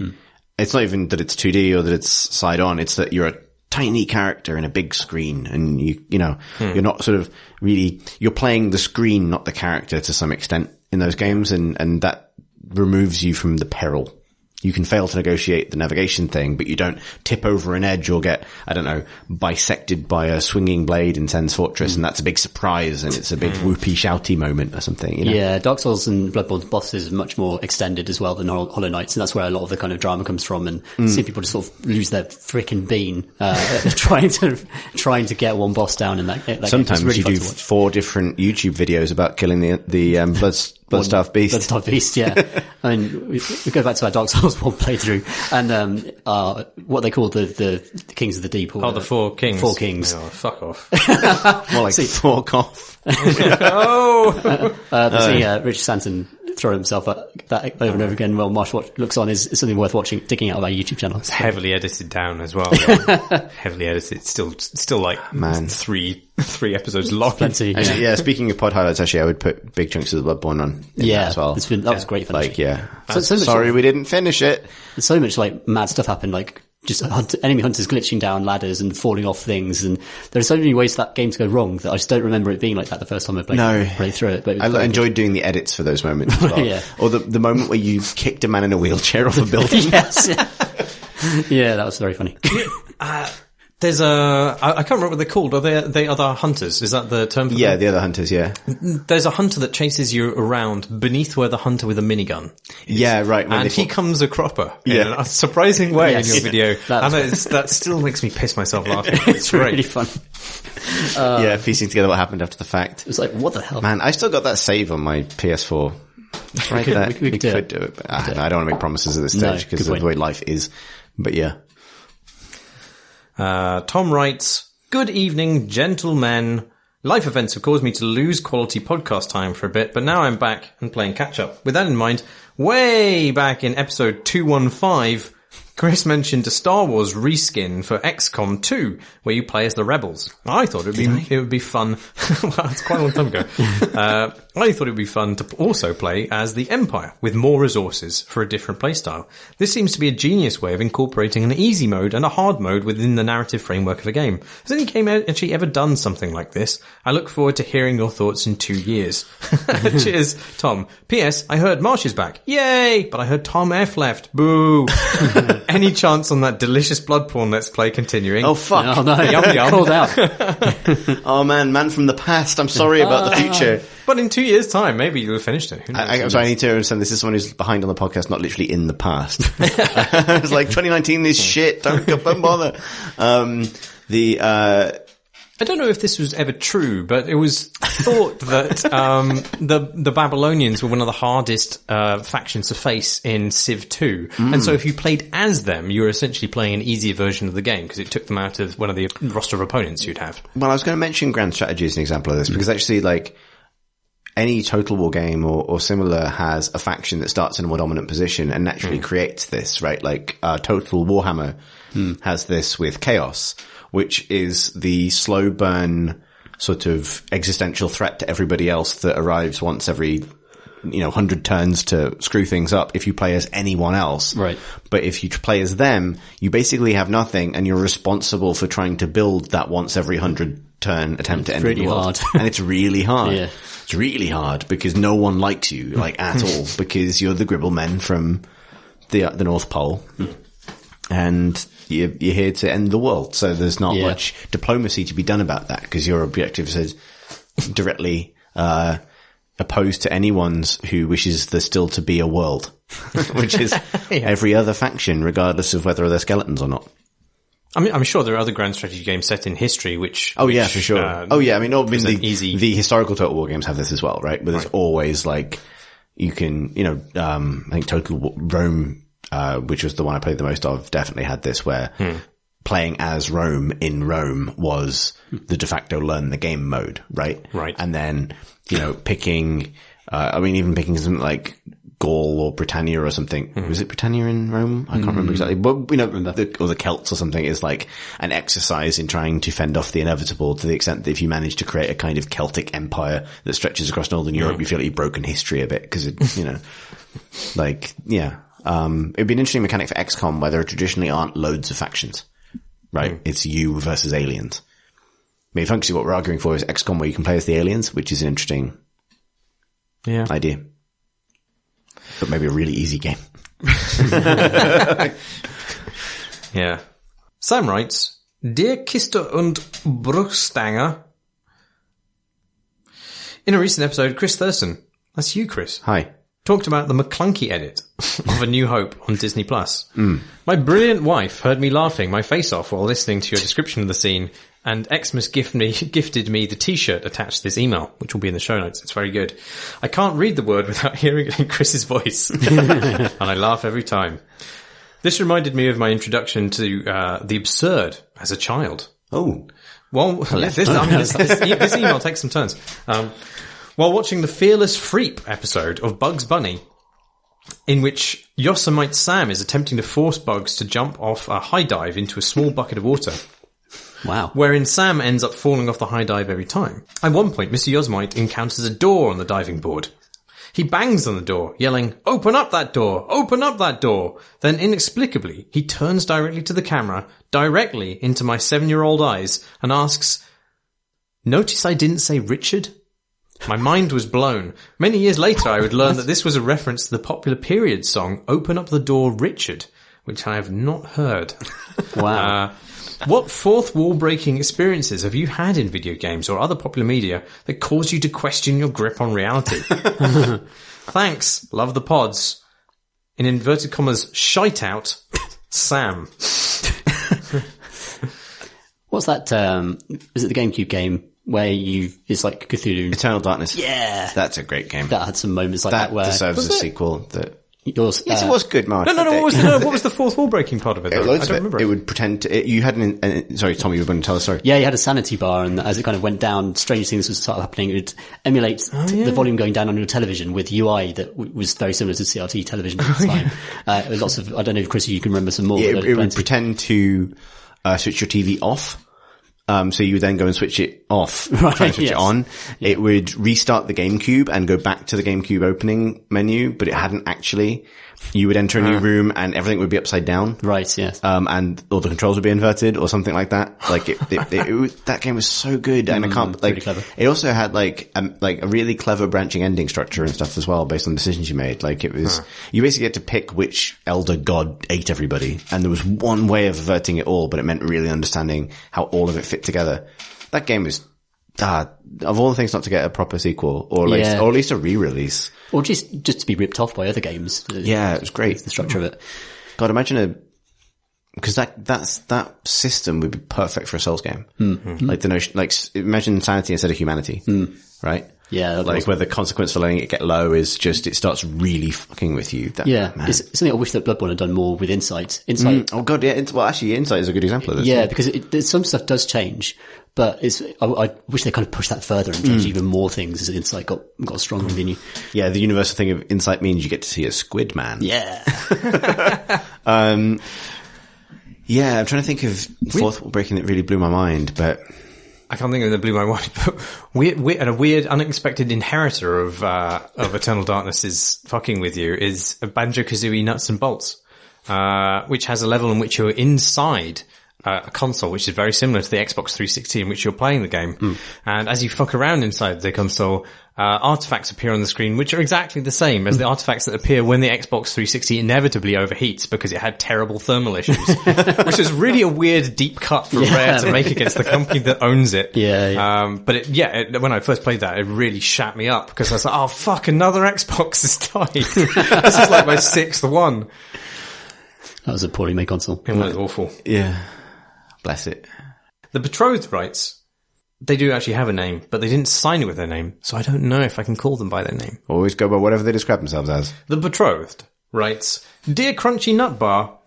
Speaker 1: it's not even that it's 2D or that it's side on, it's that you're a tiny character in a big screen and you're not sort of really, you're playing the screen, not the character to some extent in those games and that removes you from the peril you can fail to negotiate the navigation thing, but you don't tip over an edge or get, I don't know, bisected by a swinging blade in Sen's Fortress, and that's a big surprise, and it's a big whoopy, shouty moment or something, you know?
Speaker 2: Yeah, Dark Souls and Bloodborne's bosses are much more extended as well than Hollow Knights, and that's where a lot of the kind of drama comes from, and see people just sort of lose their frickin' bean, trying to get one boss down, and that
Speaker 1: Sometimes
Speaker 2: really
Speaker 1: you do 4 different YouTube videos about killing the Bloodstaff Beast.
Speaker 2: Bloodstaff Beast, yeah. I mean, we go back to our Dark Souls 1 playthrough, and what they call the Kings of the Deep. Or
Speaker 3: the 4 Kings.
Speaker 2: 4 Kings.
Speaker 3: Oh, fuck off.
Speaker 1: More like fork off.
Speaker 2: Richard Sanson throw himself at that over and over again while Marsh looks on is something worth watching, digging out of our YouTube channel.
Speaker 3: It's heavily edited down as well. Heavily edited. Still like three episodes long.
Speaker 2: Plenty. Yeah.
Speaker 1: Actually, speaking of pod highlights, actually, I would put big chunks of the Bloodborne on that as well.
Speaker 2: That was great fun.
Speaker 1: Like, sorry we didn't finish it.
Speaker 2: So much like mad stuff happened, like just enemy hunters glitching down ladders and falling off things, and there are so many ways for that game to go wrong that I just don't remember it being like that the first time I played through it. But
Speaker 1: I enjoyed doing the edits for those moments as well.
Speaker 2: Yeah.
Speaker 1: Or the moment where you kicked a man in a wheelchair off a building.
Speaker 2: Yes. Yeah, that was very funny.
Speaker 3: There's I can't remember what they're called. Are they other hunters? Is that the term for them?
Speaker 1: The other hunters, yeah.
Speaker 3: There's a hunter that chases you around beneath where the hunter with a minigun is.
Speaker 1: Yeah, right.
Speaker 3: And he comes a cropper in a surprising way in your video.
Speaker 2: That's
Speaker 3: that still makes me piss myself laughing.
Speaker 2: It's really fun.
Speaker 1: Piecing together what happened after the fact.
Speaker 2: It was like, what the hell?
Speaker 1: Man, I still got that save on my PS4.
Speaker 2: We could
Speaker 1: do it. But I don't want to make promises at this stage because of the way life is. But yeah.
Speaker 3: Tom writes, "Good evening, gentlemen. Life events have caused me to lose quality podcast time for a bit, but now I'm back and playing catch up. With that in mind, way back in episode 215, Chris mentioned a Star Wars reskin for XCOM 2, where you play as the rebels. I thought it would be fun. Well, it's quite a long time ago. I thought it would be fun to also play as the Empire with more resources for a different playstyle. This seems to be a genius way of incorporating an easy mode and a hard mode within the narrative framework of a game. Has any game actually ever done something like this? I look forward to hearing your thoughts in 2 years. Cheers, Tom. P.S. I heard Marsh is back. Yay! But I heard Tom F left. Boo. Any chance on that delicious Bloodborne Let's Play continuing?
Speaker 1: Oh, fuck.
Speaker 2: Oh, no.
Speaker 3: Yum, yum.
Speaker 2: Called out.
Speaker 1: Oh, man from the past. I'm sorry about the future.
Speaker 3: But in 2 years' time, maybe you'll have finished it.
Speaker 1: I'm sorry, I need to understand this is someone who's behind on the podcast, not literally in the past. I was like, 2019 is shit. Don't bother.
Speaker 3: I don't know if this was ever true, but it was thought that the Babylonians were one of the hardest factions to face in Civ 2. And so if you played as them, you were essentially playing an easier version of the game because it took them out of one of the roster of opponents you'd have.
Speaker 1: Well, I was going to mention Grand Strategy as an example of this because actually, like, any Total War game or similar has a faction that starts in a more dominant position and naturally creates this, right? Like, Total Warhammer has this with Chaos, which is the slow burn sort of existential threat to everybody else that arrives once every, 100 turns to screw things up if you play as anyone else.
Speaker 2: Right.
Speaker 1: But if you play as them, you basically have nothing and you're responsible for trying to build that once every 100 turn attempt to end the world. And it's really hard.
Speaker 2: Yeah.
Speaker 1: It's really hard because no one likes you, like, at all, because you're the Gribble men from the North Pole. And you're here to end the world. So there's not much diplomacy to be done about that because your objective is directly, opposed to anyone's who wishes there still to be a world, which is every other faction, regardless of whether they're skeletons or not.
Speaker 3: I mean, I'm sure there are other grand strategy games set in history which
Speaker 1: for sure. The historical Total War games have this as well, right? But there's always like, you can, I think Total Rome, which was the one I played the most of, definitely had this where playing as Rome in Rome was the de facto learn the game mode, right?
Speaker 3: Right.
Speaker 1: And then, picking something like Gaul or Britannia or something. Was it Britannia in Rome? I can't remember exactly. But, or the Celts or something is like an exercise in trying to fend off the inevitable to the extent that if you manage to create a kind of Celtic empire that stretches across Northern Europe, you feel like you've broken history a bit because it, it'd be an interesting mechanic for XCOM where there traditionally aren't loads of factions, right? It's you versus aliens. I mean, functionally what we're arguing for is XCOM where you can play as the aliens, which is an interesting idea. But maybe a really easy game.
Speaker 3: Yeah. Sam writes, Dear Kister und Bruchstanger. In a recent episode, Chris Thurston, that's you, Chris.
Speaker 1: Hi.
Speaker 3: Talked about the McClunky edit of A New Hope on Disney+. My brilliant wife heard me laughing my face off while listening to your description of the scene, and Xmas gifted me the t-shirt attached to this email, which will be in the show notes. It's very good. I can't read the word without hearing it in Chris's voice, and I laugh every time. This reminded me of my introduction to the absurd as a child.
Speaker 1: Oh.
Speaker 3: Well, this email takes some turns. While watching the Fearless Freep episode of Bugs Bunny, in which Yosemite Sam is attempting to force Bugs to jump off a high dive into a small bucket of water.
Speaker 2: Wow.
Speaker 3: Wherein Sam ends up falling off the high dive every time. At one point, Mr. Yosemite encounters a door on the diving board. He bangs on the door, yelling, "Open up that door! Open up that door!" Then inexplicably, he turns directly to the camera, directly into my 7-year-old eyes, and asks, "Notice I didn't say Richard?" My mind was blown. Many years later, I would learn that this was a reference to the popular period song, Open Up the Door, Richard, which I have not heard.
Speaker 2: Wow.
Speaker 3: What fourth wall-breaking experiences have you had in video games or other popular media that caused you to question your grip on reality? Thanks. Love the pods. In inverted commas, shite out, Sam.
Speaker 2: What's that, is it the GameCube game where it's like Cthulhu?
Speaker 1: Eternal Darkness.
Speaker 2: Yeah.
Speaker 1: That's a great game.
Speaker 2: That had some moments like that where...
Speaker 1: That deserves a sequel.
Speaker 2: Yours,
Speaker 1: yes, it was good, Marsh.
Speaker 3: No, what was the fourth wall breaking part of it? I don't remember.
Speaker 1: It would pretend to, you had sorry, Tom, you were going to tell us, sorry.
Speaker 2: Yeah, you had a sanity bar, and as it kind of went down, strange things would start happening. It would emulate the volume going down on your television with UI that was very similar to CRT television at the time. Lots of, I don't know if, Chris, you can remember some more.
Speaker 1: Yeah, it would pretend to switch your TV off. So you would then go and switch it off, try and switch it on. Yeah. It would restart the GameCube and go back to the GameCube opening menu, but it hadn't actually. You would enter a new room and everything would be upside down.
Speaker 2: Right, yes.
Speaker 1: And all the controls would be inverted or something like that. Like that game was so good, and I can't, like,
Speaker 2: clever.
Speaker 1: It also had like a really clever branching ending structure and stuff as well based on decisions you made. Like it was, you basically had to pick which elder god ate everybody, and there was one way of averting it all, but it meant really understanding how all of it fit together. That game was, of all the things not to get a proper sequel, or at least a re-release. Or
Speaker 2: just to be ripped off by other games.
Speaker 1: Yeah, it was great.
Speaker 2: The structure of it.
Speaker 1: God, imagine because that system would be perfect for a Souls game. Mm-hmm. Like the notion, like imagine insanity instead of humanity, right?
Speaker 2: Yeah,
Speaker 1: like where the consequence for letting it get low is just it starts really fucking with you.
Speaker 2: It's something I wish that Bloodborne had done more with Insight. Insight.
Speaker 1: Oh god, yeah. Well, actually, Insight is a good example of this.
Speaker 2: Yeah, because some stuff does change, but I wish they kind of pushed that further and changed even more things as Insight got stronger within you.
Speaker 1: Yeah, the universal thing of Insight means you get to see a squid man.
Speaker 2: Yeah.
Speaker 1: Yeah, I'm trying to think of fourth wall breaking that really blew my mind, but
Speaker 3: I can't think of that blew my mind. But a weird, unexpected inheritor of Eternal Darkness is fucking with you is Banjo-Kazooie Nuts and Bolts, which has a level in which you're inside a console, which is very similar to the Xbox 360 in which you're playing the game. And as you fuck around inside the console, artifacts appear on the screen, which are exactly the same as the artifacts that appear when the Xbox 360 inevitably overheats because it had terrible thermal issues, which is really a weird deep cut for Rare to make against the company that owns it. But when I first played that, it really shat me up because I was like, oh fuck, another Xbox has died. This is like my 6th one.
Speaker 2: That was a poorly made console.
Speaker 3: It was awful.
Speaker 1: Yeah. Bless it.
Speaker 3: The Betrothed writes, they do actually have a name, but they didn't sign it with their name, so I don't know if I can call them by their name.
Speaker 1: Always go by whatever they describe themselves as.
Speaker 3: The Betrothed writes, Dear Crunchy Nut Bar,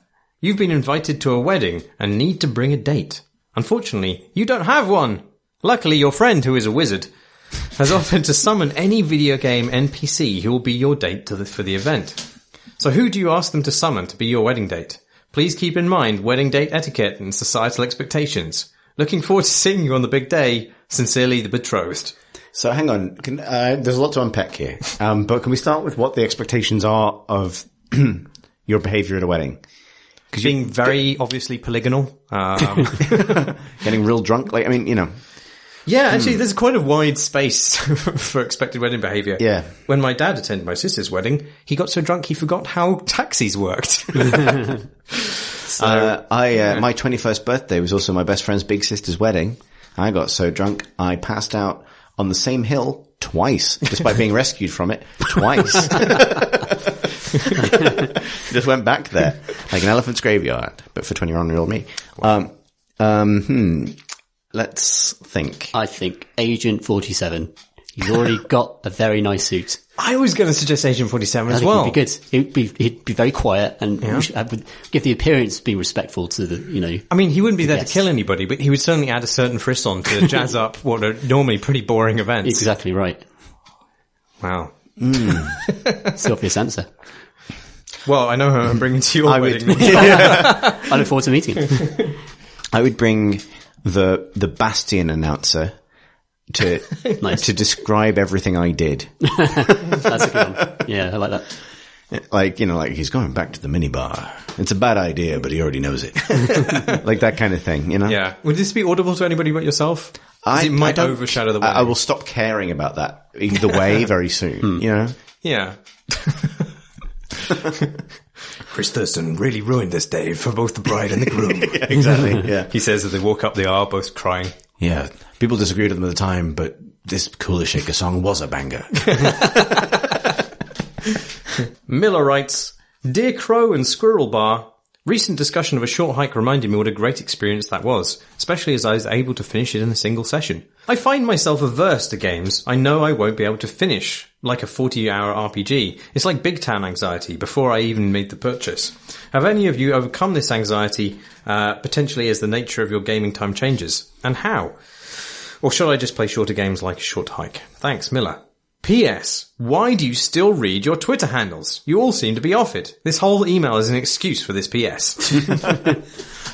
Speaker 3: you've been invited to a wedding and need to bring a date. Unfortunately, you don't have one. Luckily, your friend, who is a wizard, has offered to summon any video game NPC who will be your date for the event. So who do you ask them to summon to be your wedding date? Please keep in mind wedding date etiquette and societal expectations. Looking forward to seeing you on the big day. Sincerely, the Betrothed.
Speaker 1: So hang on. There's a lot to unpack here. But can we start with what the expectations are of your behavior at a wedding?
Speaker 3: Because being very obviously polygonal.
Speaker 1: Getting real drunk. Like, I mean, you know.
Speaker 3: Yeah, actually, there's quite a wide space for expected wedding behaviour.
Speaker 1: Yeah.
Speaker 3: When my dad attended my sister's wedding, he got so drunk he forgot how taxis worked.
Speaker 1: My 21st birthday was also my best friend's big sister's wedding. I got so drunk, I passed out on the same hill twice, despite being rescued from it twice. Just went back there, like an elephant's graveyard, but for 21-year-old me. Let's think.
Speaker 2: I think Agent 47. He's already got a very nice suit.
Speaker 3: I was going to suggest Agent 47 as
Speaker 2: I
Speaker 3: well.
Speaker 2: think he'd be good. He'd be very quiet and would give the appearance of being respectful to the,
Speaker 3: I mean, he wouldn't be there
Speaker 2: guests.
Speaker 3: to kill anybody, but he would certainly add a certain frisson to jazz up what are normally pretty boring events.
Speaker 2: Exactly right.
Speaker 3: Wow.
Speaker 2: It's the obvious answer.
Speaker 3: Well, I know who I'm bringing to your wedding.
Speaker 2: I look forward to meeting him.
Speaker 1: I would bring the Bastion announcer to
Speaker 2: Nice.
Speaker 1: to describe everything I did.
Speaker 2: That's a good one. Yeah, I like that.
Speaker 1: Like, he's going back to the minibar. It's a bad idea, but he already knows it. Like that kind of thing,
Speaker 3: Yeah. Would this be audible to anybody but yourself? It might overshadow the wedding.
Speaker 1: I will stop caring about that either way very soon,
Speaker 3: Yeah. Chris Thurston really ruined this day for both the bride and the groom.
Speaker 1: Yeah, exactly, yeah.
Speaker 3: He says as they walk up the aisle, both crying.
Speaker 1: Yeah, people disagreed with them at the time, but this Cooler Shaker song was a banger.
Speaker 3: Miller writes, Dear Crow and Squirrel Bar, recent discussion of a short hike reminded me what a great experience that was, especially as I was able to finish it in a single session. I find myself averse to games I know I won't be able to finish, like a 40-hour RPG. It's like Big Town anxiety before I even made the purchase. Have any of you overcome this anxiety, potentially as the nature of your gaming time changes? And how? Or should I just play shorter games like a short hike? Thanks, Miller. P.S. Why do you still read your Twitter handles? You all seem to be off it. This whole email is an excuse for this P.S.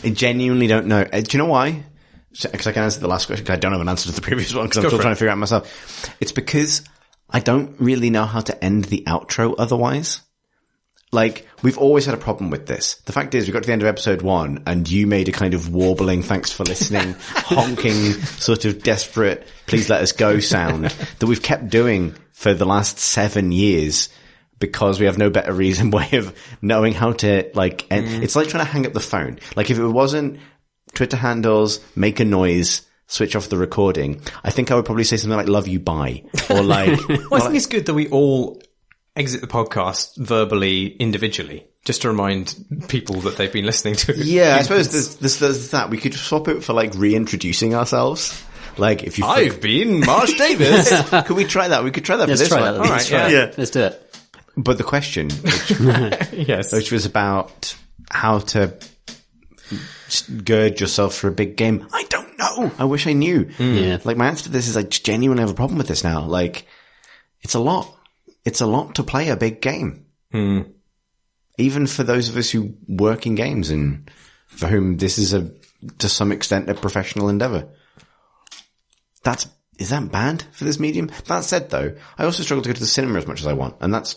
Speaker 1: I genuinely don't know. Do you know why? Because I can answer the last question, because I don't have an answer to the previous one, because I'm still trying to figure out myself. It's because I don't really know how to end the outro otherwise. Like, we've always had a problem with this. The fact is, we got to the end of episode 1, and you made a kind of warbling, thanks for listening, honking, sort of desperate, please let us go sound that we've kept doing for the last 7 years because we have no better way of knowing how to, like, end. It's like trying to hang up the phone. Like, if it wasn't Twitter handles, make a noise, switch off the recording, I think I would probably say something like, love you, bye. Or like...
Speaker 3: Well, I think it's good that we all exit the podcast verbally, individually, just to remind people that they've been listening to it.
Speaker 1: Yeah, I suppose there's that. We could swap it for like reintroducing ourselves. Like if you...
Speaker 3: I've been Marsh Davis.
Speaker 1: Could we try that? We could try that for this one.
Speaker 2: All right,
Speaker 1: yeah.
Speaker 2: Let's do it.
Speaker 1: But the question,
Speaker 3: Yes.
Speaker 1: which was about how to gird yourself for a big game. I don't know. I wish I knew.
Speaker 2: Yeah.
Speaker 1: Like my answer to this is I just genuinely have a problem with this now. Like it's a lot. It's a lot to play a big game. Even for those of us who work in games and for whom this is to some extent a professional endeavor. Is that bad for this medium? That said though, I also struggle to go to the cinema as much as I want, and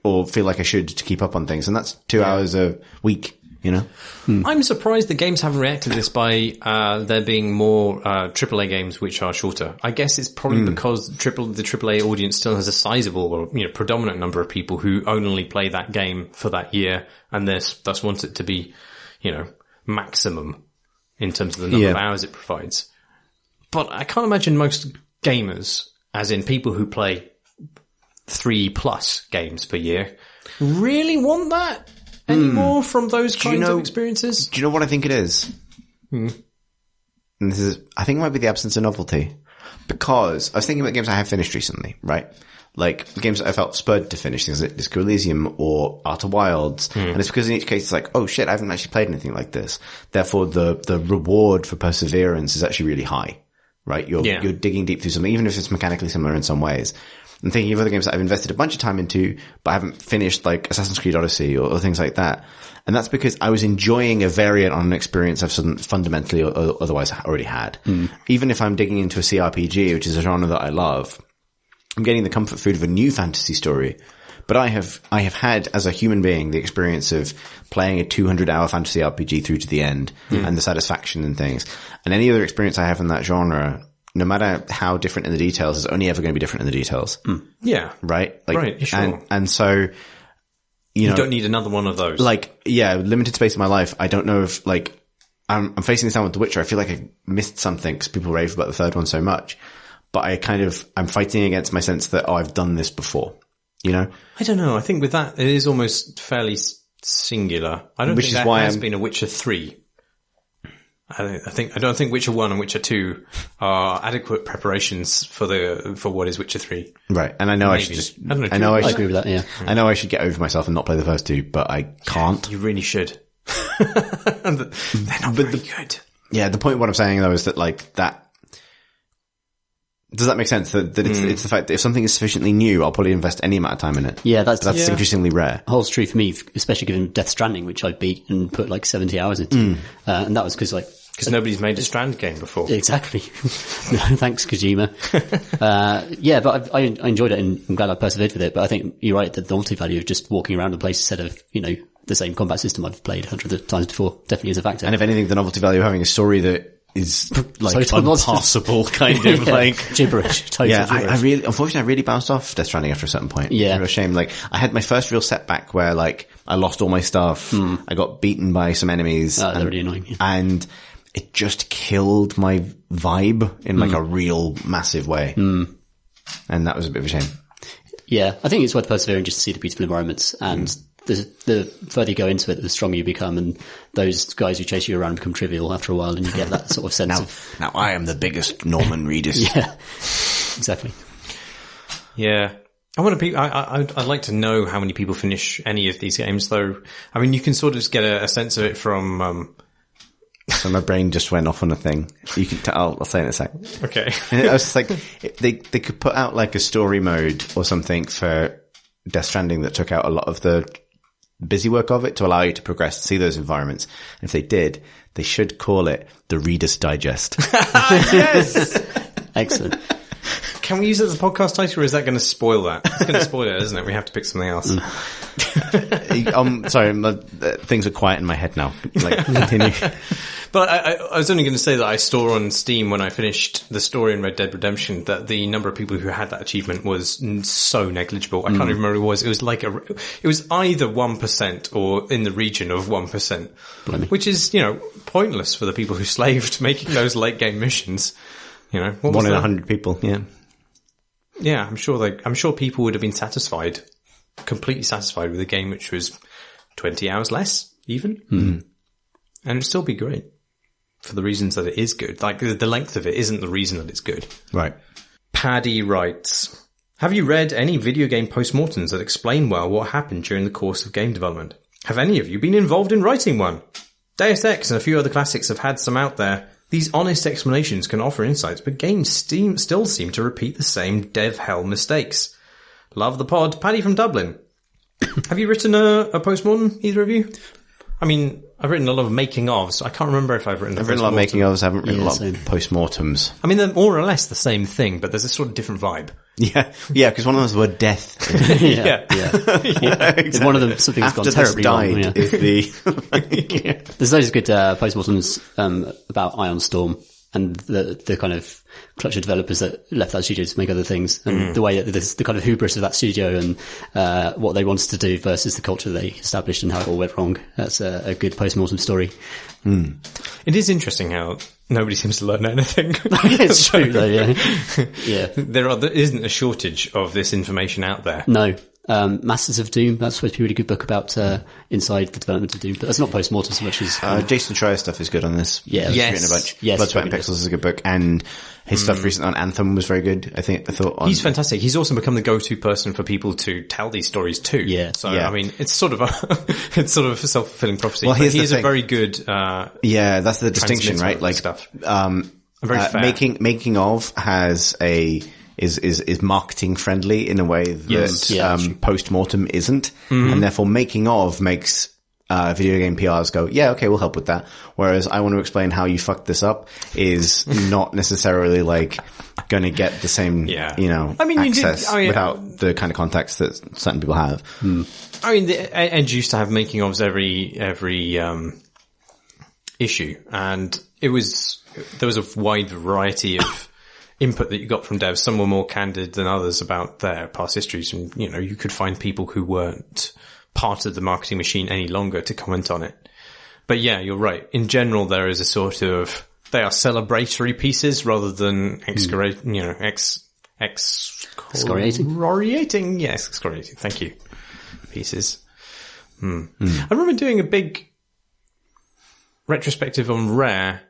Speaker 1: or feel like I should to keep up on things, and that's 2 hours a week.
Speaker 3: I'm surprised the games haven't reacted to this by there being more AAA games which are shorter. I guess it's probably because the AAA audience still has a sizable or predominant number of people who only play that game for that year and thus want it to be maximum in terms of the number of hours it provides. But I can't imagine most gamers, as in people who play 3+ games per year, really want that anymore from those kinds of experiences.
Speaker 1: Do you know what I think it is? And I think it might be the absence of novelty. Because I was thinking about games I have finished recently, right? Like games that I felt spurred to finish, things like Disco Elysium or Outer Wilds. And it's because in each case it's like, oh shit, I haven't actually played anything like this. Therefore the reward for perseverance is actually really high, right? You're digging deep through something, even if it's mechanically similar in some ways. I'm thinking of other games that I've invested a bunch of time into, but I haven't finished, like Assassin's Creed Odyssey or things like that. And that's because I was enjoying a variant on an experience I've fundamentally or otherwise already had. Even if I'm digging into a CRPG, which is a genre that I love, I'm getting the comfort food of a new fantasy story. But I have had, as a human being, the experience of playing a 200-hour fantasy RPG through to the end and the satisfaction and things. And any other experience I have in that genre, no matter how different in the details, it's only ever going to be different in the details.
Speaker 3: Yeah.
Speaker 1: Right? Like,
Speaker 3: Right, sure.
Speaker 1: And so, you know,
Speaker 3: don't need another one of those.
Speaker 1: like, yeah, limited space in my life. I don't know if, like, I'm facing this down with The Witcher. I feel like I missed something because people rave about the third one so much. But I'm fighting against my sense that, I've done this before, you know?
Speaker 3: I don't know. I think with that, it is almost fairly singular. I don't think there has been a Witcher 3. I don't think Witcher 1 and Witcher 2 are adequate preparations for what is Witcher 3.
Speaker 1: Right. And I know
Speaker 3: Maybe.
Speaker 1: I should just,
Speaker 3: I don't know.
Speaker 2: I agree with that, yeah.
Speaker 1: I know I should get over myself and not play the first two, but I can't.
Speaker 3: You really should. They're not very good.
Speaker 1: Yeah. The point of what I'm saying though is that like that, does that make sense? That it's the fact that if something is sufficiently new, I'll probably invest any amount of time in it.
Speaker 2: Yeah, that's
Speaker 1: increasingly rare.
Speaker 2: Holds true for me, especially given Death Stranding, which I beat and put like 70 hours into. And that was because
Speaker 3: nobody's made a Strand game before.
Speaker 2: Exactly. No, thanks, Kojima. Yeah, but I enjoyed it and I'm glad I persevered with it. But I think you're right that the novelty value of just walking around the place instead of, you know, the same combat system I've played hundreds of times before definitely is a factor.
Speaker 1: And if anything, the novelty value of having a story that is like
Speaker 2: so
Speaker 1: unpassable kind of like
Speaker 2: gibberish. Total gibberish.
Speaker 1: Unfortunately I really bounced off Death Stranding after a certain point.
Speaker 2: Yeah.
Speaker 1: It was a shame. Like I had my first real setback where like I lost all my stuff. I got beaten by some enemies.
Speaker 2: They're really annoying. Yeah.
Speaker 1: And it just killed my vibe in like a real massive way. And that was a bit of a shame.
Speaker 2: Yeah. I think it's worth persevering just to see the beautiful environments and the further you go into it, the stronger you become, and those guys who chase you around become trivial after a while, and you get that sort of sense
Speaker 1: now I am the biggest Norman Reedus.
Speaker 2: Yeah, exactly.
Speaker 3: Yeah. I'd like to know how many people finish any of these games, though. I mean, you can sort of just get a sense of it from,
Speaker 1: So my brain just went off on a thing. You can tell. I'll say in a sec.
Speaker 3: Okay.
Speaker 1: And I was just like, they could put out like a story mode or something for Death Stranding that took out a lot of the busy work of it to allow you to progress and see those environments. And if they did, they should call it the Reader's Digest.
Speaker 3: Yes!
Speaker 2: Excellent.
Speaker 3: Can we use it as a podcast title, or is that going to spoil that? It's going to spoil it, isn't it? We have to pick something else.
Speaker 1: Sorry, things are quiet in my head now. Like, continue.
Speaker 3: But I was only going to say that I saw on Steam when I finished the story in Red Dead Redemption that the number of people who had that achievement was so negligible. I can't even remember what it was. It was like it was either 1% or in the region of 1%, which is, you know, pointless for the people who slaved making those late game missions. You know,
Speaker 1: 1 in 100 people. Yeah.
Speaker 3: Yeah, I'm sure people would have been satisfied, completely satisfied with a game which was 20 hours less, even. And it'd still be great for the reasons that it is good. Like, the length of it isn't the reason that it's good.
Speaker 1: Right.
Speaker 3: Paddy writes, have you read any video game post-mortems that explain well what happened during the course of game development? Have any of you been involved in writing one? Deus Ex and a few other classics have had some out there. These honest explanations can offer insights, but games still seem to repeat the same dev hell mistakes. Love the pod. Paddy from Dublin. Have you written a post-mortem, either of you? I mean, I've written a lot of making-ofs. I can't remember if I've written
Speaker 1: a lot of making-ofs. I haven't written a lot of post-mortems.
Speaker 3: I mean, they're more or less the same thing, but there's a sort of different vibe.
Speaker 1: Yeah, because one of them is the word death.
Speaker 2: Yeah. Exactly. One of them, something's gone terribly wrong. Yeah.
Speaker 1: Is the
Speaker 2: There's those good post-mortems about Ion Storm and the kind of clutch of developers that left that studio to make other things, and the way that there's the kind of hubris of that studio and what they wanted to do versus the culture they established and how it all went wrong. That's a good post-mortem story.
Speaker 3: It is interesting how nobody seems to learn anything.
Speaker 2: It's true though, yeah. Yeah.
Speaker 3: There isn't a shortage of this information out there.
Speaker 2: No. Masters of Doom, that's supposed to be a really good book about inside the development of Doom, but that's not post-mortem so much as
Speaker 1: Jason Schreier's stuff is good on this.
Speaker 2: Yeah.
Speaker 1: He's written a bunch.
Speaker 2: Yes,
Speaker 1: Blood, Sweat and Pixels is a good book, and his stuff recently on Anthem was very good. I thought
Speaker 3: he's fantastic. He's also become the go-to person for people to tell these stories to.
Speaker 2: Yeah.
Speaker 3: So I mean, it's sort of a self-fulfilling prophecy.
Speaker 1: Well, he's
Speaker 3: a very good
Speaker 1: yeah, that's the distinction, right? Like
Speaker 3: stuff.
Speaker 1: Very fair. Making of has is marketing friendly in a way that post-mortem isn't, and therefore making of makes video game PRs go, yeah, okay, we'll help with that. Whereas I want to explain how you fucked this up is not necessarily like going to get the same, access without the kind of context that certain people have.
Speaker 3: I mean, Edge used to have making ofs every issue, and there was a wide variety of input that you got from devs. Some were more candid than others about their past histories, and you could find people who weren't part of the marketing machine any longer to comment on it. But yeah, you're right. In general, there is a sort of, they are celebratory pieces rather than excoriating. Yes, excoriating. Thank you. Pieces. I remember doing a big retrospective on Rare.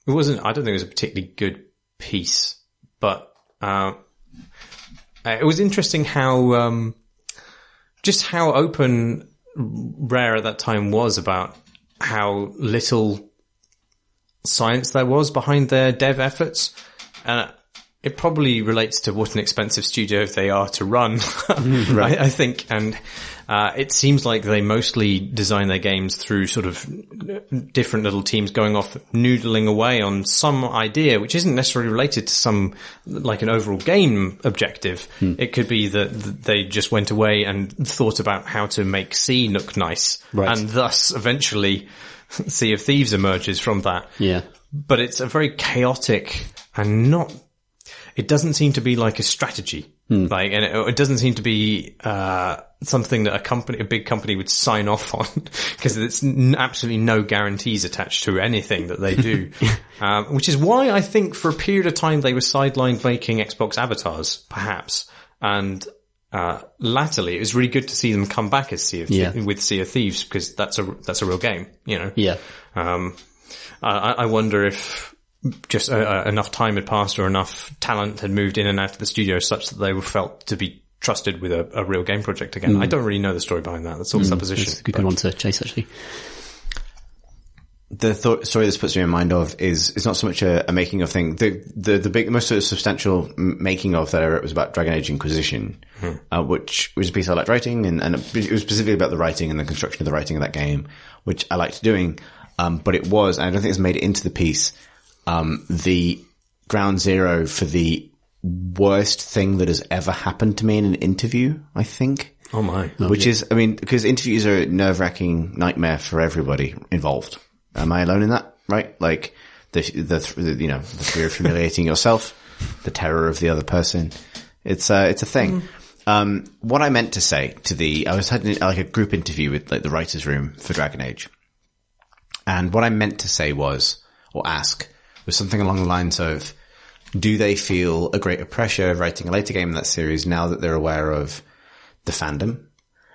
Speaker 3: I don't think it was a particularly good piece, but it was interesting how just how open Rare at that time was about how little science there was behind their dev efforts. And it probably relates to what an expensive studio they are to run, right. I think. And it seems like they mostly design their games through sort of different little teams going off noodling away on some idea, which isn't necessarily related to some, like an overall game objective. It could be that they just went away and thought about how to make C look nice. Right. And thus eventually Sea of Thieves emerges from that. Yeah. But it's a very chaotic and it doesn't seem to be like a strategy. And it doesn't seem to be, something that a big company would sign off on, because it's absolutely no guarantees attached to anything that they do. Which is why I think for a period of time they were sidelined making Xbox avatars, perhaps. And, latterly it was really good to see them come back as with Sea of Thieves, because that's a real game, Yeah. I wonder if just enough time had passed or enough talent had moved in and out of the studio such that they were felt to be trusted with a real game project again. I don't really know the story behind that. That's all supposition.
Speaker 2: That's a good one to chase, actually.
Speaker 1: The story this puts me in mind of is not so much a making of thing. The most sort of substantial making of that I wrote was about Dragon Age Inquisition, which was a piece I liked writing, and it was specifically about the writing and the construction of the writing of that game, which I liked doing. But it was, and I don't think it's made it into the piece, the ground zero for the worst thing that has ever happened to me in an interview, I think.
Speaker 3: Oh my.
Speaker 1: Which is, I mean, because interviews are a nerve-wracking nightmare for everybody involved. Am I alone in that? Right? Like, the fear of humiliating yourself, the terror of the other person. It's a thing. What I meant to say I was having like a group interview with like the writer's room for Dragon Age. And what I meant to say was something along the lines of, do they feel a greater pressure writing a later game in that series now that they're aware of the fandom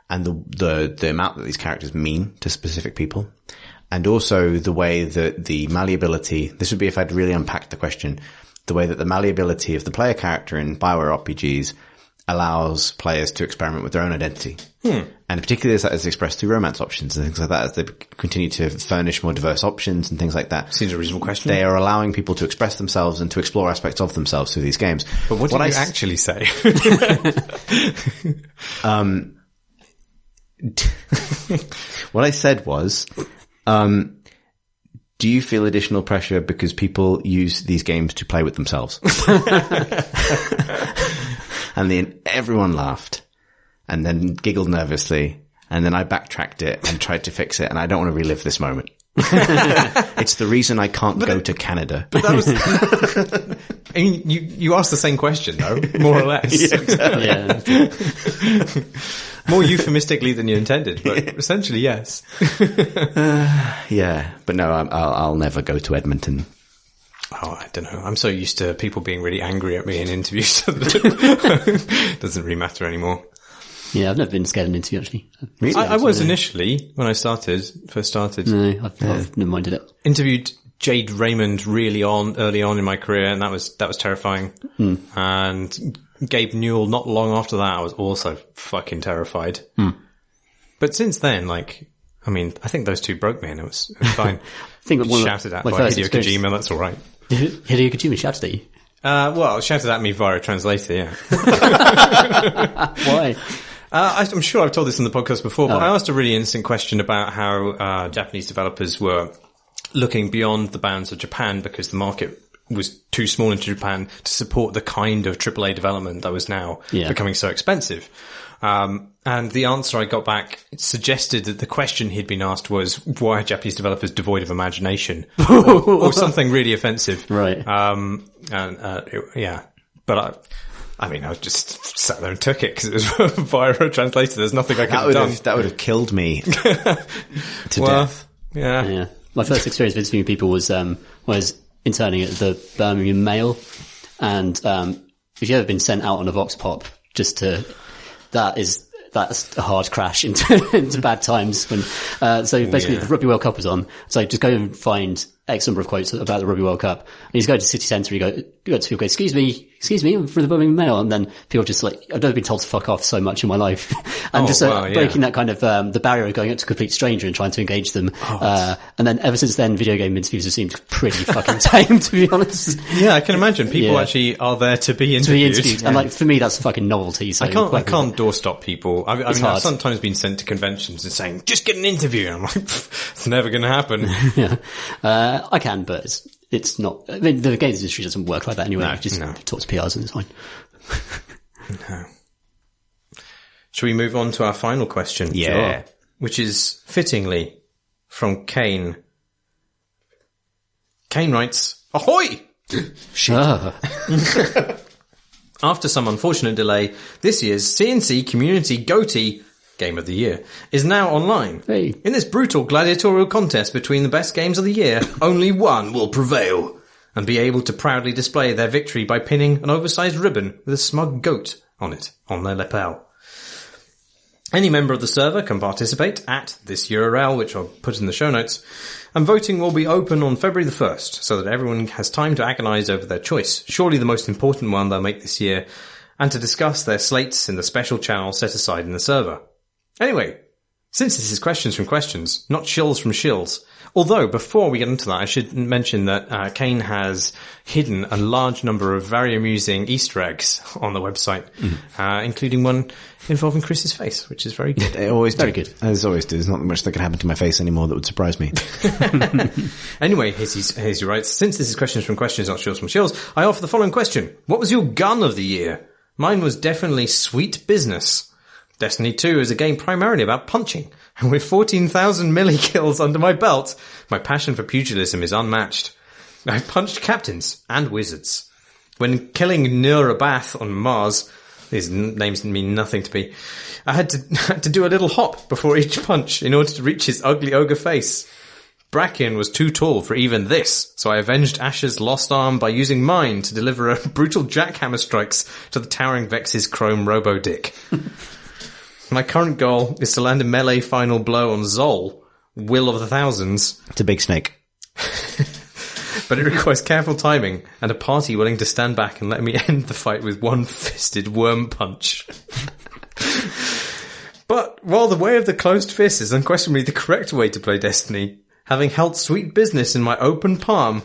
Speaker 1: and the amount that these characters mean to specific people? And also the way that the malleability, this would be if I'd really unpacked the question, the way that the malleability of the player character in BioWare RPGs allows players to experiment with their own identity. And particularly as that is expressed through romance options and things like that, as they continue to furnish more diverse options and things like that.
Speaker 3: Seems a reasonable question.
Speaker 1: They are allowing people to express themselves and to explore aspects of themselves through these games.
Speaker 3: But what did you actually say?
Speaker 1: What I said was, do you feel additional pressure because people use these games to play with themselves? And then everyone laughed and then giggled nervously. And then I backtracked it and tried to fix it. And I don't want to relive this moment. It's the reason I can't go to Canada.
Speaker 3: But that was, I mean, you asked the same question though, more or less.
Speaker 1: Yeah, exactly.
Speaker 2: Yeah.
Speaker 3: More euphemistically than you intended, but essentially yes.
Speaker 1: Yeah, but no, I'll never go to Edmonton.
Speaker 3: Oh, I don't know. I'm so used to people being really angry at me in interviews that doesn't really matter anymore.
Speaker 2: Yeah, I've never been scared in an interview, actually.
Speaker 1: Really?
Speaker 3: I was initially, when I first started.
Speaker 2: No, I've never minded it.
Speaker 3: Interviewed Jade Raymond early on in my career, and that was terrifying. And Gabe Newell, not long after that, I was also fucking terrified. But since then, like, I mean, I think those two broke me, and it was fine.
Speaker 2: I think
Speaker 3: shouted at by Hideo Kojima, that's all right.
Speaker 2: Hideo Kojima shouted at you?
Speaker 3: Well, shouted at me via a translator, yeah.
Speaker 2: Why?
Speaker 3: I'm sure I've told this on the podcast before, but I asked a really innocent question about how Japanese developers were looking beyond the bounds of Japan because the market was too small into Japan to support the kind of AAA development that was now becoming so expensive. And And the answer I got back suggested that the question he'd been asked was, why are Japanese developers devoid of imagination? or something really offensive.
Speaker 2: Right.
Speaker 3: Yeah. But I mean, I just sat there and took it because it was via a translator. There's nothing I could have done.
Speaker 1: That would have killed me to death.
Speaker 2: Yeah. My first experience with interviewing people was interning at the Birmingham Mail. And, if you've ever been sent out on a Vox Pop, that's a hard crash into bad times when, so basically the Rugby World Cup was on. So just go and find X number of quotes about the Rugby World Cup. And you just go to City Centre and you go to people go, excuse me, I'm from the Birmingham Mail. And then people just like, I've never been told to fuck off so much in my life. And breaking that kind of, the barrier of going up to a complete stranger and trying to engage them. And then ever since then, video game interviews have seemed pretty fucking tame, to be honest.
Speaker 3: Yeah, I can imagine people actually are there to be interviewed.
Speaker 2: And like, for me, that's a fucking novelty. So
Speaker 3: I can't doorstop people. I mean, I've sometimes been sent to conventions and saying, just get an interview. And I'm like, it's never going to happen.
Speaker 2: I can, but it's not. I mean, the games industry doesn't work like that anyway. You just talk to PRs and it's fine.
Speaker 3: No. Shall we move on to our final question?
Speaker 1: Yeah.
Speaker 3: Sure. Which is fittingly from Kane. Kane writes, ahoy!
Speaker 2: Shit.
Speaker 3: After some unfortunate delay, this year's CNC Community GOTY Game of the Year is now online.
Speaker 2: Hey.
Speaker 3: In this brutal gladiatorial contest between the best games of the year, only one will prevail and be able to proudly display their victory by pinning an oversized ribbon with a smug goat on it, on their lapel. Any member of the server can participate at this URL, which I'll put in the show notes, and voting will be open on February the 1st, so that everyone has time to agonise over their choice, surely the most important one they'll make this year, and to discuss their slates in the special channel set aside in the server. Anyway, since this is questions from questions, not shills from shills, although before we get into that, I should mention that Kane has hidden a large number of very amusing Easter eggs on the website, including one involving Chris's face, which is very good.
Speaker 1: It always
Speaker 2: very good.
Speaker 1: As always do. There's not much that could happen to my face anymore that would surprise me.
Speaker 3: Anyway, here's your rights. Since this is questions from questions, not shills from shills, I offer the following question. What was your gun of the year? Mine was definitely Sweet Business. Destiny 2 is a game primarily about punching, and with 14,000 melee kills under my belt, my passion for pugilism is unmatched. I punched captains and wizards. When killing Nurabath on Mars, these names mean nothing to me, I had to do a little hop before each punch in order to reach his ugly ogre face. Bracken was too tall for even this, so I avenged Asher's lost arm by using mine to deliver a brutal jackhammer strikes to the towering Vex's chrome robo-dick. My current goal is to land a melee final blow on Zol, Will of the Thousands.
Speaker 1: It's a big snake.
Speaker 3: But it requires careful timing and a party willing to stand back and let me end the fight with one-fisted worm punch. But while the way of the closed fist is unquestionably the correct way to play Destiny, having held Sweet Business in my open palm,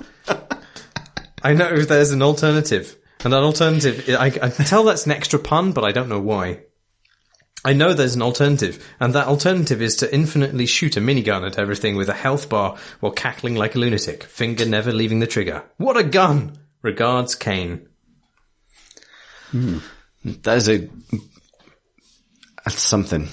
Speaker 3: I know there's an alternative. And that alternative, I can tell that's an extra pun, but I don't know why. I know there's an alternative, and that alternative is to infinitely shoot a minigun at everything with a health bar while cackling like a lunatic, finger never leaving the trigger. What a gun! Regards, Kane.
Speaker 1: That's something.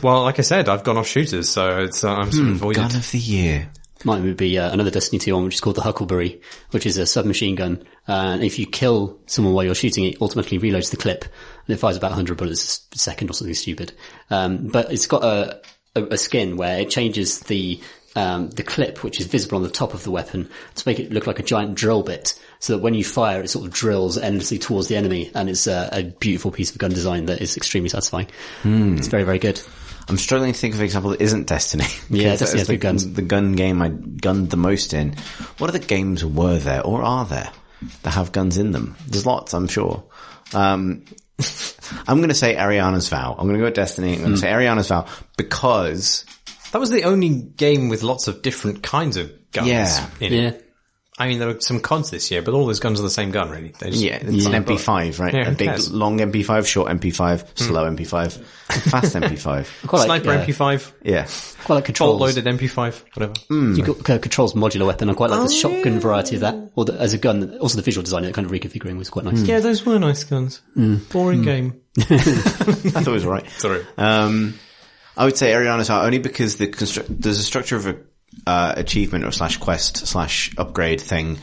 Speaker 3: Well, like I said, I've gone off shooters, so it's, I'm sort of avoided.
Speaker 1: Gun of the year.
Speaker 2: Mine would be another Destiny 2 one, which is called the Huckleberry, which is a submachine gun. And if you kill someone while you're shooting, it automatically reloads the clip, and it fires about 100 bullets a second or something stupid. But it's got a skin where it changes the clip, which is visible on the top of the weapon, to make it look like a giant drill bit, so that when you fire, it sort of drills endlessly towards the enemy, and it's a beautiful piece of gun design that is extremely satisfying. It's very, very good.
Speaker 1: I'm struggling to think of an example that isn't Destiny.
Speaker 2: Yeah, Destiny has good guns.
Speaker 1: The gun game I gunned the most in. What other games were there, or are there, that have guns in them? There's lots, I'm sure. I'm going to say Ariana's Vow. I'm going to go with Destiny. I'm going to say Ariana's Vow because
Speaker 3: that was the only game with lots of different kinds of guns in it. I mean, there were some CODs this year, but all those guns are the same gun, really.
Speaker 1: It's an MP5, right?
Speaker 3: Yeah,
Speaker 1: a big, long MP5, short MP5, slow MP5, fast MP5.
Speaker 3: Sniper MP5.
Speaker 1: Yeah.
Speaker 2: Quite like controls.
Speaker 3: Bolt-loaded MP5, whatever.
Speaker 2: You've got controls modular weapon. I quite like the shotgun variety of that. Or as a gun, also the visual design, that kind of reconfiguring was quite nice.
Speaker 3: Yeah, those were nice guns. Boring game.
Speaker 1: I thought it was all right.
Speaker 3: Sorry.
Speaker 1: I would say Ariana's Heart only because there's a structure of a achievement or / quest / upgrade thing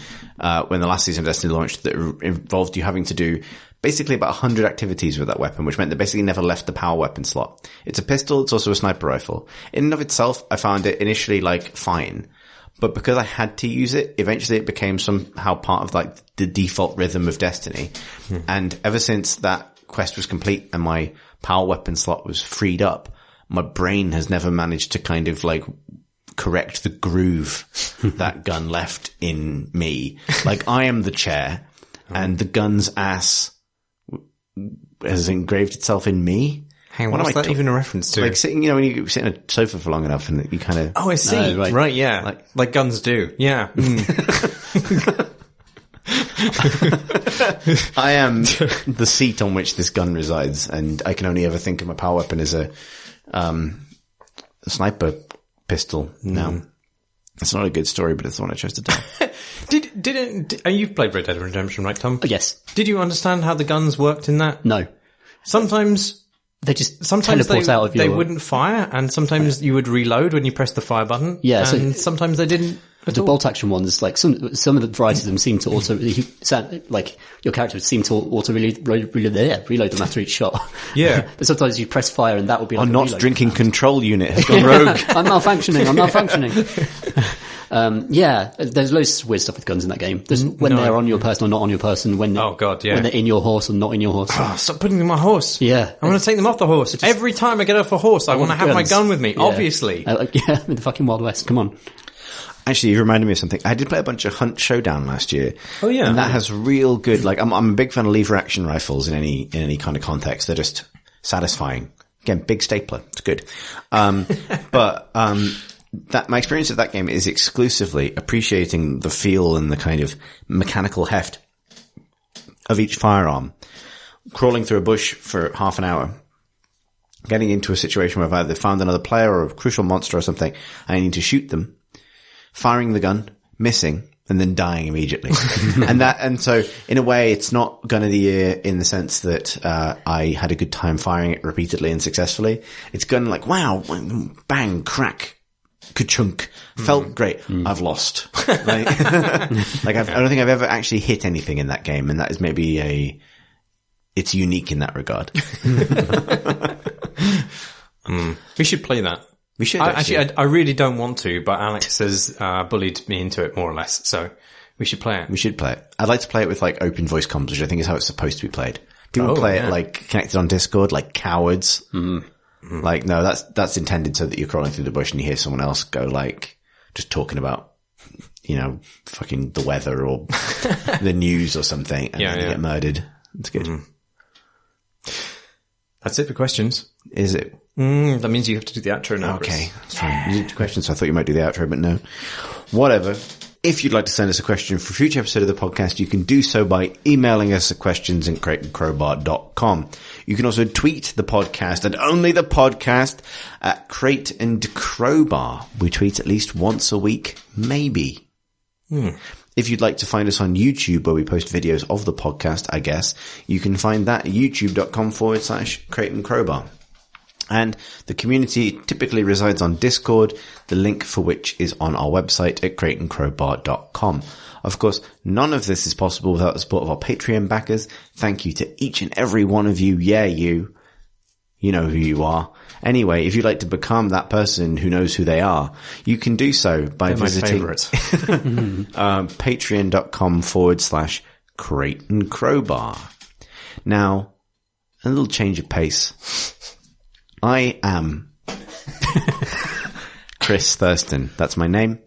Speaker 1: when the last season of Destiny launched that involved you having to do basically about 100 activities with that weapon, which meant they basically never left the power weapon slot. It's a pistol, it's also a sniper rifle. In and of itself, I found it initially fine. But because I had to use it, eventually it became somehow part of the default rhythm of Destiny. And ever since that quest was complete and my power weapon slot was freed up, my brain has never managed to kind of correct the groove that gun left in me. I am the chair and the gun's ass has engraved itself in me.
Speaker 3: Hang on, what's that even a reference to?
Speaker 1: Sitting, when you sit on a sofa for long enough and you kind of...
Speaker 3: Oh, I see. Right, yeah. Like guns do. Yeah.
Speaker 1: I am the seat on which this gun resides, and I can only ever think of my power weapon as a sniper pistol now. It's not a good story, but it's the one I chose to tell.
Speaker 3: You've played Red Dead Redemption, right, Tom?
Speaker 2: Oh, yes.
Speaker 3: Did you understand how the guns worked in that?
Speaker 2: No.
Speaker 3: Sometimes
Speaker 2: teleport out of
Speaker 3: they wouldn't fire, and sometimes you would reload when you press the fire button. Yeah, and sometimes they didn't.
Speaker 2: The bolt action ones, some of the varieties of them seem to auto, your character would seem to auto reload them after each shot.
Speaker 3: Yeah.
Speaker 2: But sometimes you press fire and that would be
Speaker 1: like not drinking control unit has gone rogue.
Speaker 2: I'm malfunctioning. There's loads of weird stuff with guns in that game. There's when they're on your person or not on your person, when
Speaker 3: when
Speaker 2: they're in your horse or not in your horse.
Speaker 3: Oh, stop putting them on my horse.
Speaker 2: Yeah.
Speaker 3: I want to take them off the horse. Every time I get off a horse, I want to have my gun with me, obviously.
Speaker 2: In the fucking Wild West, come on.
Speaker 1: Actually, you reminded me of something. I did play a bunch of Hunt Showdown last year.
Speaker 3: Oh yeah.
Speaker 1: And that has real good, I'm a big fan of lever action rifles in any kind of context. They're just satisfying. Again, big stapler. It's good. But my experience of that game is exclusively appreciating the feel and the kind of mechanical heft of each firearm. Crawling through a bush for half an hour. Getting into a situation where I've either found another player or a crucial monster or something, and I need to shoot them. Firing the gun, missing, and then dying immediately. and so in a way it's not gun of the year in the sense that, I had a good time firing it repeatedly and successfully. It's gun wow, bang, crack, ka-chunk, felt great. I've lost. I don't think I've ever actually hit anything in that game, and that is maybe it's unique in that regard.
Speaker 3: We should play that.
Speaker 1: We should
Speaker 3: I really don't want to, but Alex has bullied me into it more or less, so we should play it.
Speaker 1: We should play it. I'd like to play it with open voice comms, which I think is how it's supposed to be played. People play it connected on Discord like cowards. No, that's intended so that you're crawling through the bush and you hear someone else go just talking about, fucking the weather or the news or something, and then you get murdered. It's good.
Speaker 3: That's it for questions.
Speaker 1: Is it?
Speaker 3: That means you have to do the outro now.
Speaker 1: Okay, that's fine. You did questions, so I thought you might do the outro, but no. Whatever. If you'd like to send us a question for a future episode of the podcast, you can do so by emailing us at questions@crateandcrowbar.com. You can also tweet the podcast, and only the podcast, at Crate and Crowbar. We tweet at least once a week, maybe. If you'd like to find us on YouTube, where we post videos of the podcast, I guess, you can find that at youtube.com/Crate and Crowbar. And the community typically resides on Discord, the link for which is on our website at crateandcrowbar.com. Of course, none of this is possible without the support of our Patreon backers. Thank you to each and every one of you. Yeah, you know who you are. Anyway, if you'd like to become that person who knows who they are, you can do so by visiting patreon.com/Crate and Crowbar. Now, a little change of pace. I am Chris Thurston. That's my name.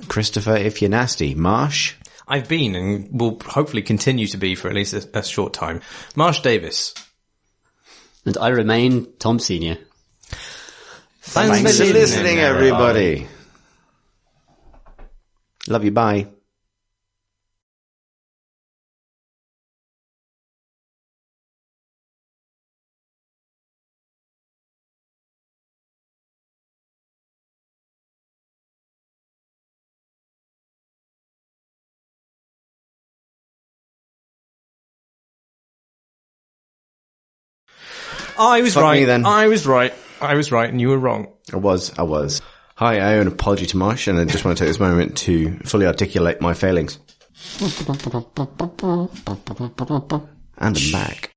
Speaker 1: Christopher, if you're nasty. Marsh.
Speaker 3: I've been and will hopefully continue to be for at least a short time. Marsh Davis.
Speaker 2: And I remain Tom Senior.
Speaker 1: Thanks for listening, everybody. Love you. Bye.
Speaker 3: I was
Speaker 1: Fuck
Speaker 3: right.
Speaker 1: me then.
Speaker 3: I was right, and you were wrong.
Speaker 1: I was. Hi, I owe an apology to Marsh, and I just want to take this moment to fully articulate my failings. And I'm back.